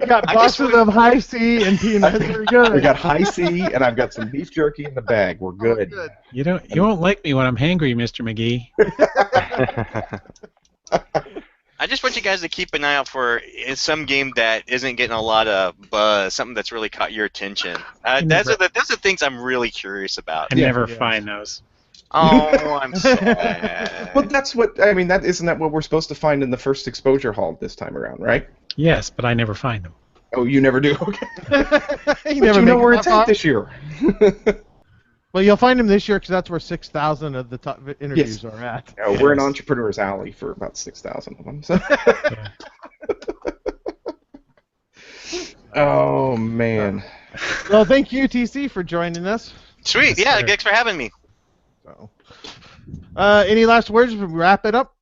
We got boxes of high C and peanuts. We're good. We got high C, and I've got some beef jerky in the bag. We're good. You won't like me when I'm hangry, Mr. McGee. I just want you guys to keep an eye out for some game that isn't getting a lot of buzz, something that's really caught your attention. Those are the things I'm really curious about. I never find those. Oh, I'm sad. Well, that's what I mean. Isn't that what we're supposed to find in the first exposure hall this time around, right? Yes, but I never find them. Oh, you never do. Okay. You know where it's at this year. Well, you'll find them this year because that's where 6,000 of the top interviews are at. Yeah, we're an entrepreneur's alley for about 6,000 of them. So. Oh man. Well, thank you, TC, for joining us. Sweet. Yeah, thanks for having me. So, any last words before we wrap it up?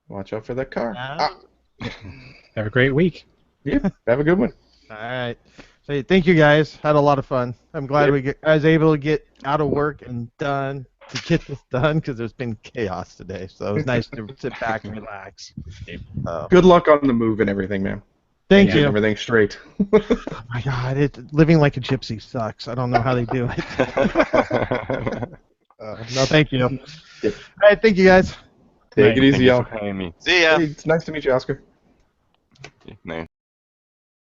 Watch out for that car. Have a great week. Yeah, have a good one. All right. So, thank you, guys. Had a lot of fun. I'm glad I was able to get out of work and done to get this done because there's been chaos today. So it was nice to sit back and relax. Good luck on the move and everything, man. Thank getting you. everything straight. Oh my God, living like a gypsy sucks. I don't know how they do it. No, thank you. Yeah. All right, thank you guys. Take it easy, Thank you y'all. for having me. See ya. Hey, it's nice to meet you, Oscar. Nice.